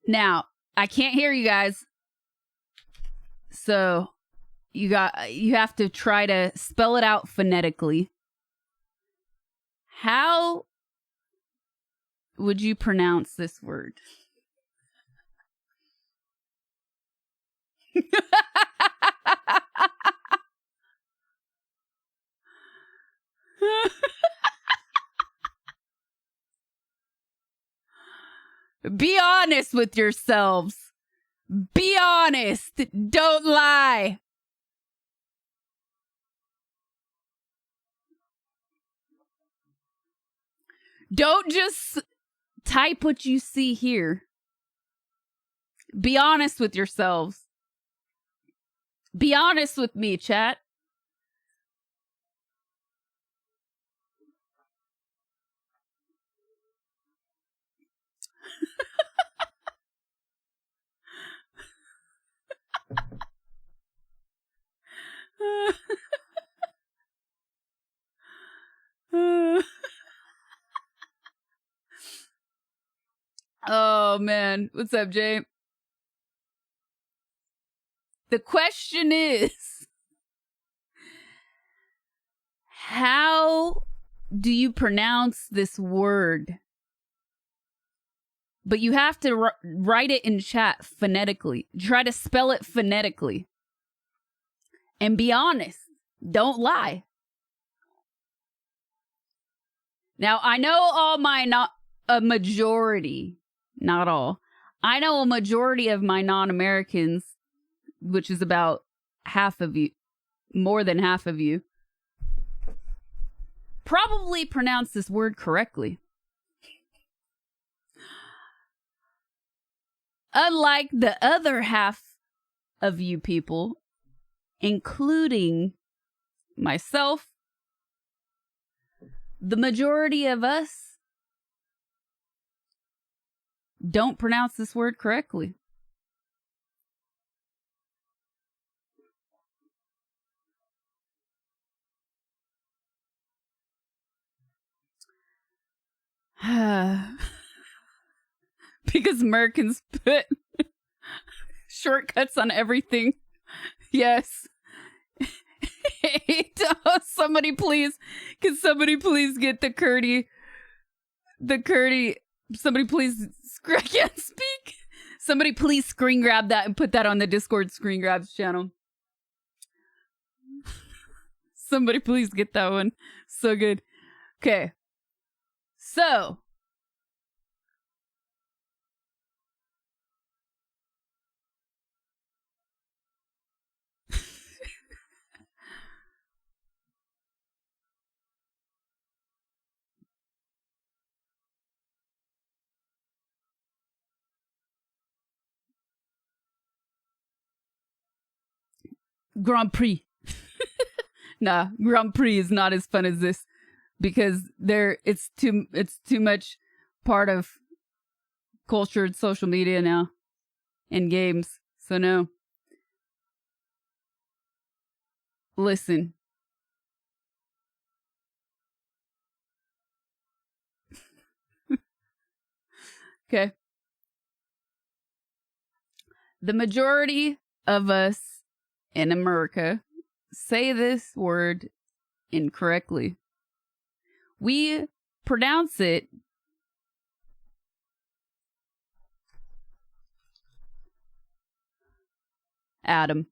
Now, I can't hear you guys. So, you have to try to spell it out phonetically. How would you pronounce this word? Be honest with yourselves. Be honest. Don't lie. Don't just type what you see here. Be honest with yourselves. Be honest with me, chat. Oh man, what's up, Jay? The question is, how do you pronounce this word? But you have to write it in chat phonetically. Try to spell it phonetically. And be honest. Don't lie. Now, I know a majority, not all. I know a majority of my non-Americans, which is about half of you, more than half of you, probably pronounce this word correctly. Unlike the other half of you people, including myself, the majority of us don't pronounce this word correctly. Because Americans put Shortcuts on everything. Yes. Somebody please. Can somebody please get the Curdy? Somebody please. I can't speak. Somebody please screen grab that and put that on the Discord screen grabs channel. Somebody please get that one. So good. Okay. So. Grand Prix. Nah, Grand Prix is not as fun as this because it's too much part of cultured social media now and games. So no. Listen. Okay. The majority of us in America say this word incorrectly. We pronounce it Adam.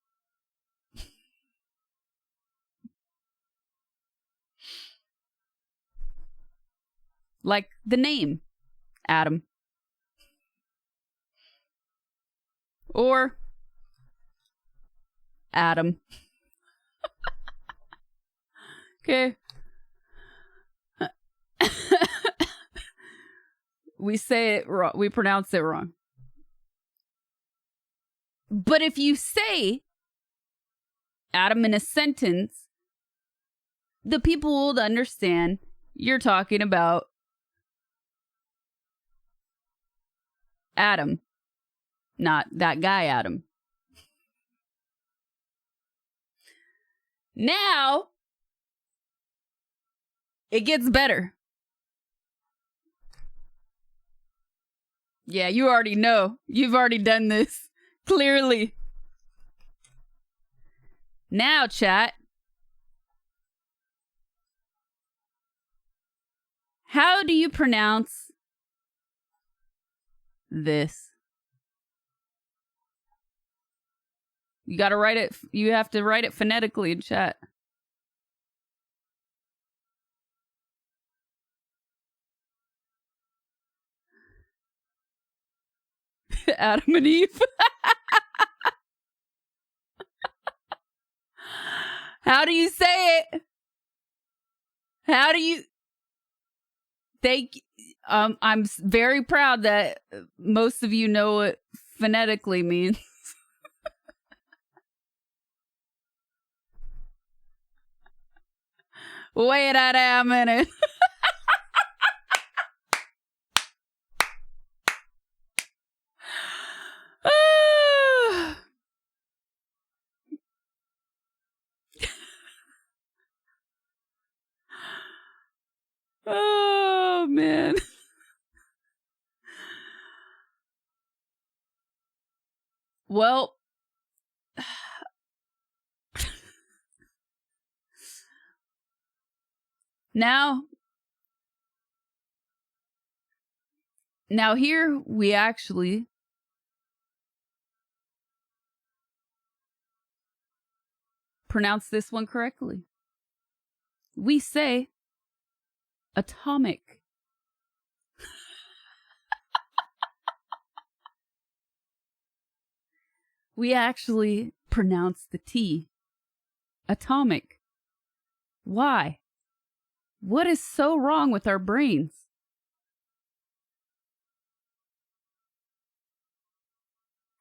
Like the name Adam. Or Adam. Okay. We say it wrong. We pronounce it wrong. But if you say Adam in a sentence, the people will understand you're talking about Adam, not that guy Adam. Now, it gets better. Yeah, you already know. You've already done this. Clearly. Now, chat. How do you pronounce this? You gotta write it. You have to write it phonetically in chat. Adam and Eve. How do you say it? How do you? I'm very proud that most of you know what phonetically means. Wait a minute. Oh, man. Well, now here we actually pronounce this one correctly. We say atomic. We actually pronounce the T. Atomic. Why? What is so wrong with our brains?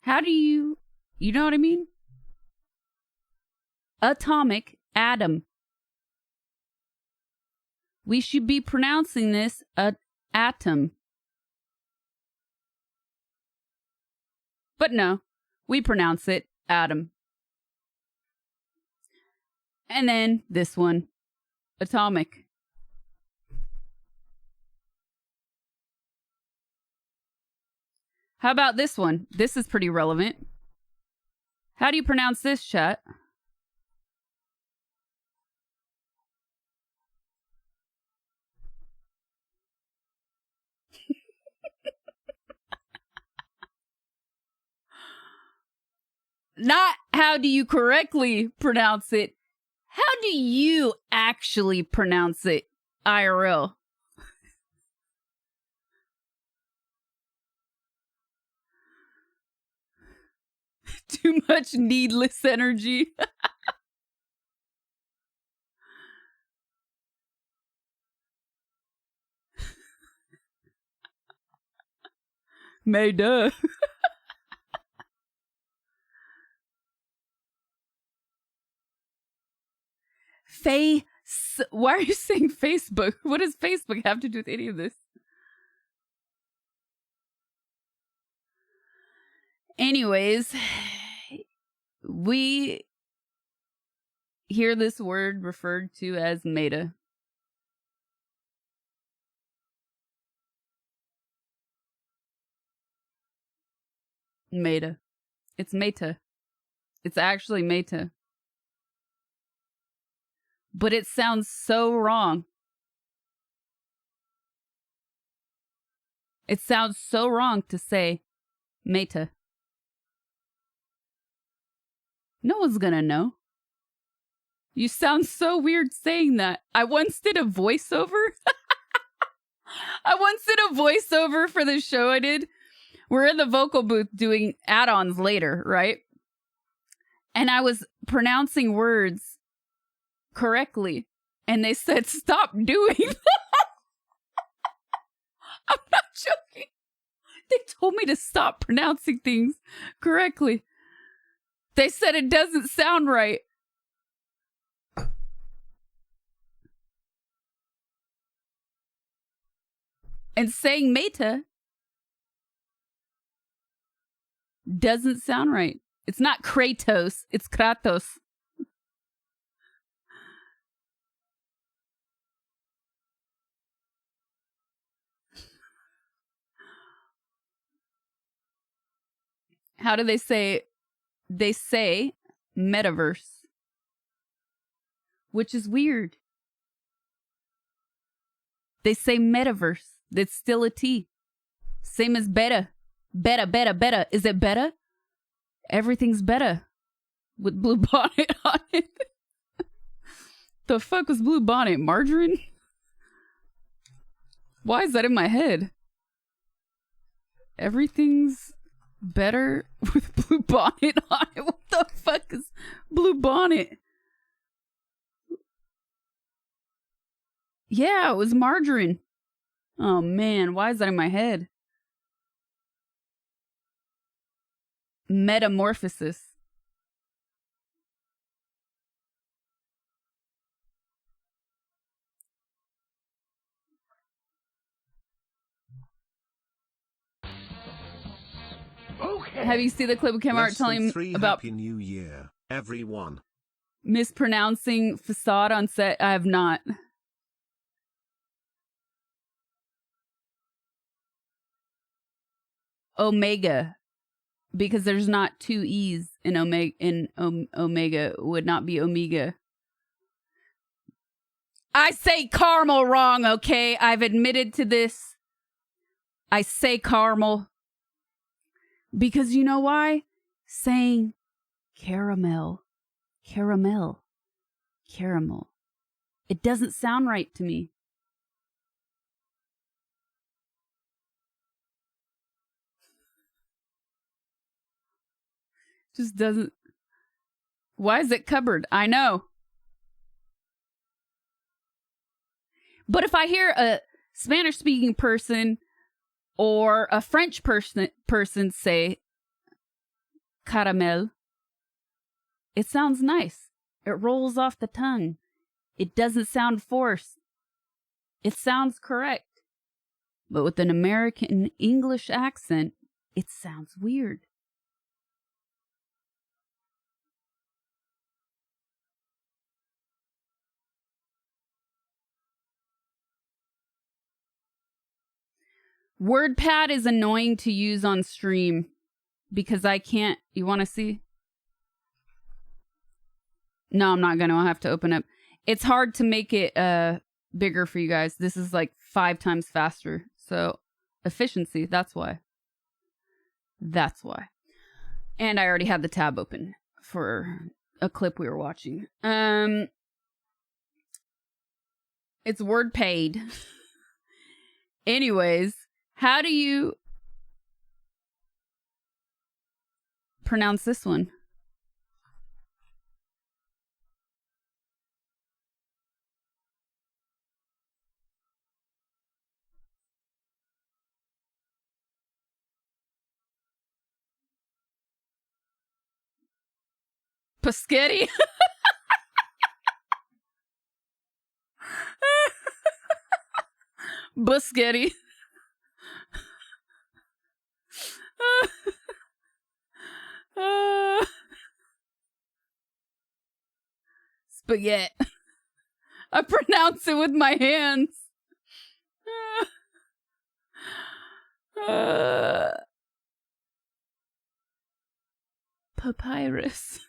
How do you know what I mean? Atomic, atom. We should be pronouncing this atom. But no, we pronounce it atom. And then this one, atomic. How about this one? This is pretty relevant. How do you pronounce this, chat? Not how do you correctly pronounce it. How do you actually pronounce it, IRL? Too much needless energy. May duh. Why are you saying Facebook? What does Facebook have to do with any of this? Anyways, we hear this word referred to as meta. Meta. It's meta. It's actually meta. But it sounds so wrong. It sounds so wrong to say meta. No one's gonna know. You sound so weird saying that. I once did a voiceover. For the show I did. We're in the vocal booth doing add-ons later, right? And I was pronouncing words correctly. And they said, stop doing that. I'm not joking. They told me to stop pronouncing things correctly. They said it doesn't sound right. And saying meta doesn't sound right. It's not Kratos, it's Kratos. How do they say? They say metaverse, which is weird. They say metaverse. That's still a T. Same as beta. Beta. Is it beta? Everything's beta with Blue Bonnet on it. The fuck was Blue Bonnet? Margarine? Why is that in my head? Everything's better with Blue Bonnet on it. What the fuck is Blue Bonnet? Yeah, it was margarine. Oh man, why is that in my head? Metamorphosis. Okay. Have you seen the clip of Kim Art telling him about Happy New Year, everyone? Mispronouncing facade on set? I have not. Omega, because there's not two E's in Omega. Omega would not be Omega. I say caramel wrong, okay? I've admitted to this. I say caramel. Because you know why? Saying caramel. It doesn't sound right to me. Just doesn't. Why is it cupboard? I know. But if I hear a Spanish-speaking person or a French person say caramel, it sounds nice. It rolls off the tongue. It doesn't sound forced. It sounds correct. But with an American English accent, it sounds weird. WordPad is annoying to use on stream because I can't. You want to see? No, I'm not gonna. I'll have to open up. It's hard to make it bigger for you guys. This is like 5 times faster. So efficiency, that's why. That's why. And I already had the tab open for a clip we were watching. It's word paid. Anyways, how do you pronounce this one? Paschetti? Buschetti. Spaghetti. I pronounce it with my hands. Papyrus.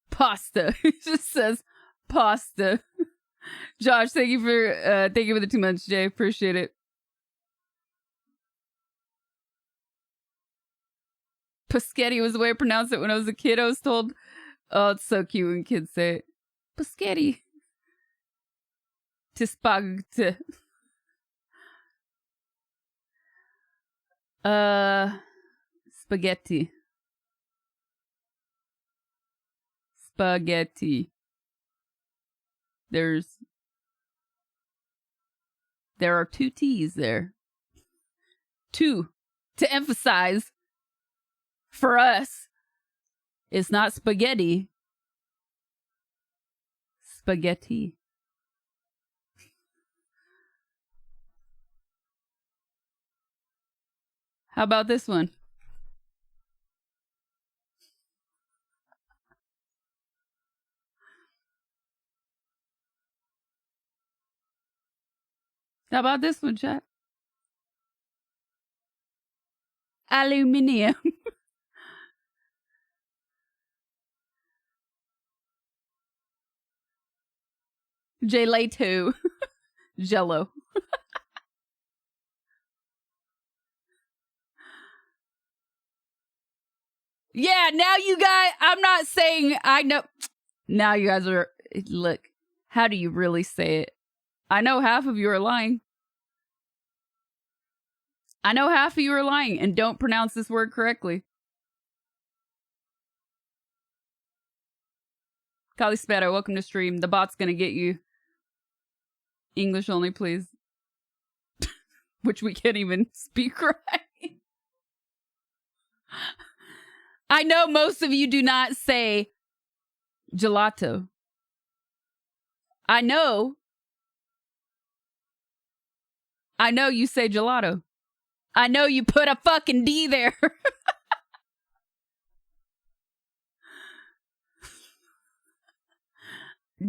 Pasta. It just says pasta. Josh, thank you for the 2 months, Jay. Appreciate it. Paschetti was the way I pronounced it when I was a kid. I was told, oh, it's so cute when kids say it. Paschetti. Tispagte. Spaghetti. Spaghetti. There are 2 T's there. 2. To emphasize, for us, it's not spaghetti. Spaghetti. How about this one? How about this one, chat? Aluminium. Gelato. Jello. Yeah, now you guys, I'm not saying I know. Now you guys are, look, how do you really say it? I know half of you are lying. I know half of you are lying and don't pronounce this word correctly. Kalispero, welcome to stream. The bot's gonna get you. English only, please. Which we can't even speak right. I know most of you do not say gelato. I know you say gelato. I know you put a fucking D there.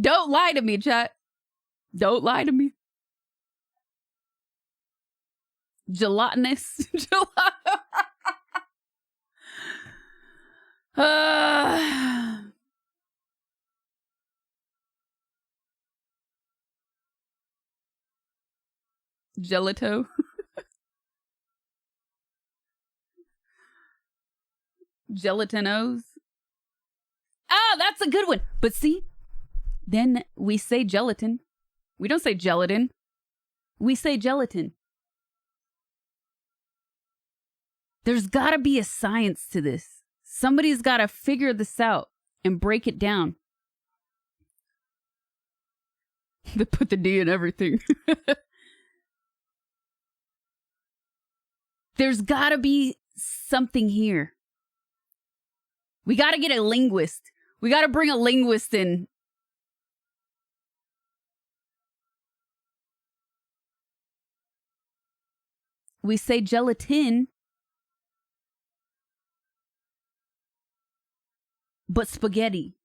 Don't lie to me, chat. Don't lie to me. Gelatinous. Gelato. Gelato. Gelatinos. Oh, that's a good one. But see, then we say gelatin. We don't say gelatin. We say gelatin. There's got to be a science to this. Somebody's got to figure this out and break it down. They put the D in everything. There's got to be something here. We got to get a linguist. We got to bring a linguist in. We say gelatin, but spaghetti.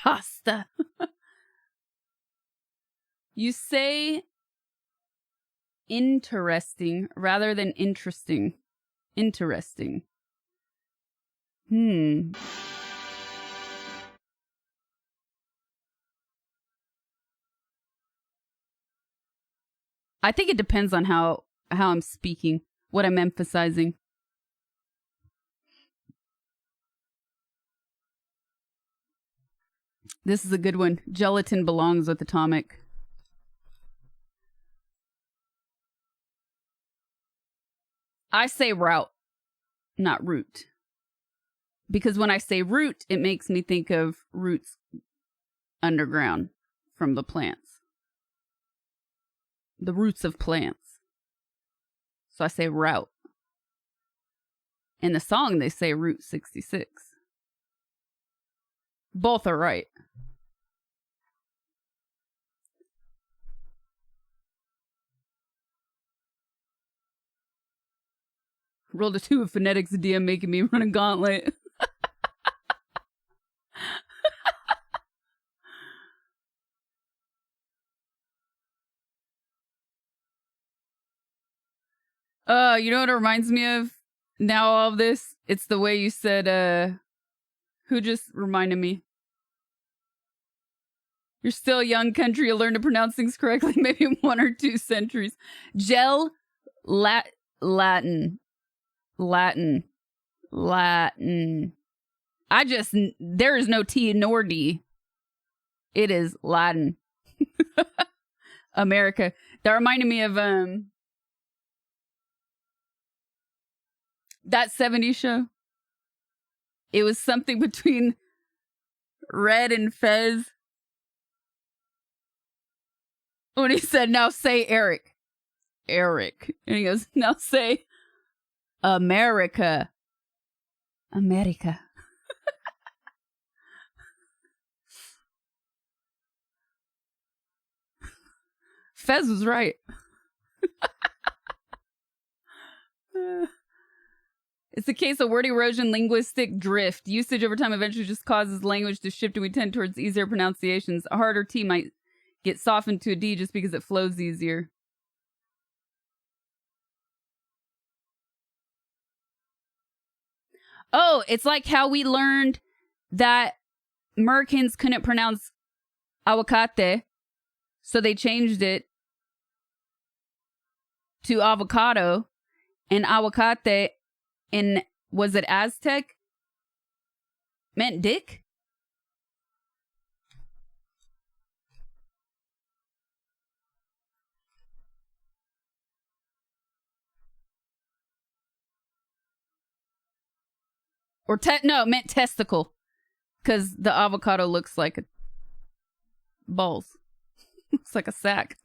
Pasta. You say interesting rather than interesting. Interesting. I think it depends on how I'm speaking, what I'm emphasizing. This is a good one. Gelatin belongs with atomic. I say route, not root. Because when I say root, it makes me think of roots underground from the plants. The roots of plants. So I say route. In the song, they say Route 66. Both are right. Rolled a 2 of phonetics DM making me run a gauntlet. You know what it reminds me of? Now all of this? It's the way you said, who just reminded me? You're still young country, you'll learn to pronounce things correctly, maybe 1 or 2 centuries. Latin. There is no T nor D. It is Latin. America. That reminded me of, that 70s show. It was something between Red and Fez. When he said, now say Eric. Eric. And he goes, now say America. America. Fez was right. It's a case of word erosion, linguistic drift. Usage over time eventually just causes language to shift and we tend towards easier pronunciations. A harder T might get softened to a D just because it flows easier. Oh, it's like how we learned that Americans couldn't pronounce aguacate, so they changed it to avocado, and aguacate in, was it Aztec? Meant dick? Or no, it meant testicle. Because the avocado looks like a balls. Looks like a sack.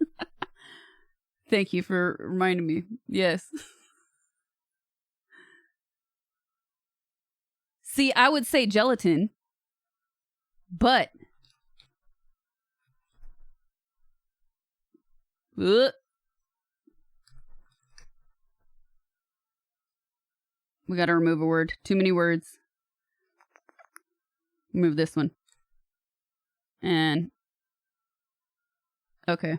Thank you for reminding me. Yes. See, I would say gelatin, but we gotta remove a word. Too many words. Move this one. And okay.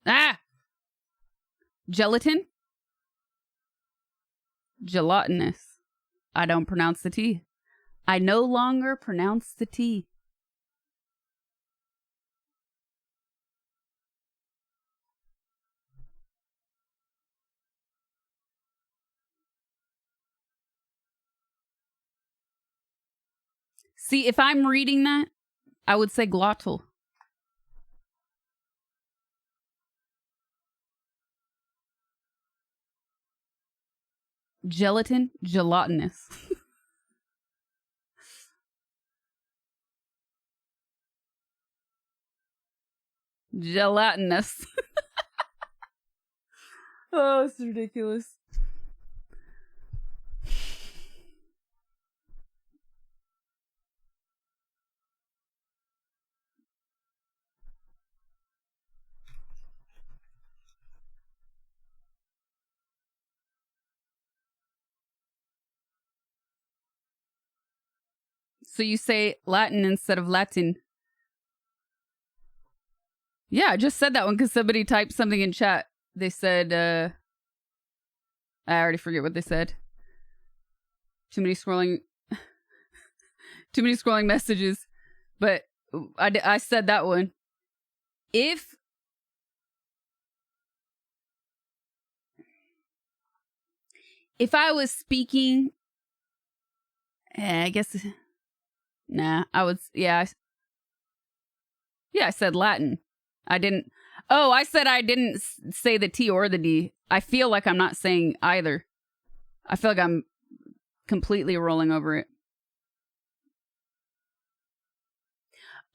Ah! Gelatin? Gelatinous. I don't pronounce the T. I no longer pronounce the T. See, if I'm reading that, I would say glottal. Gelatin, gelatinous. Gelatinous. Oh, it's ridiculous. So you say Latin instead of Latin. Yeah, I just said that one because somebody typed something in chat. They said, I already forget what they said. Too many scrolling messages. But I said that one. If I was speaking, I guess, nah, I said Latin. I didn't, I said I didn't say the T or the D. I feel like I'm not saying either. I feel like I'm completely rolling over it.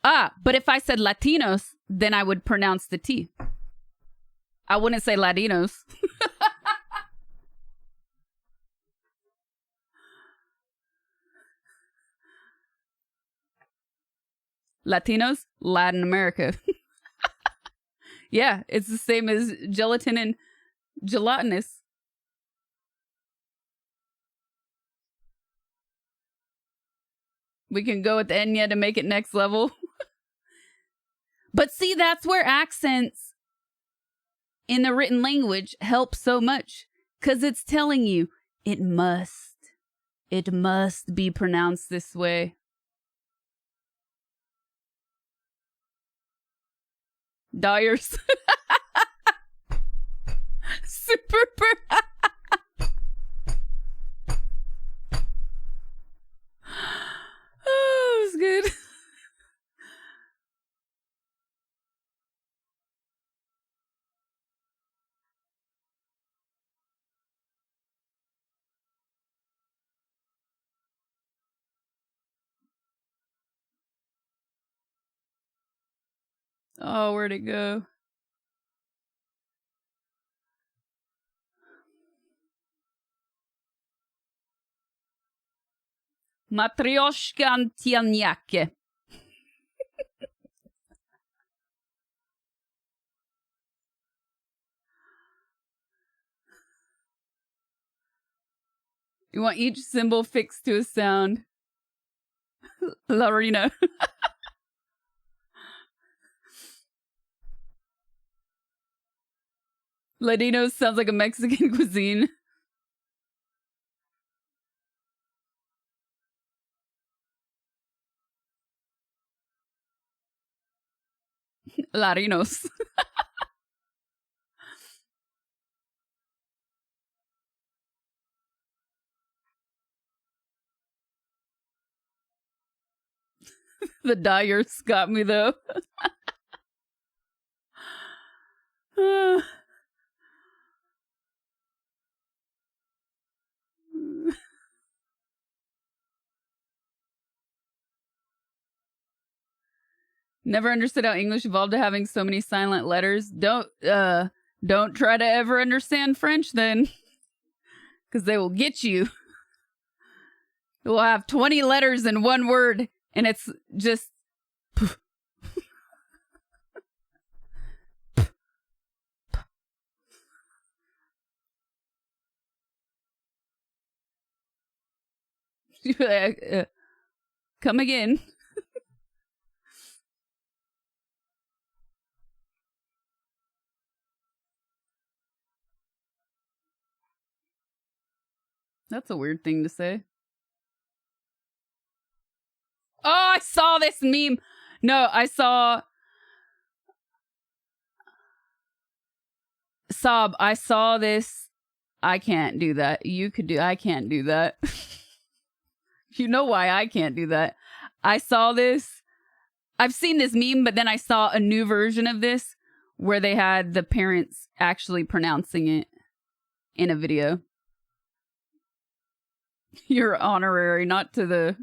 But if I said Latinos, then I would pronounce the T. I wouldn't say Latinos. Latinos, Latin America. Yeah, it's the same as gelatin and gelatinous. We can go with the Enya to make it next level. But see, that's where accents in the written language help so much. Because it's telling you, it must be pronounced this way. Dyers. Super. Oh, it was good. Oh, where'd it go? Matryoshka Antianyake. You want each symbol fixed to a sound. Larina. Ladino sounds like a Mexican cuisine. Latinos. The Dyers got me though. Never understood how English evolved to having so many silent letters. Don't try to ever understand French then. Because they will get you. It will have 20 letters in one word. And it's just... Come again. That's a weird thing to say. Oh, I saw this meme. No, I saw... Sob, I saw this. I can't do that. You could do... I can't do that. You know why I can't do that. I saw this. I've seen this meme, but then I saw a new version of this where they had the parents actually pronouncing it in a video. You're honorary, not to the...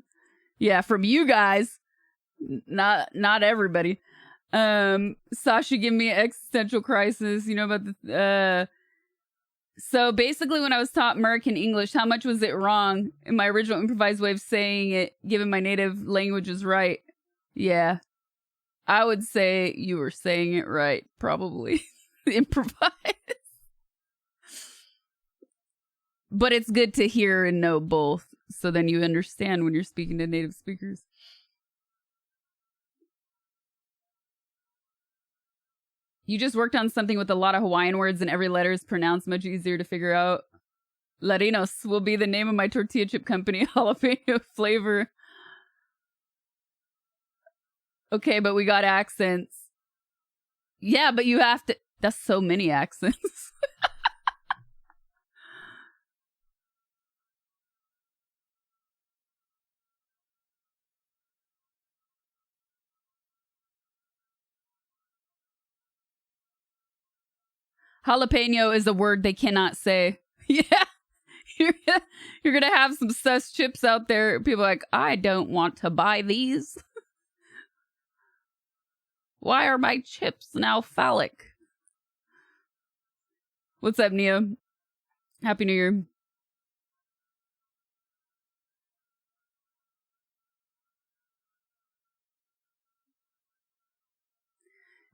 Yeah, from you guys. Not everybody. Sasha give me an existential crisis. You know about the... So basically when I was taught American English, how much was it wrong in my original improvised way of saying it, given my native language is right? Yeah. I would say you were saying it right, probably. Improvise. But it's good to hear and know both. so then you understand when you're speaking to native speakers. You just worked on something with a lot of Hawaiian words and every letter is pronounced much easier to figure out. Latinos will be the name of my tortilla chip company, jalapeno flavor. Okay, but we got accents. Yeah, but you have to... That's so many accents. Jalapeno is a word they cannot say. Yeah. You're going to have some sus chips out there. People are like, I don't want to buy these. Why are my chips now phallic? What's up, Neo? Happy New Year.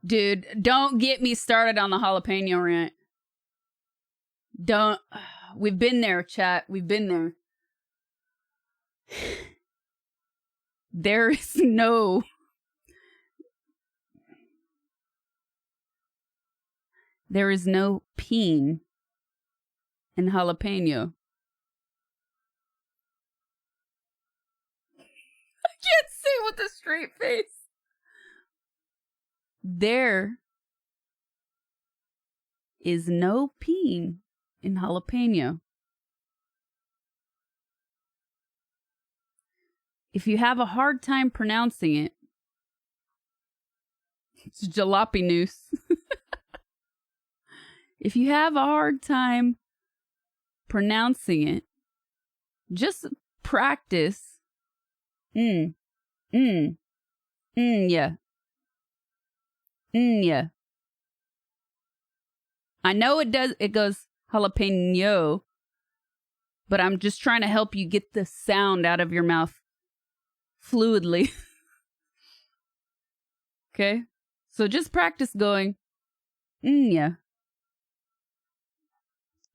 Dude, don't get me started on the jalapeno rant. Don't. We've been there, chat. We've been there. There is no... There is no peen in jalapeno. I can't say with a straight face. There is no peen in jalapeno. If you have a hard time pronouncing it, it's jalapeno. If you have a hard time pronouncing it, just practice. Yeah. Yeah. I know it does, it goes jalapeno, but I'm just trying to help you get the sound out of your mouth fluidly. Okay? So just practice going, yeah.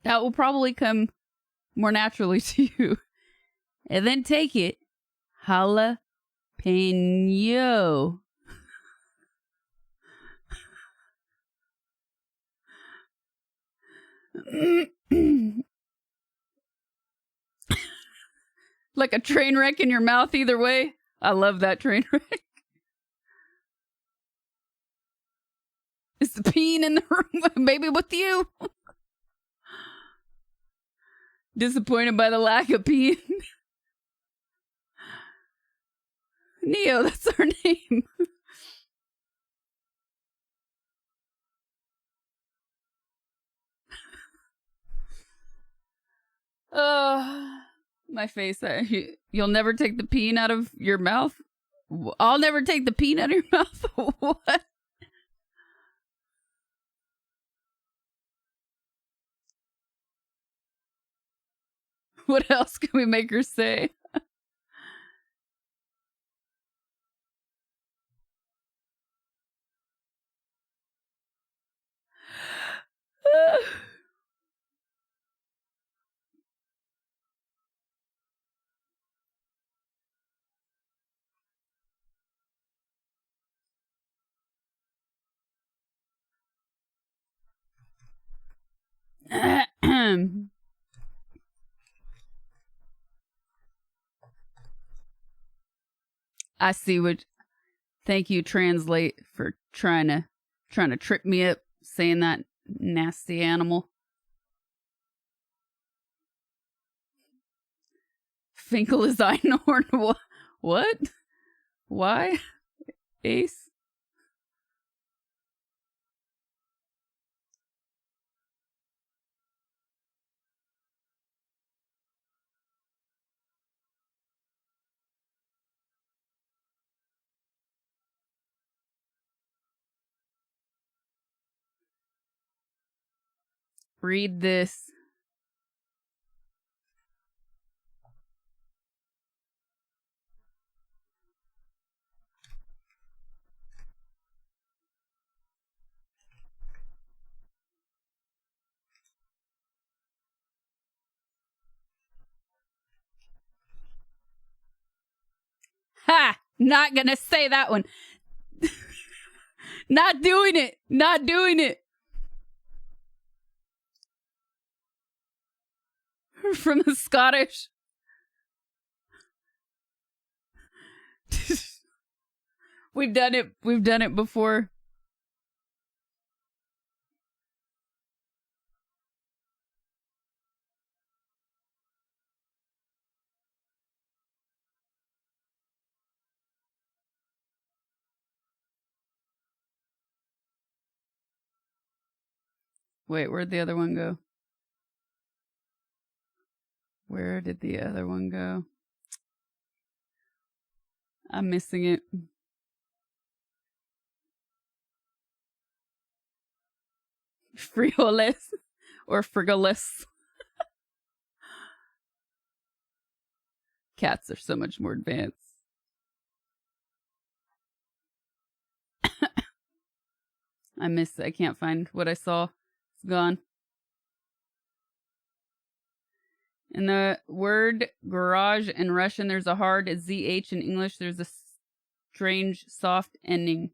That will probably come more naturally to you. And then take it, jalapeno. Like a train wreck in your mouth either way. I love that train wreck. Is the peen in the room? Maybe with you. Disappointed by the lack of peen. Neo, that's our name. My face. You'll never take the peen out of your mouth? I'll never take the peen out of your mouth? What? What else can we make her say? I see what. Thank you, Translate, for trying to trip me up, saying that nasty animal. Finkel is Einhorn. What? Why? Ace? Read this. Ha! Not gonna say that one. Not doing it. Not doing it. From the Scottish. We've done it. We've done it before. Wait, where'd the other one go? Where did the other one go? I'm missing it. Frijoles or frijoles. Cats are so much more advanced. I can't find what I saw. It's gone. In the word garage in Russian, there's a hard ZH. In English, there's a strange soft ending.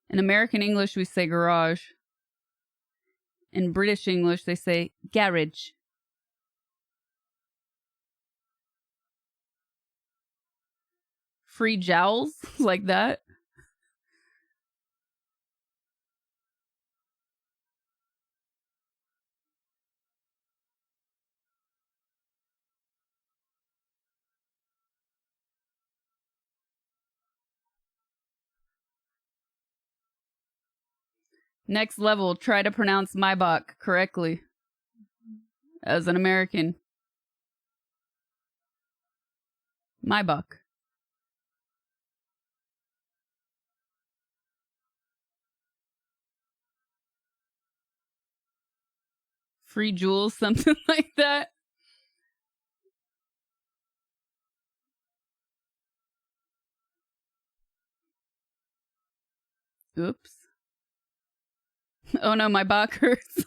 In American English, we say garage. In British English, they say garage. Free jowls? Like that? Next level, try to pronounce Maybach correctly. As an American. Maybach. Free jewels, something like that. Oops. Oh no, my back hurts.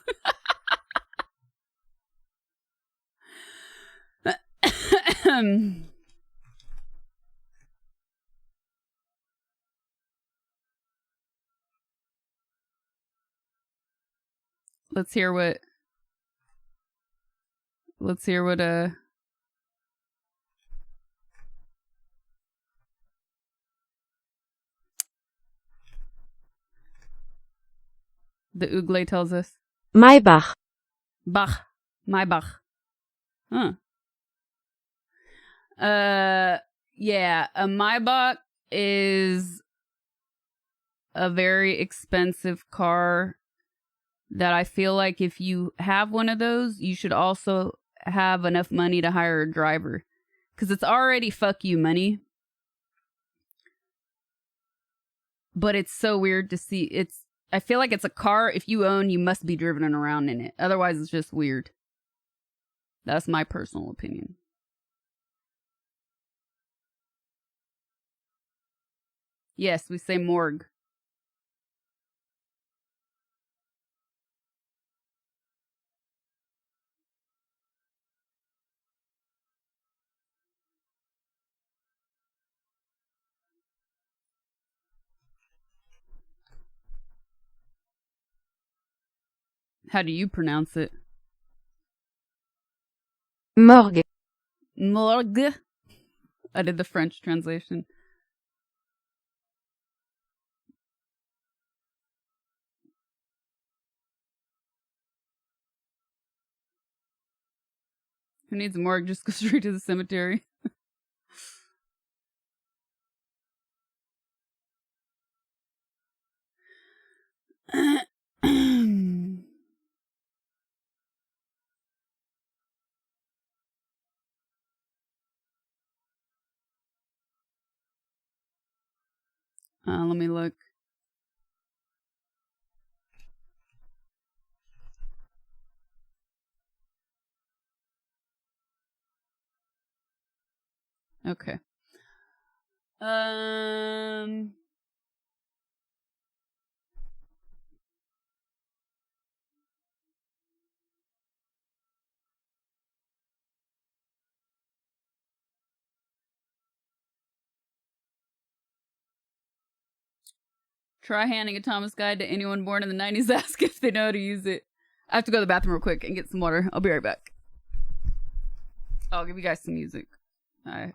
Let's hear what the Oogle tells us. Maybach. Bach. Maybach. Huh. Yeah, a Maybach is a very expensive car that I feel like if you have one of those, you should also have enough money to hire a driver. Because it's already fuck you money. But it's so weird to see. I feel like it's a car, if you own, you must be driven around in it. Otherwise, it's just weird. That's my personal opinion. Yes, we say morgue. How do you pronounce it? Morgue. Morgue. I did the French translation. Who needs a morgue? Just go straight to the cemetery. Let me look. Okay. Try handing a Thomas guide to anyone born in the 90s. Ask if they know how to use it. I have to go to the bathroom real quick and get some water. I'll be right back. I'll give you guys some music. I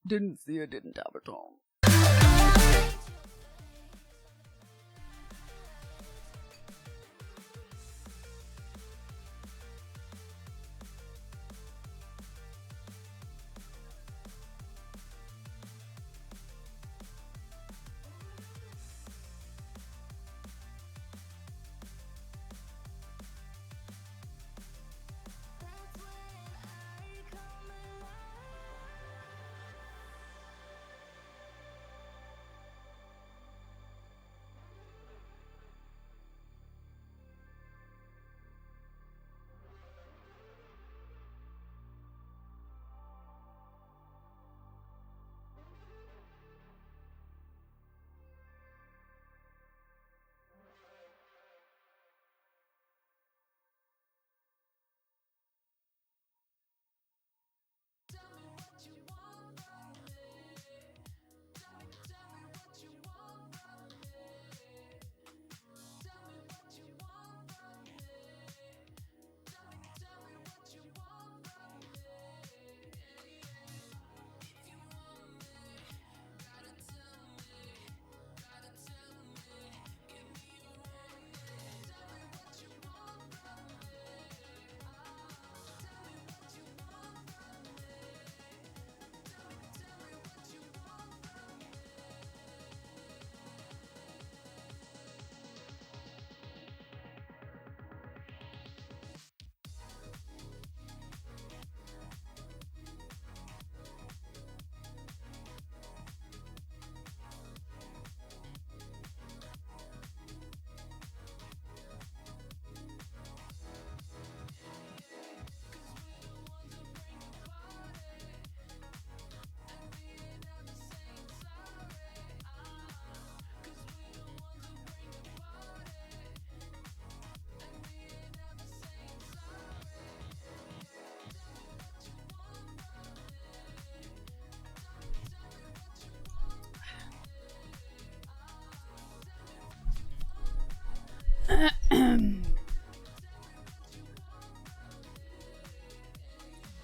didn't see it, didn't have it on.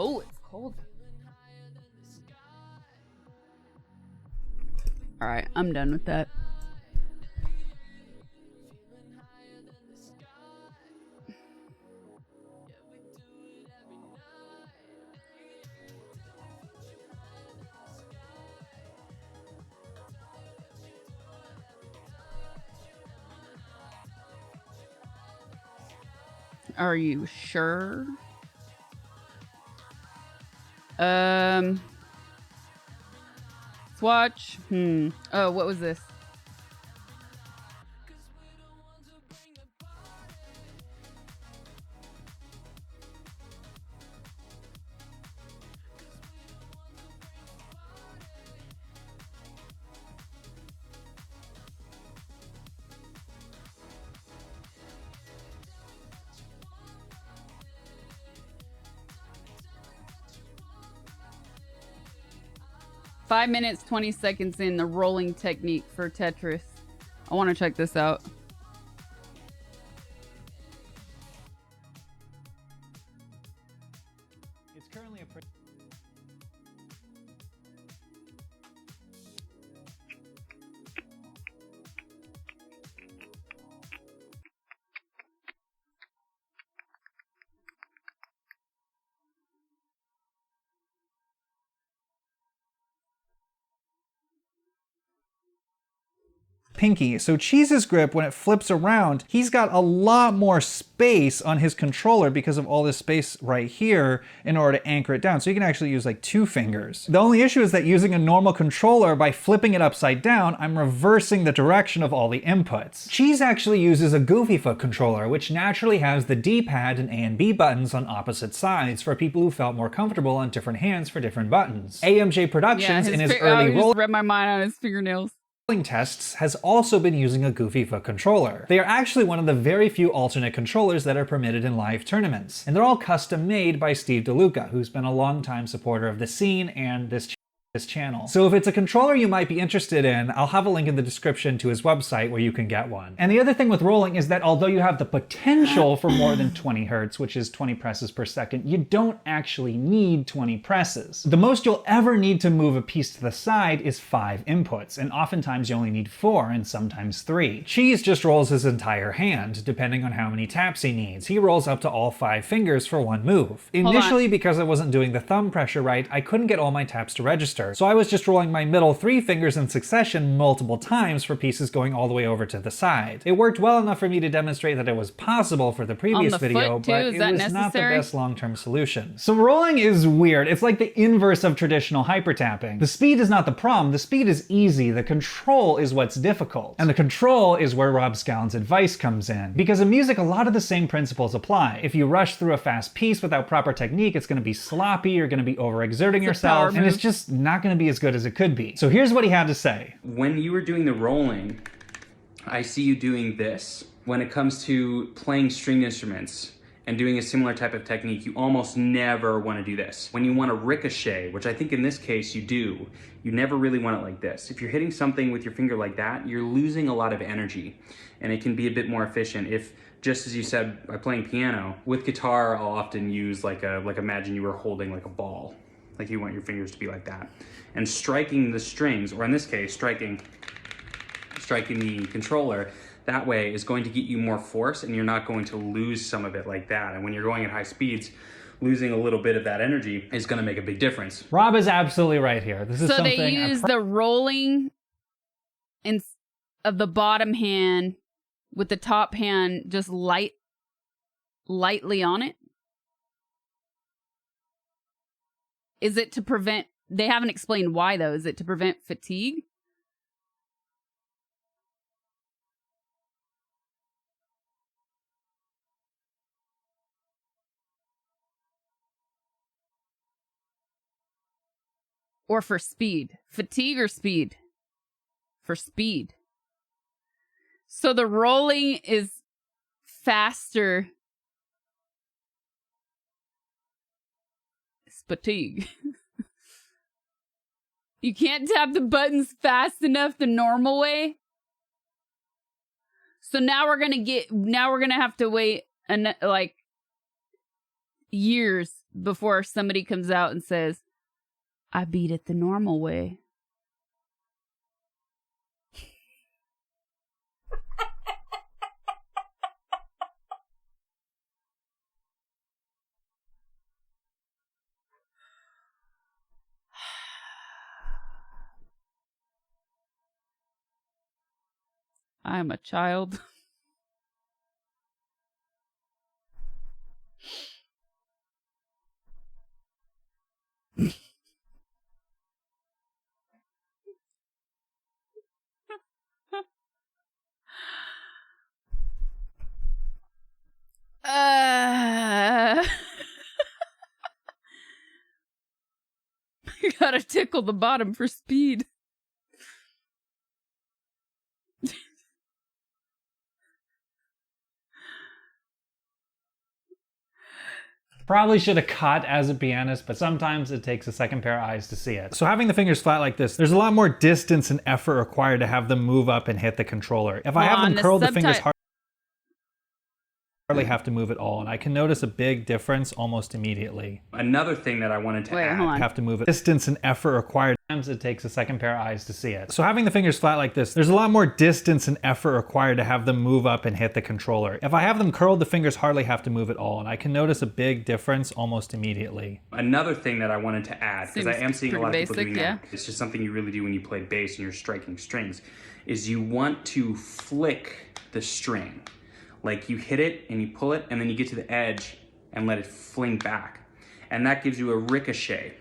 Oh, it's cold. Alright, I'm done with that. Are you sure? Let's watch. Oh, what was this? Five minutes, 20 seconds in the rolling technique for Tetris. I want to check this out. It's currently a pinky. So Cheese's grip, when it flips around, he's got a lot more space on his controller because of all this space right here in order to anchor it down. So you can actually use like 2 fingers. The only issue is that using a normal controller, by flipping it upside down, I'm reversing the direction of all the inputs. Cheese actually uses a Goofy Foot controller, which naturally has the D-pad and A and B buttons on opposite sides for people who felt more comfortable on different hands for different buttons. AMJ Productions in his early roll read my mind on his fingernails. Tests has also been using a Goofy Foot controller. They are actually one of the very few alternate controllers that are permitted in live tournaments, and they're all custom made by Steve DeLuca, who's been a longtime supporter of the scene and this this channel. So if it's a controller you might be interested in, I'll have a link in the description to his website where you can get one. And the other thing with rolling is that although you have the potential for more than 20 hertz, which is 20 presses per second, you don't actually need 20 presses. The most you'll ever need to move a piece to the side is 5 inputs, and oftentimes you only need 4 and sometimes 3. Cheese just rolls his entire hand, depending on how many taps he needs. He rolls up to all 5 fingers for one move. Initially, because I wasn't doing the thumb pressure right, I couldn't get all my taps to register. So I was just rolling my middle 3 fingers in succession multiple times for pieces going all the way over to the side. It worked well enough for me to demonstrate that it was possible for the previous video, but it was not the best long-term solution. So rolling is weird. It's like the inverse of traditional hypertapping. The speed is not the problem. The speed is easy. The control is what's difficult. And the control is where Rob Scallon's advice comes in. Because in music, a lot of the same principles apply. If you rush through a fast piece without proper technique, it's going to be sloppy, you're going to be overexerting yourself, and it's just not going to be as good as it could be. So here's what he had to say. When you were doing the rolling, I see you doing this. When it comes to playing stringed instruments and doing a similar type of technique, you almost never want to do this. When you want to ricochet, which I think in this case you do, you never really want it like this. If you're hitting something with your finger like that, you're losing a lot of energy, and it can be a bit more efficient. If, just as you said, by playing piano, with guitar I'll often use like imagine you were holding like a ball. Like you want your fingers to be like that. And striking the strings, or in this case, striking the controller, that way is going to get you more force, and you're not going to lose some of it like that. And when you're going at high speeds, losing a little bit of that energy is going to make a big difference. Rob is absolutely right here. This is so something they use the rolling of the bottom hand with the top hand just lightly on it. Is it to prevent, they haven't explained why though, is it to prevent fatigue? Or for speed? Fatigue or speed? For speed. So the rolling is faster. It's fatigue. You can't tap the buttons fast enough the normal way. So now we're gonna have to wait like years before somebody comes out and says, I beat it the normal way. I'm a child. You gotta tickle the bottom for speed. Probably should have caught as a pianist, but sometimes it takes a second pair of eyes to see it. So having the fingers flat like this, there's a lot more distance and effort required to have them move up and hit the controller. If I have them curl the fingers hardly have to move at all, and I can notice a big difference almost immediately. Another thing that I wanted to add. I have to move it. Distance and effort required. Sometimes it takes a second pair of eyes to see it. So having the fingers flat like this, there's a lot more distance and effort required to have them move up and hit the controller. If I have them curled, the fingers hardly have to move at all, and I can notice a big difference almost immediately. Another thing that I wanted to add, because I am seeing a lot of people doing that. It's just something you really do when you play bass and you're striking strings, is you want to flick the string. Like you hit it and you pull it and then you get to the edge and let it fling back. And that gives you a ricochet.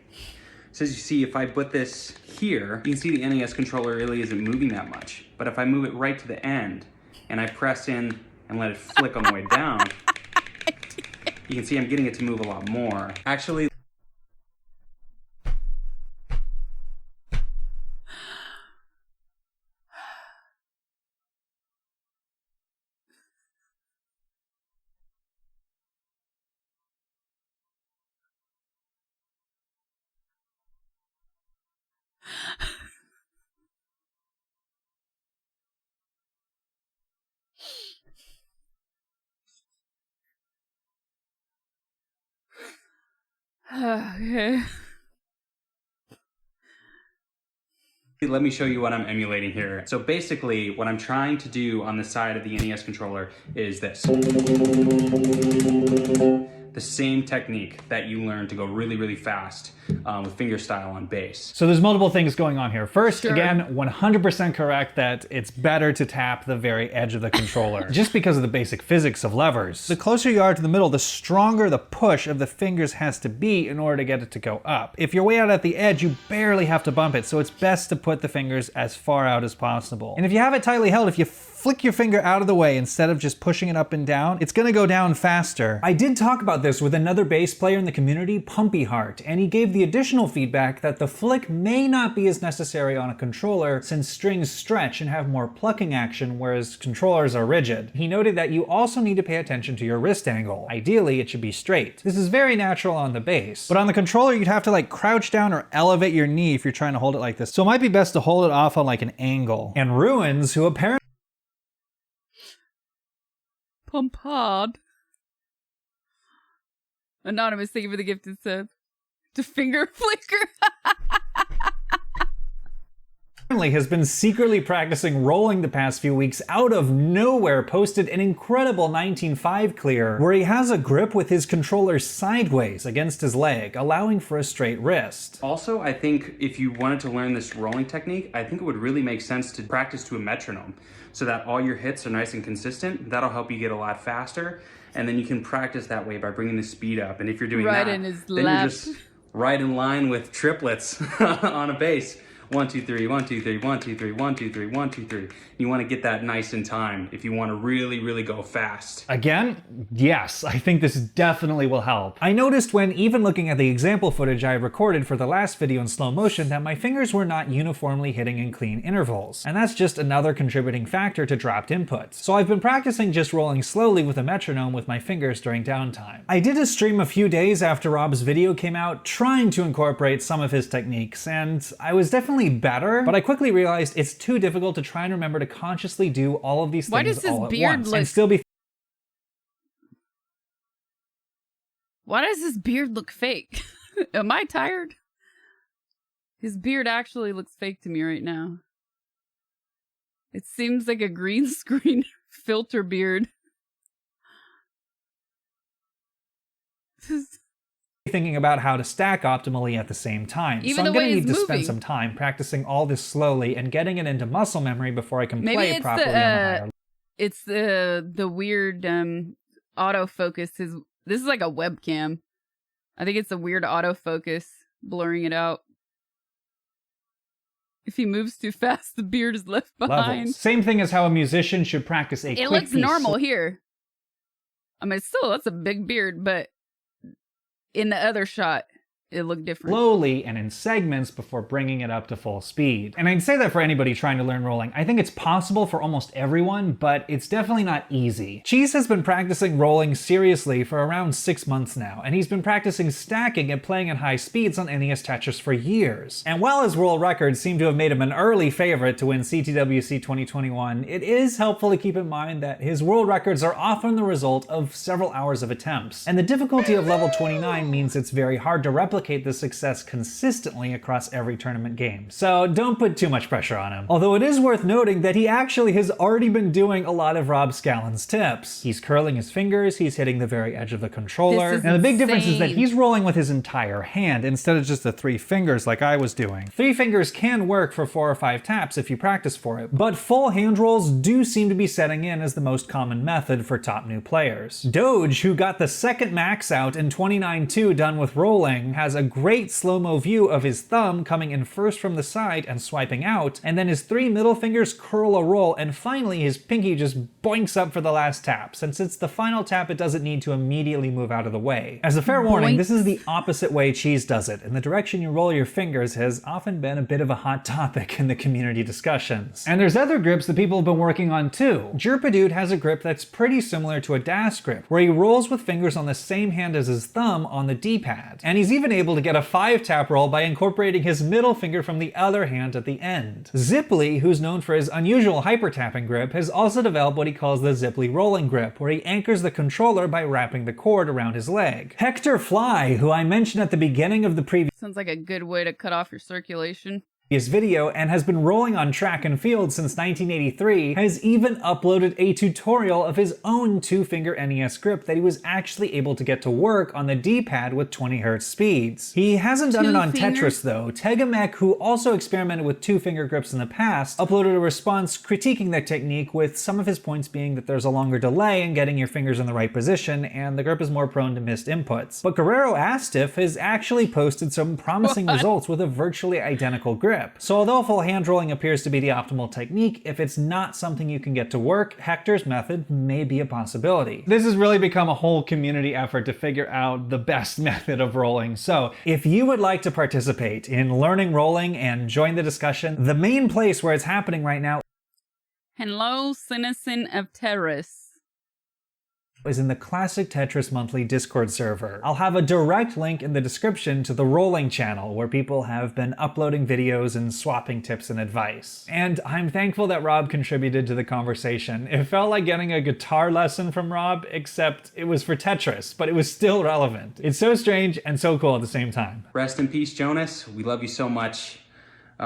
So as you see, if I put this here, you can see the NES controller really isn't moving that much. But if I move it right to the end and I press in and let it flick on the way down, you can see I'm getting it to move a lot more. Actually, Okay. Let me show you what I'm emulating here. So basically, what I'm trying to do on the side of the NES controller is this. The same technique that you learn to go really, really fast with fingerstyle on bass. So there's multiple things going on here. First, Sure. again, 100% correct that it's better to tap the very edge of the controller, just because of the basic physics of levers. The closer you are to the middle, the stronger the push of the fingers has to be in order to get it to go up. If you're way out at the edge, you barely have to bump it, so it's best to put the fingers as far out as possible. And if you have it tightly held, if you flick your finger out of the way instead of just pushing it up and down, it's gonna go down faster. I did talk about this with another bass player in the community, Pumpy Heart, and he gave the additional feedback that the flick may not be as necessary on a controller since strings stretch and have more plucking action, whereas controllers are rigid. He noted that you also need to pay attention to your wrist angle. Ideally, it should be straight. This is very natural on the bass, but on the controller, you'd have to like crouch down or elevate your knee if you're trying to hold it like this. So it might be best to hold it off on like an angle. And Ruins, who apparently Pump hard. Anonymous, thank you for the gifted sub. To finger flicker. has been secretly practicing rolling the past few weeks, out of nowhere posted an incredible 19.5 clear where he has a grip with his controller sideways against his leg, allowing for a straight wrist. Also, I think if you wanted to learn this rolling technique, I think it would really make sense to practice to a metronome so that all your hits are nice and consistent. That'll help you get a lot faster. And then you can practice that way by bringing the speed up. And if you're doing right that, in his then lap. you're just right in line with triplets on a bass. 1, 2, 3, 1, 2, 3, 1, 2, 3, 1, 2, 3, 1, 2, 3. You want to get that nice in time if you want to really, really go fast. Again, yes, I think this definitely will help. I noticed when even looking at the example footage I recorded for the last video in slow motion that my fingers were not uniformly hitting in clean intervals. And that's just another contributing factor to dropped inputs. So I've been practicing just rolling slowly with a metronome with my fingers during downtime. I did a stream a few days after Rob's video came out trying to incorporate some of his techniques, and I was definitely better, but I quickly realized it's too difficult to try and remember to consciously do all of these things Why does his all at beard once look... and still be Why does his beard look fake? Am I tired? His beard actually looks fake to me right now. It seems like a green screen filter beard. thinking about how to stack optimally at the same time. Even so I'm the gonna way need to he's spend moving. some time practicing all this slowly and getting it into muscle memory before I can Maybe play it it's properly on the higher the it's the weird autofocus. This is like a webcam. I think it's a weird autofocus blurring it out. If he moves too fast, the beard is left behind. levels. Same thing as how a musician should practice a It quick looks piece normal here. I mean, still, that's a big beard, but in the other shot, it looked different. slowly and in segments before bringing it up to full speed. And I'd say that for anybody trying to learn rolling. I think it's possible for almost everyone, but it's definitely not easy. Cheese has been practicing rolling seriously for around 6 months now, and he's been practicing stacking and playing at high speeds on NES Tetris for years. And while his world records seem to have made him an early favorite to win CTWC 2021, it is helpful to keep in mind that his world records are often the result of several hours of attempts. And the difficulty of level 29 means it's very hard to replicate this success consistently across every tournament game. So don't put too much pressure on him. Although it is worth noting that he actually has already been doing a lot of Rob Scallon's tips. He's curling his fingers, he's hitting the very edge of the controller, This is and the big difference is that insane. he's rolling with his entire hand instead of just the 3 fingers like I was doing. 3 fingers can work for 4 or 5 taps if you practice for it, but full hand rolls do seem to be setting in as the most common method for top new players. Doge, who got the second max out in 29.2 done with rolling, has a great slow-mo view of his thumb coming in first from the side and swiping out, and then his 3 middle fingers curl a roll, and finally his pinky just boinks up for the last tap. Since it's the final tap, it doesn't need to immediately move out of the way. As a fair warning, this is the opposite way Cheese does it, and the direction you roll your fingers has often been a bit of a hot topic in the community discussions. And there's other grips that people have been working on too. Jerpadude has a grip that's pretty similar to a DAS grip, where he rolls with fingers on the same hand as his thumb on the D-pad. And he's even able to get a 5-tap roll by incorporating his middle finger from the other hand at the end. Zipley, who's known for his unusual hyper-tapping grip, has also developed what he calls the Zipley rolling grip, where he anchors the controller by wrapping the cord around his leg. Hector Fly, who I mentioned at the beginning of the previous Sounds like a good way to cut off your circulation. video and has been rolling on track and field since 1983, has even uploaded a tutorial of his own 2-finger NES grip that he was actually able to get to work on the D-pad with 20Hz speeds. He hasn't done it on Tetris though. Tegamek, who also experimented with 2-finger grips in the past, uploaded a response critiquing the technique, with some of his points being that there's a longer delay in getting your fingers in the right position and the grip is more prone to missed inputs. But Guerrero Astif has actually posted some promising results with a virtually identical grip. So although full hand rolling appears to be the optimal technique, if it's not something you can get to work, Hector's method may be a possibility. This has really become a whole community effort to figure out the best method of rolling. So if you would like to participate in learning rolling and join the discussion, the main place where it's happening right now Hello, citizen of Terrace. is in the Classic Tetris Monthly Discord server. I'll have a direct link in the description to the rolling channel where people have been uploading videos and swapping tips and advice. And I'm thankful that Rob contributed to the conversation. It felt like getting a guitar lesson from Rob, except it was for Tetris, but it was still relevant. It's so strange and so cool at the same time. Rest in peace, Jonas. We love you so much. See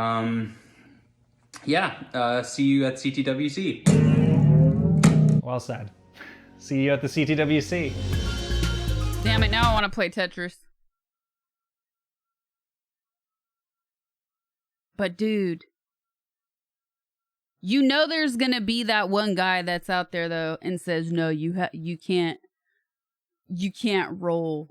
you at CTWC. Well said. See you at the CTWC. Damn it, now I want to play Tetris. But dude, you know there's gonna be that one guy that's out there though and says, no, you can't roll.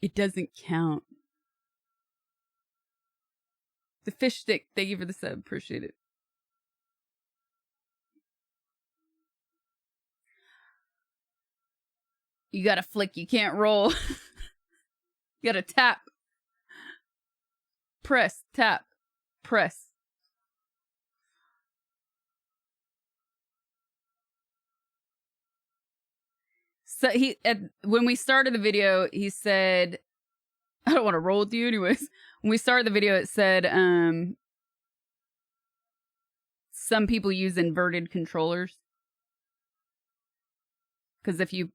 It doesn't count. The fish stick, thank you for the sub, appreciate it. You gotta flick, you can't roll. You gotta tap. Press, tap, press. So when we started the video, he said, I don't want to roll with you anyways. When we started the video, it said, some people use inverted controllers. Because if you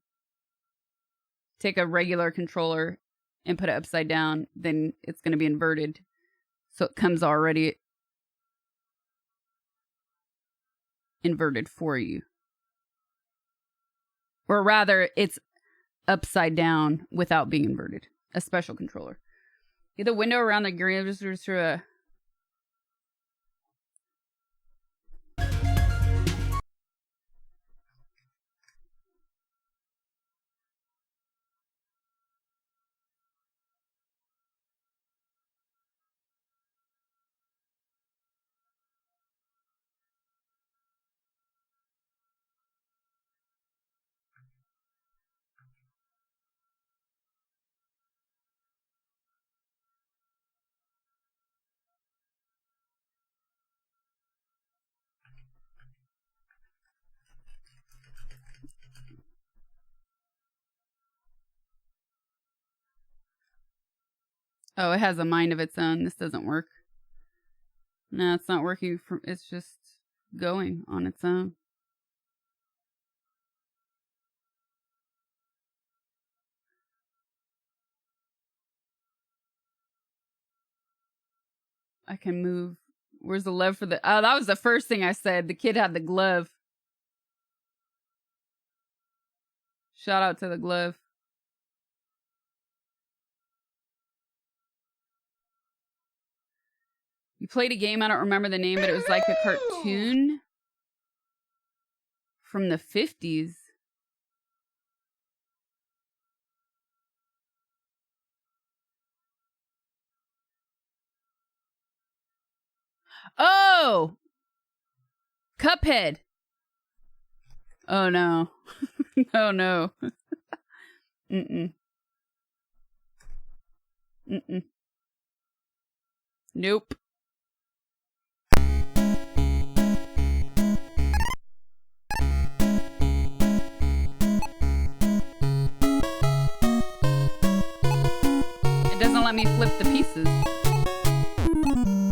take a regular controller and put it upside down, then it's going to be inverted. So it comes already inverted for you. Or rather, it's upside down without being inverted. A special controller. Get the window around the green just through a... Oh, it has a mind of its own. This doesn't work. No, it's not working. It's just going on its own. I can move. Where's the glove for the... Oh, that was the first thing I said. The kid had the glove. Shout out to the glove. You played a game, I don't remember the name, but it was like a cartoon from the 50s. Oh! Cuphead. Oh no. Oh no. Mm-mm. Mm-mm. Nope. let me flip the pieces.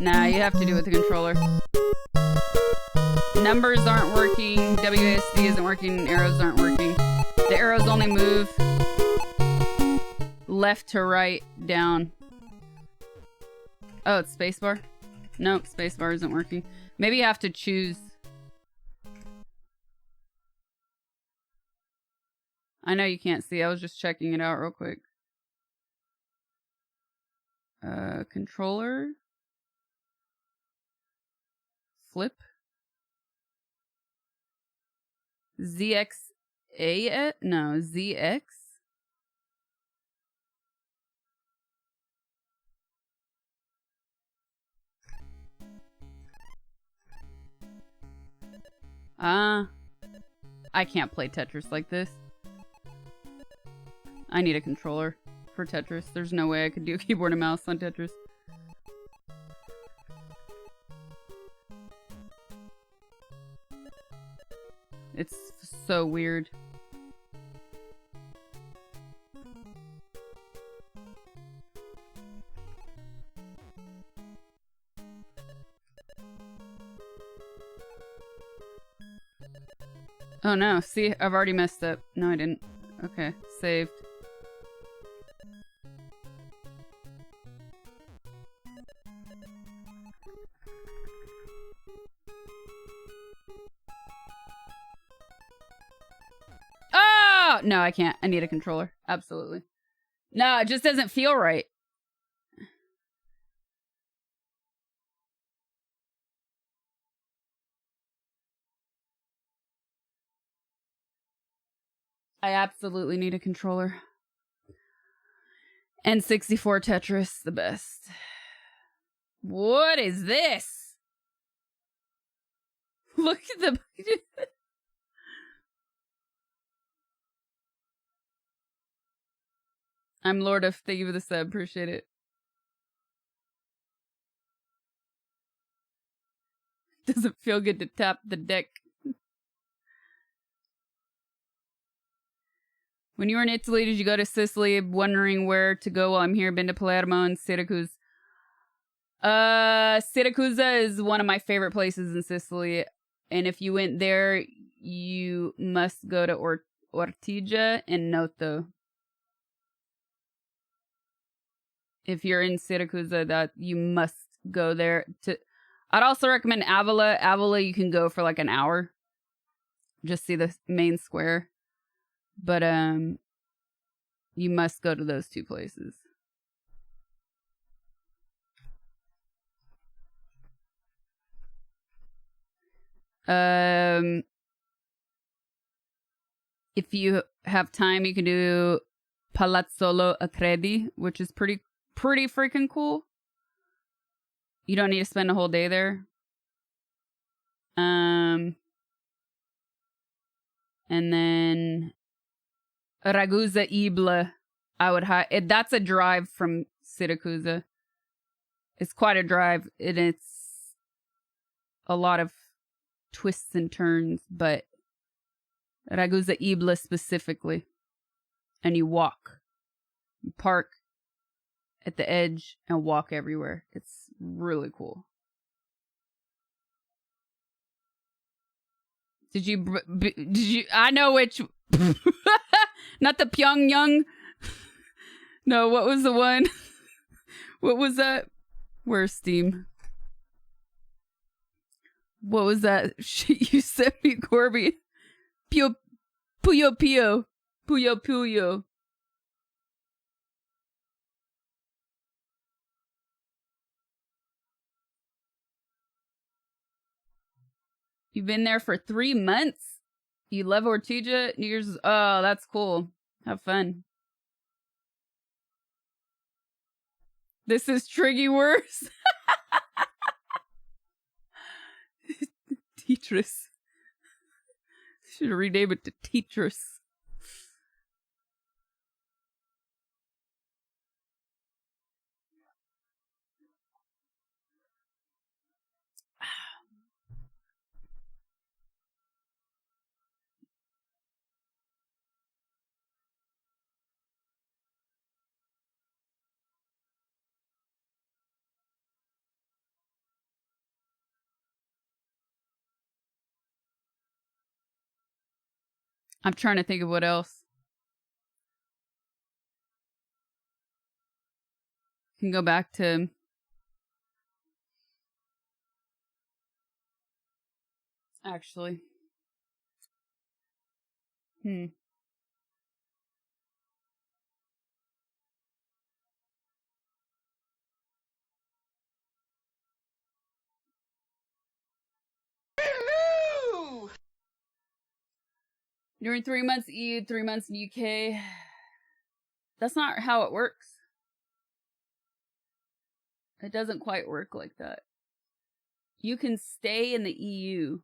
Nah, you have to do it with the controller. Numbers aren't working, WASD isn't working, arrows aren't working. The arrows only move left to right, down. Oh, it's spacebar? Nope, spacebar isn't working. Maybe you have to choose. I know you can't see, I was just checking it out real quick. Controller. Flip. ZXA? No, ZX? I can't play Tetris like this. I need a controller for Tetris. There's no way I could do keyboard and mouse on Tetris. It's so weird. Oh no, see, I've already messed up. No, I didn't. Okay, saved. Oh! No, I can't. I need a controller. Absolutely. No, it just doesn't feel right. I absolutely need a controller. N64 Tetris, the best. What is this? Look at the... I'm Lord of... Thank you for the sub. Appreciate it. Doesn't feel good to tap the deck. When you were in Italy, did you go to Sicily? Wondering where to go while I'm here. Been to Palermo and Syracuse. Syracuse is one of my favorite places in Sicily. And if you went there, you must go to Ortigia and Noto. If you're in Syracuse, that you must go there. I'd also recommend Avila. Avila, you can go for like an hour. Just see the main square. But you must go to those two places. If you have time, you can do Palazzolo Acredi, which is pretty freaking cool. You don't need to spend a whole day there. And then Ragusa Ibla, I would that's a drive from Syracuse. It's quite a drive, and it's a lot of twists and turns, but Ragusa Ibla specifically. And you walk. You park at the edge and walk everywhere. It's really cool. Did you, I know which, not the Pyongyang. No, what was the one? What was that? Where's Steam? What was that shit you sent me, Corby? Puyo Puyo. Puyo Puyo. You've been there for 3 months? You love Ortigia? New Year's? Oh, that's cool. Have fun. This is Triggy worse. Tetris. Should rename it to Tetris. I'm trying to think of what else. Can go back to actually. During 3 months EU, 3 months in UK. That's not how it works. It doesn't quite work like that. You can stay in the EU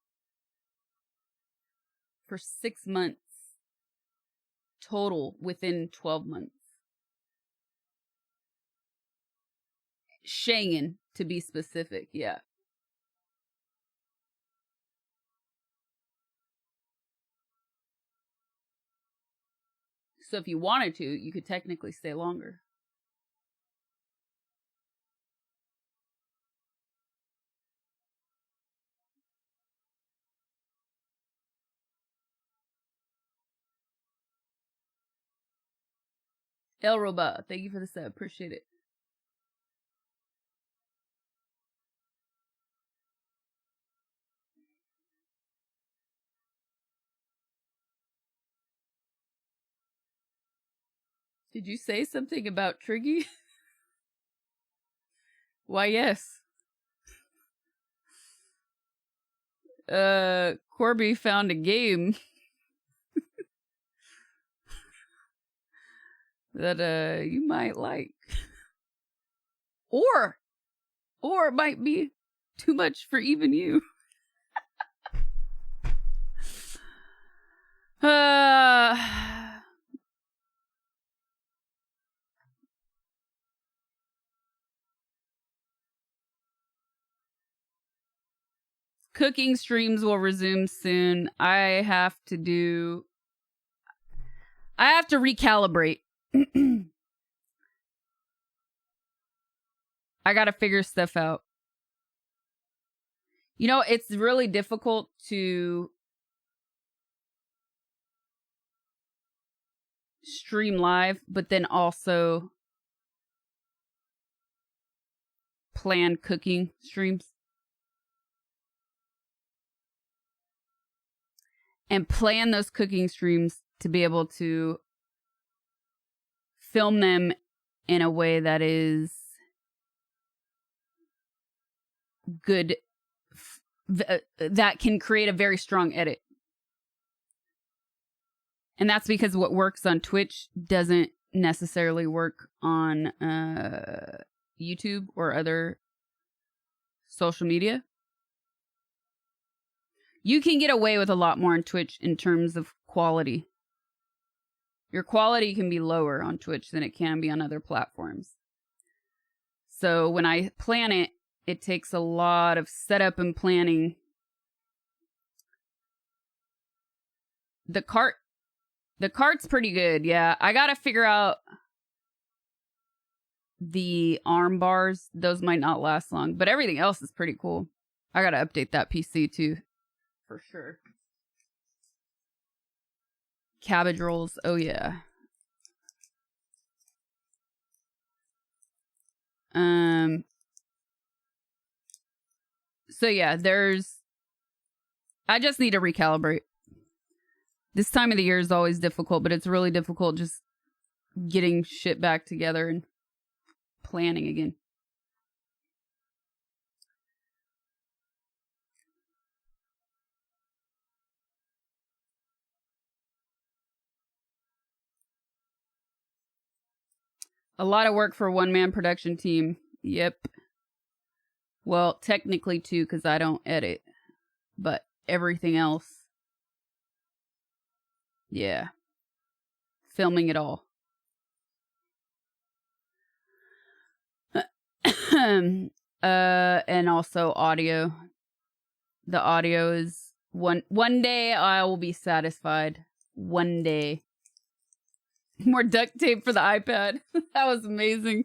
for 6 months total within 12 months. Schengen, to be specific, yeah. So if you wanted to, you could technically stay longer. El Roba, thank you for the sub. Appreciate it. Did you say something about Triggy? Why, yes. Corby found a game that you might like. Or it might be too much for even you. Cooking streams will resume soon. I have to recalibrate. I gotta figure stuff out. You know, it's really difficult to stream live, but then also plan cooking streams. And plan those cooking streams to be able to film them in a way that is good, that can create a very strong edit. And that's because what works on Twitch doesn't necessarily work on YouTube or other social media. You can get away with a lot more on Twitch in terms of quality. Your quality can be lower on Twitch than it can be on other platforms. So when I plan it, it takes a lot of setup and planning. The cart's pretty good, yeah. I gotta figure out the arm bars. Those might not last long, but everything else is pretty cool. I gotta update that PC too, for sure. Cabbage rolls, oh yeah. So yeah, I just need to recalibrate. This time of the year is always difficult, but it's really difficult just getting shit back together and planning again. A lot of work for a one-man production team. Yep. Well, technically two, because I don't edit. But everything else, yeah. Filming it all. And also audio. The audio is one day I will be satisfied. One day. More duct tape for the iPad. That was amazing.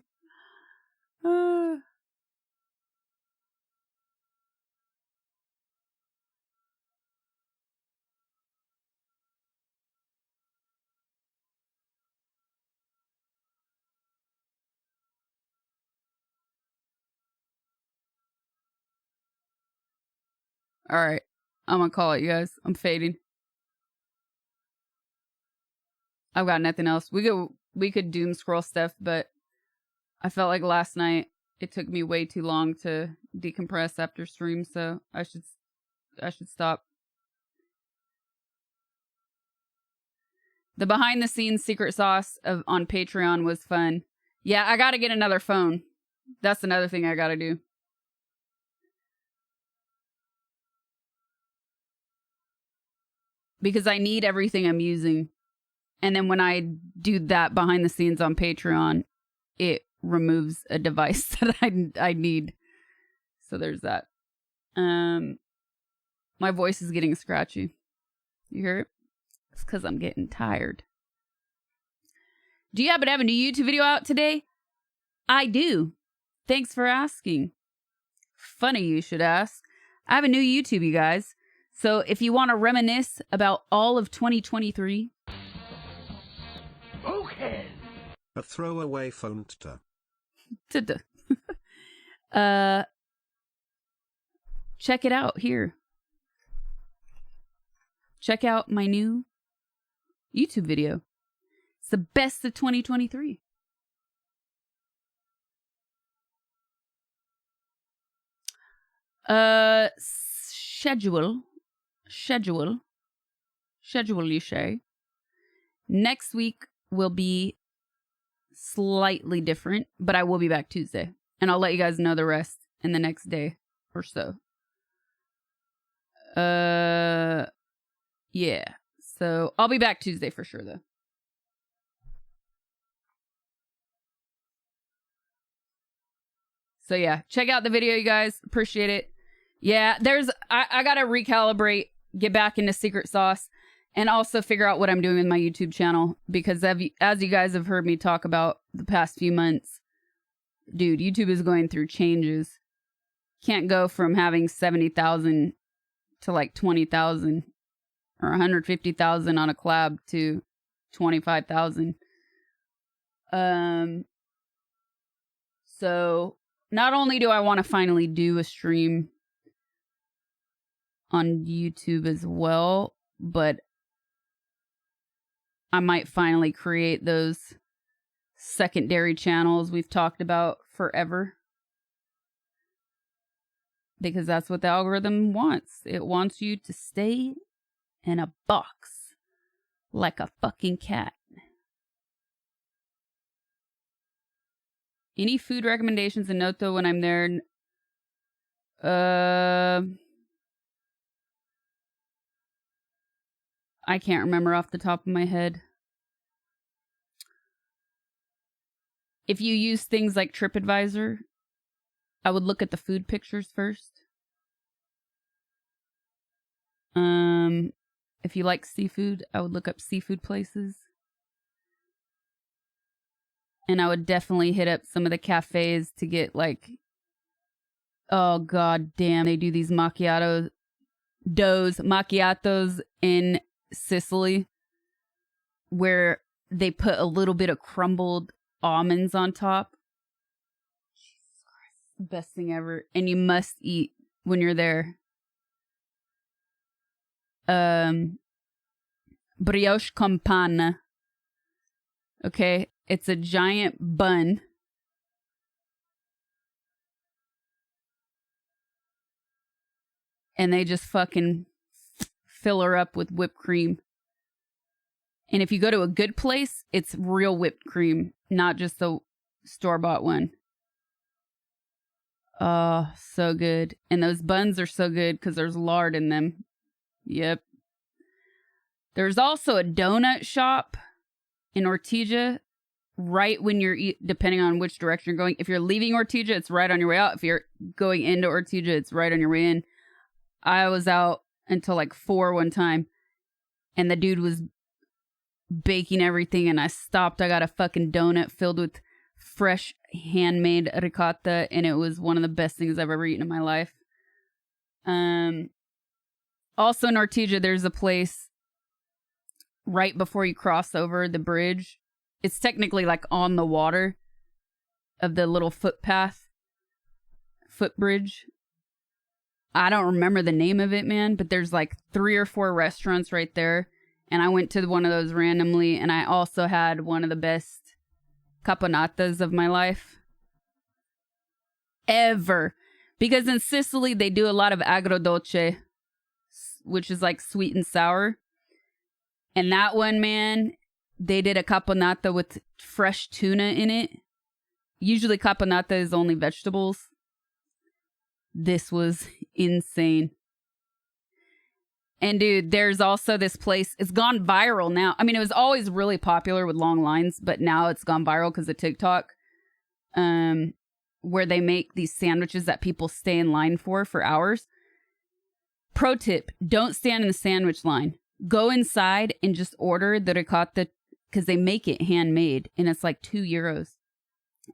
All right. I'm gonna call it, you guys. I'm fading. I've got nothing else. We could doom scroll stuff, but I felt like last night it took me way too long to decompress after stream, so I should stop. The behind the scenes secret sauce on Patreon was fun. Yeah, I gotta get another phone. That's another thing I gotta do. Because I need everything I'm using. And then when I do that behind the scenes on Patreon, it removes a device that I need. So there's that. My voice is getting scratchy. You hear it? It's because I'm getting tired. Do you happen to have a new YouTube video out today? I do. Thanks for asking. Funny you should ask. I have a new YouTube, you guys. So if you want to reminisce about all of 2023... Okay. A throwaway phone check it out here. Check out my new YouTube video. It's the best of 2023. Schedule, you say. Next week will be slightly different, but I will be back Tuesday. And I'll let you guys know the rest in the next day or so. Yeah. So I'll be back Tuesday for sure, though. So yeah, check out the video, you guys. Appreciate it. Yeah, I gotta recalibrate, get back into secret sauce, and also figure out what I'm doing with my YouTube channel. Because as you guys have heard me talk about the past few months, dude, YouTube is going through changes. Can't go from having 70,000 to like 20,000 or 150,000 on a collab to 25,000. So not only do I want to finally do a stream on YouTube as well, but I might finally create those secondary channels we've talked about forever. Because that's what the algorithm wants. It wants you to stay in a box like a fucking cat. Any food recommendations in Noto when I'm there? I can't remember off the top of my head. If you use things like TripAdvisor, I would look at the food pictures first. If you like seafood, I would look up seafood places. And I would definitely hit up some of the cafes to get like, oh god damn, they do these macchiatos in Sicily where they put a little bit of crumbled almonds on top. Jesus Christ, best thing ever. And you must eat when you're there. Brioche con panna. Okay, it's a giant bun. And they just fucking fill her up with whipped cream. And if you go to a good place, it's real whipped cream, not just the store-bought one. Oh, so good. And those buns are so good because there's lard in them. Yep. There's also a donut shop in Ortigia right when you're depending on which direction you're going. If you're leaving Ortigia, it's right on your way out. If you're going into Ortigia, it's right on your way in. I was out until like 4 one time, and the dude was baking everything, and I stopped. I got a fucking donut filled with fresh handmade ricotta, and it was one of the best things I've ever eaten in my life. Also in Ortigia, there's a place right before you cross over the bridge. It's technically like on the water of the little footbridge. I don't remember the name of it, man, but there's like 3 or 4 restaurants right there. And I went to one of those randomly, and I also had one of the best caponatas of my life ever. Because in Sicily, they do a lot of agrodolce, which is like sweet and sour. And that one, man, they did a caponata with fresh tuna in it. Usually caponata is only vegetables. This was insane. And dude, there's also this place. It's gone viral now. I mean, it was always really popular with long lines, but now it's gone viral because of TikTok. Where they make these sandwiches that people stay in line for hours. Pro tip, don't stand in the sandwich line. Go inside and just order the ricotta because they make it handmade and it's like €2.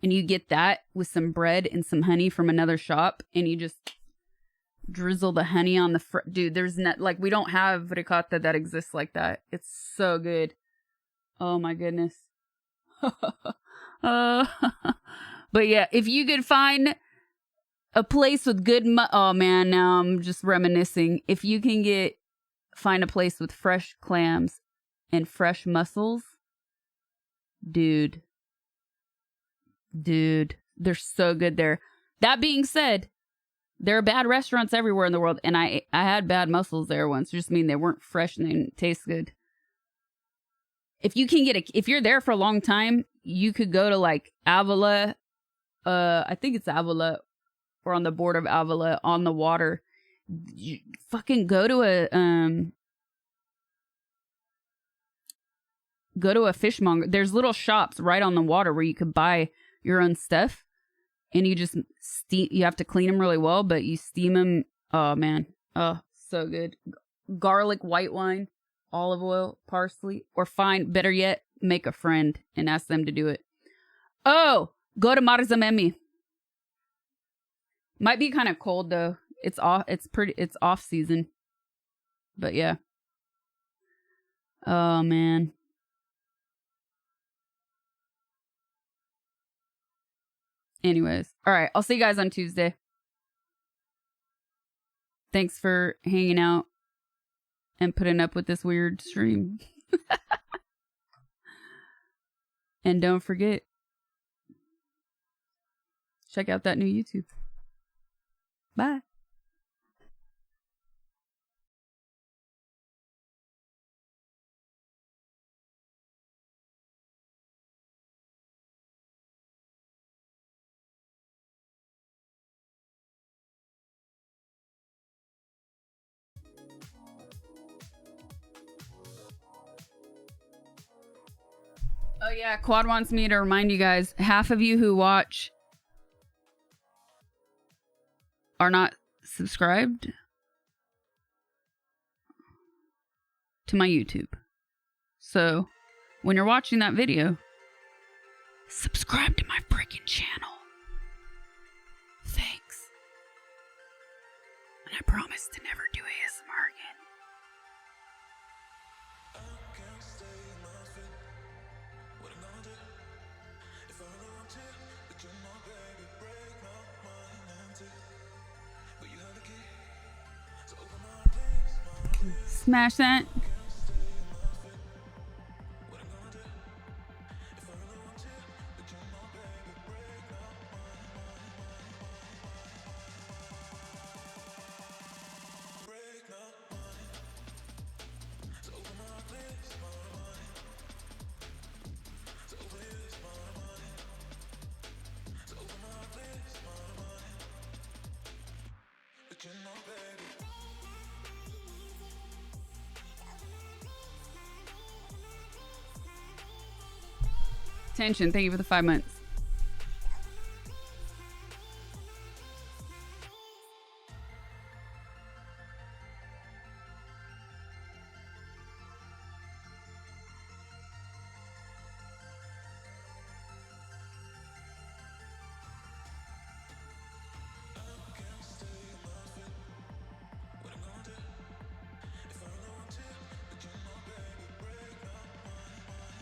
And you get that with some bread and some honey from another shop and you just drizzle the honey on the dude, there's not like we don't have ricotta that exists like that. It's so good. Oh my goodness. But yeah, if you could find a place with good oh man, now I'm just reminiscing. If you can find a place with fresh clams and fresh mussels, dude, they're so good there. That being said, there are bad restaurants everywhere in the world, and I had bad mussels there once. Just mean they weren't fresh and they didn't taste good. If you can if you're there for a long time, you could go to like Avila. I think it's Avila, or on the border of Avila, on the water. You fucking go to a fishmonger. There's little shops right on the water where you could buy your own stuff. And you just you have to clean them really well, but you steam them. Oh, man. Oh, so good. Garlic, white wine, olive oil, parsley. Or better yet, make a friend and ask them to do it. Oh, go to Marzamemi. Might be kind of cold, though. It's off season. But yeah. Oh, man. Anyways, all right. I'll see you guys on Tuesday. Thanks for hanging out and putting up with this weird stream. And don't forget, check out that new YouTube. Bye. Oh yeah, Quad wants me to remind you guys, half of you who watch are not subscribed to my YouTube. So, when you're watching that video, subscribe to my freaking channel. Thanks. And I promise to never do ASMR again. Smash that. Attention, thank you for the 5 months.